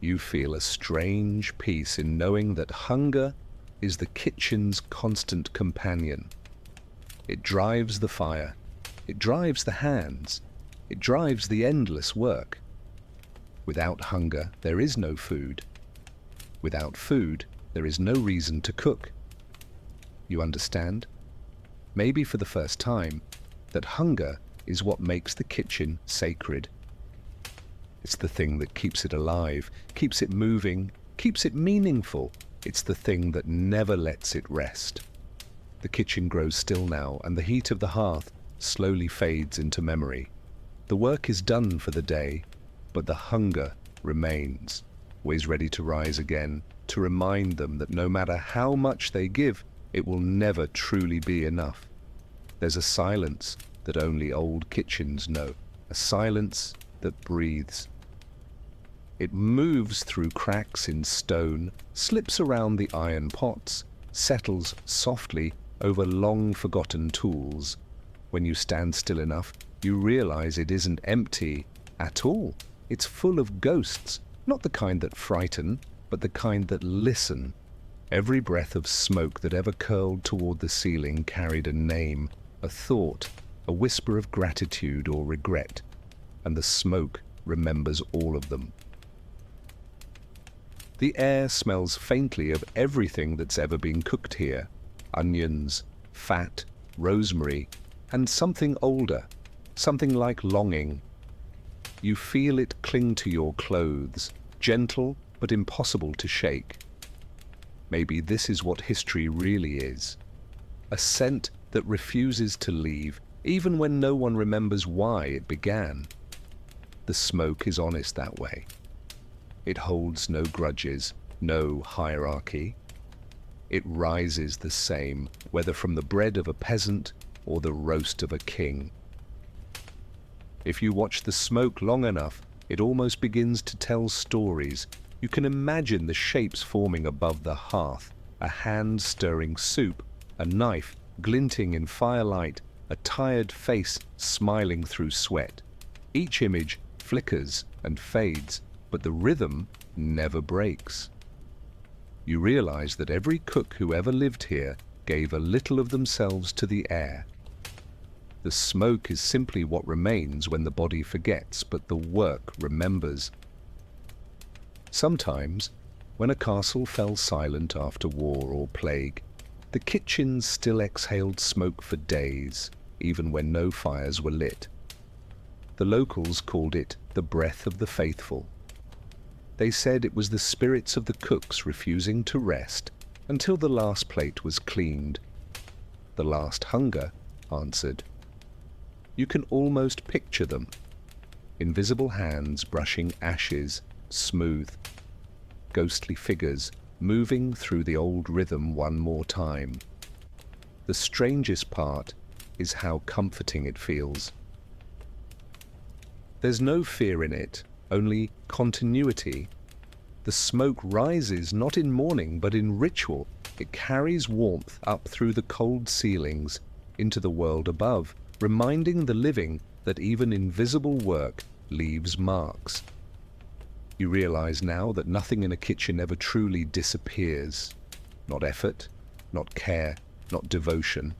you feel a strange peace in knowing that hunger is the kitchen's constant companion. It drives the fire, it drives the hands, it drives the endless work. Without hunger, there is no food. Without food, there is no reason to cook. You understand? Maybe for the first time, that hunger is what makes the kitchen sacred. It's the thing that keeps it alive, keeps it moving, keeps it meaningful. It's the thing that never lets it rest. The kitchen grows still now, and the heat of the hearth slowly fades into memory. The work is done for the day, but the hunger remains, always ready to rise again, to remind them that no matter how much they give, it will never truly be enough. There's a silence that only old kitchens know, a silence that breathes. It moves through cracks in stone, slips around the iron pots, settles softly over long-forgotten tools. When you stand still enough, you realize it isn't empty at all. It's full of ghosts, not the kind that frighten, but the kind that listen. Every breath of smoke that ever curled toward the ceiling carried a name, a thought, a whisper of gratitude or regret, and the smoke remembers all of them. The air smells faintly of everything that's ever been cooked here: onions, fat, rosemary, and something older, something like longing. You feel it cling to your clothes, gentle but impossible to shake. Maybe this is what history really is. A scent that refuses to leave, even when no one remembers why it began. The smoke is honest that way. It holds no grudges, no hierarchy. It rises the same, whether from the bread of a peasant or the roast of a king. If you watch the smoke long enough, it almost begins to tell stories. You can imagine the shapes forming above the hearth, a hand stirring soup, a knife glinting in firelight, a tired face smiling through sweat. Each image flickers and fades, but the rhythm never breaks. You realize that every cook who ever lived here gave a little of themselves to the air. The smoke is simply what remains when the body forgets, but the work remembers. Sometimes, when a castle fell silent after war or plague, the kitchens still exhaled smoke for days, even when no fires were lit. The locals called it the breath of the faithful. They said it was the spirits of the cooks refusing to rest until the last plate was cleaned. The last hunger answered. You can almost picture them, invisible hands brushing ashes smooth, ghostly figures moving through the old rhythm one more time. The strangest part is how comforting it feels. There's no fear in it, only continuity. The smoke rises not in mourning but in ritual. It carries warmth up through the cold ceilings into the world above, reminding the living that even invisible work leaves marks. You realize now that nothing in a kitchen ever truly disappears. Not effort, not care, not devotion.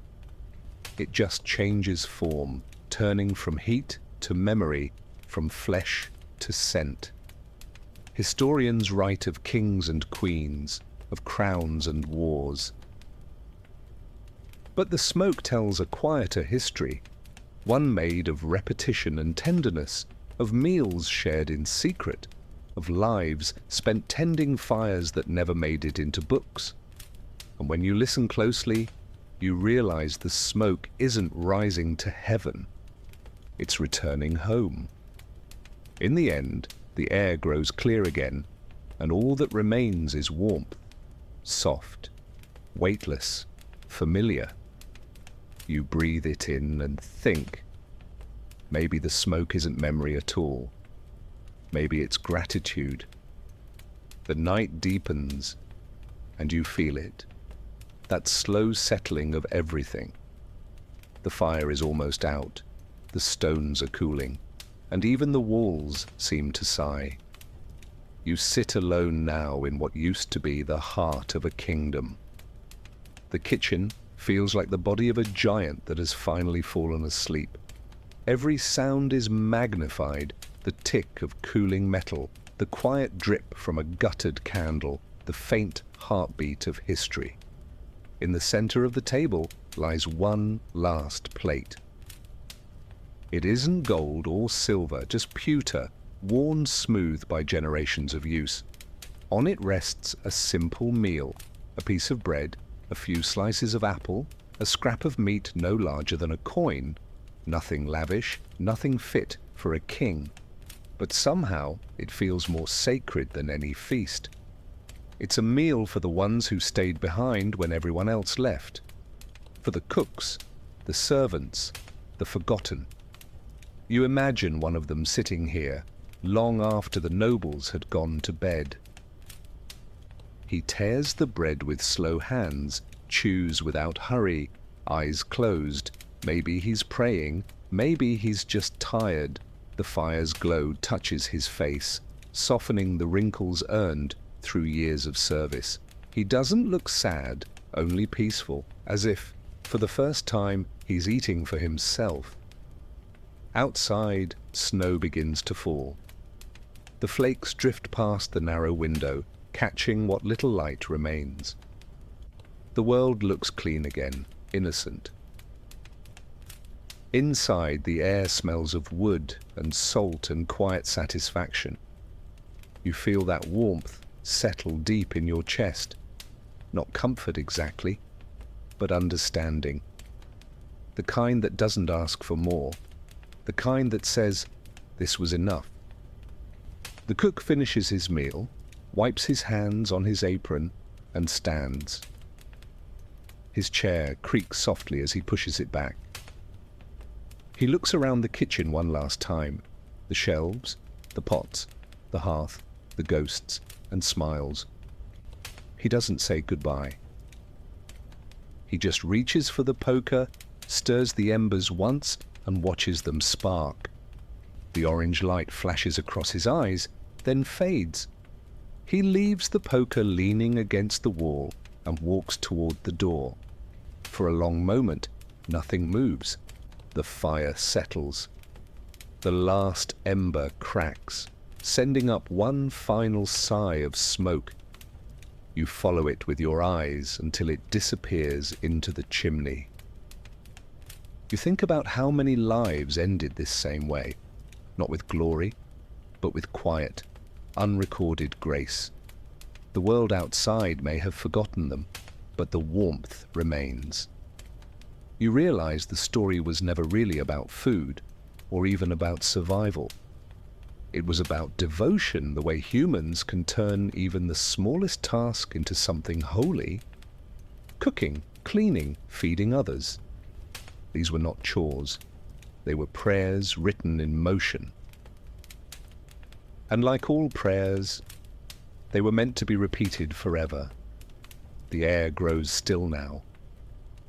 It just changes form, turning from heat to memory, from flesh to scent. Historians write of kings and queens, of crowns and wars. But the smoke tells a quieter history, one made of repetition and tenderness, of meals shared in secret, of lives spent tending fires that never made it into books. And when you listen closely, you realize the smoke isn't rising to heaven. It's returning home. In the end, the air grows clear again, and all that remains is warmth, soft, weightless, familiar. You breathe it in and think. Maybe the smoke isn't memory at all. Maybe it's gratitude. The night deepens, and you feel it. That slow settling of everything. The fire is almost out. The stones are cooling, and even the walls seem to sigh. You sit alone now in what used to be the heart of a kingdom. The kitchen feels like the body of a giant that has finally fallen asleep. Every sound is magnified, the tick of cooling metal, the quiet drip from a guttered candle, the faint heartbeat of history. In the center of the table lies one last plate. It isn't gold or silver, just pewter, worn smooth by generations of use. On it rests a simple meal, a piece of bread, a few slices of apple, a scrap of meat no larger than a coin. Nothing lavish, nothing fit for a king. But somehow it feels more sacred than any feast. It's a meal for the ones who stayed behind when everyone else left. For the cooks, the servants, the forgotten. You imagine one of them sitting here, long after the nobles had gone to bed. He tears the bread with slow hands, chews without hurry, eyes closed. Maybe he's praying, maybe he's just tired. The fire's glow touches his face, softening the wrinkles earned through years of service. He doesn't look sad, only peaceful, as if, for the first time, he's eating for himself. Outside, snow begins to fall. The flakes drift past the narrow window, catching what little light remains. The world looks clean again, innocent. Inside, the air smells of wood and salt and quiet satisfaction. You feel that warmth settle deep in your chest. Not comfort exactly, but understanding. The kind that doesn't ask for more. The kind that says, this was enough. The cook finishes his meal, wipes his hands on his apron, and stands. His chair creaks softly as he pushes it back. He looks around the kitchen one last time, the shelves, the pots, the hearth, the ghosts, and smiles. He doesn't say goodbye. He just reaches for the poker, stirs the embers once, and watches them spark. The orange light flashes across his eyes, then fades. He leaves the poker leaning against the wall and walks toward the door. For a long moment, nothing moves. The fire settles. The last ember cracks, sending up one final sigh of smoke. You follow it with your eyes until it disappears into the chimney. You think about how many lives ended this same way, not with glory, but with quiet, unrecorded grace. The world outside may have forgotten them, but the warmth remains. You realize the story was never really about food, or even about survival. It was about devotion, the way humans can turn even the smallest task into something holy. Cooking, cleaning, feeding others. These were not chores. They were prayers written in motion. And like all prayers, they were meant to be repeated forever. The air grows still now.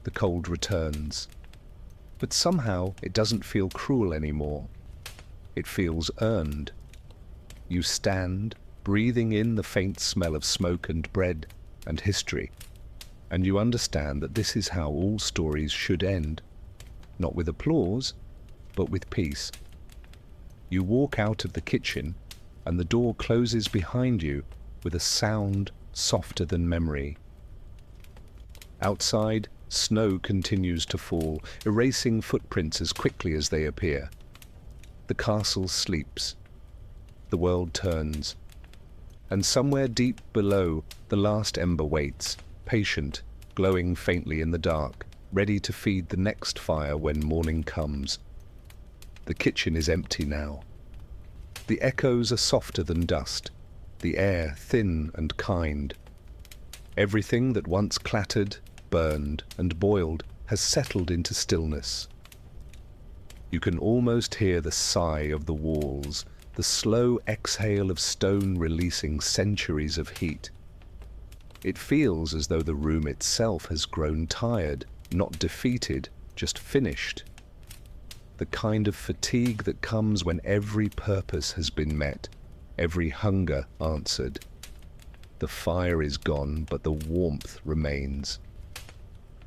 The cold returns. But somehow it doesn't feel cruel anymore. It feels earned. You stand, breathing in the faint smell of smoke and bread and history, and you understand that this is how all stories should end. Not with applause, but with peace. You walk out of the kitchen, and the door closes behind you with a sound softer than memory. Outside, snow continues to fall, erasing footprints as quickly as they appear. The castle sleeps. The world turns. And somewhere deep below, the last ember waits, patient, glowing faintly in the dark, ready to feed the next fire when morning comes. The kitchen is empty now. The echoes are softer than dust, the air thin and kind. Everything that once clattered, burned, and boiled has settled into stillness. You can almost hear the sigh of the walls, the slow exhale of stone releasing centuries of heat. It feels as though the room itself has grown tired, not defeated, just finished. The kind of fatigue that comes when every purpose has been met, every hunger answered. The fire is gone, but the warmth remains.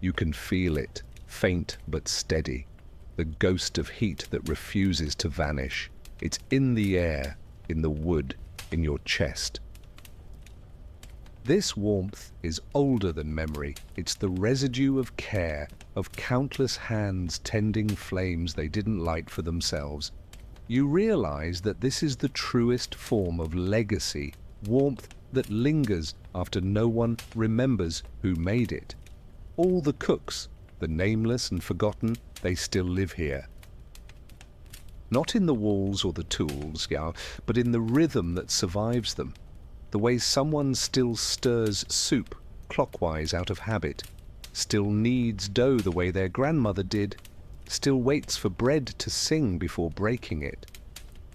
You can feel it, faint but steady, the ghost of heat that refuses to vanish. It's in the air, in the wood, in your chest. This warmth is older than memory. It's the residue of care, of countless hands tending flames they didn't light for themselves. You realize that this is the truest form of legacy, warmth that lingers after no one remembers who made it. All the cooks, the nameless and forgotten, they still live here. Not in the walls or the tools, but in the rhythm that survives them. The way someone still stirs soup clockwise out of habit, still kneads dough the way their grandmother did, still waits for bread to sing before breaking it.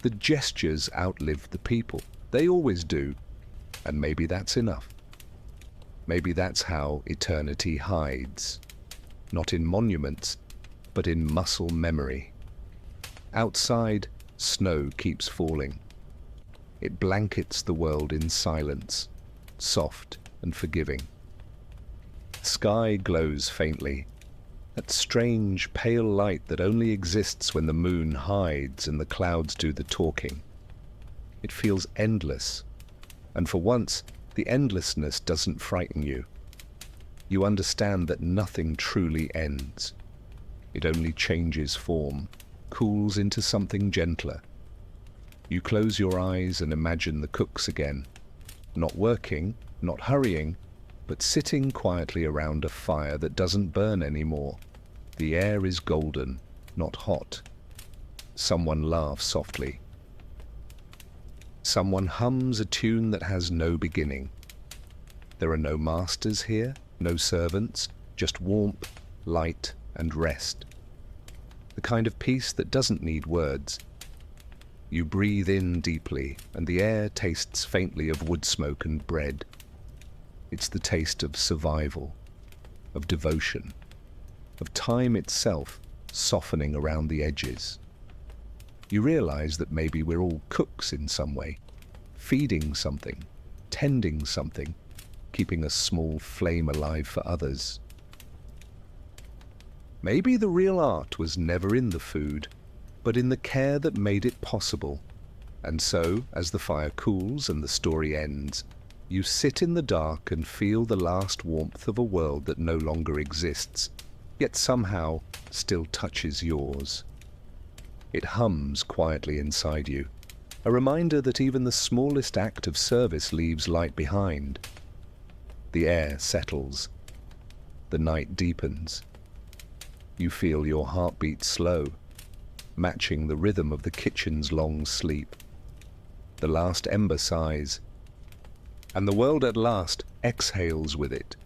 The gestures outlive the people. They always do. And maybe that's enough. Maybe that's how eternity hides. Not in monuments, but in muscle memory. Outside, snow keeps falling. It blankets the world in silence, soft and forgiving. Sky glows faintly, that strange pale light that only exists when the moon hides and the clouds do the talking. It feels endless, and for once, the endlessness doesn't frighten you. You understand that nothing truly ends. It only changes form, cools into something gentler. You close your eyes and imagine the cooks again, not working, not hurrying, but sitting quietly around a fire that doesn't burn anymore. The air is golden, not hot. Someone laughs softly. Someone hums a tune that has no beginning. There are no masters here, no servants, just warmth, light, and rest. The kind of peace that doesn't need words. You breathe in deeply, and the air tastes faintly of wood smoke and bread. It's the taste of survival, of devotion, of time itself softening around the edges. You realize that maybe we're all cooks in some way, feeding something, tending something, keeping a small flame alive for others. Maybe the real art was never in the food, but in the care that made it possible. And so, as the fire cools and the story ends, you sit in the dark and feel the last warmth of a world that no longer exists, yet somehow still touches yours. It hums quietly inside you, a reminder that even the smallest act of service leaves light behind. The air settles. The night deepens. You feel your heartbeat slow, matching the rhythm of the kitchen's long sleep. The last ember sighs, and the world at last exhales with it,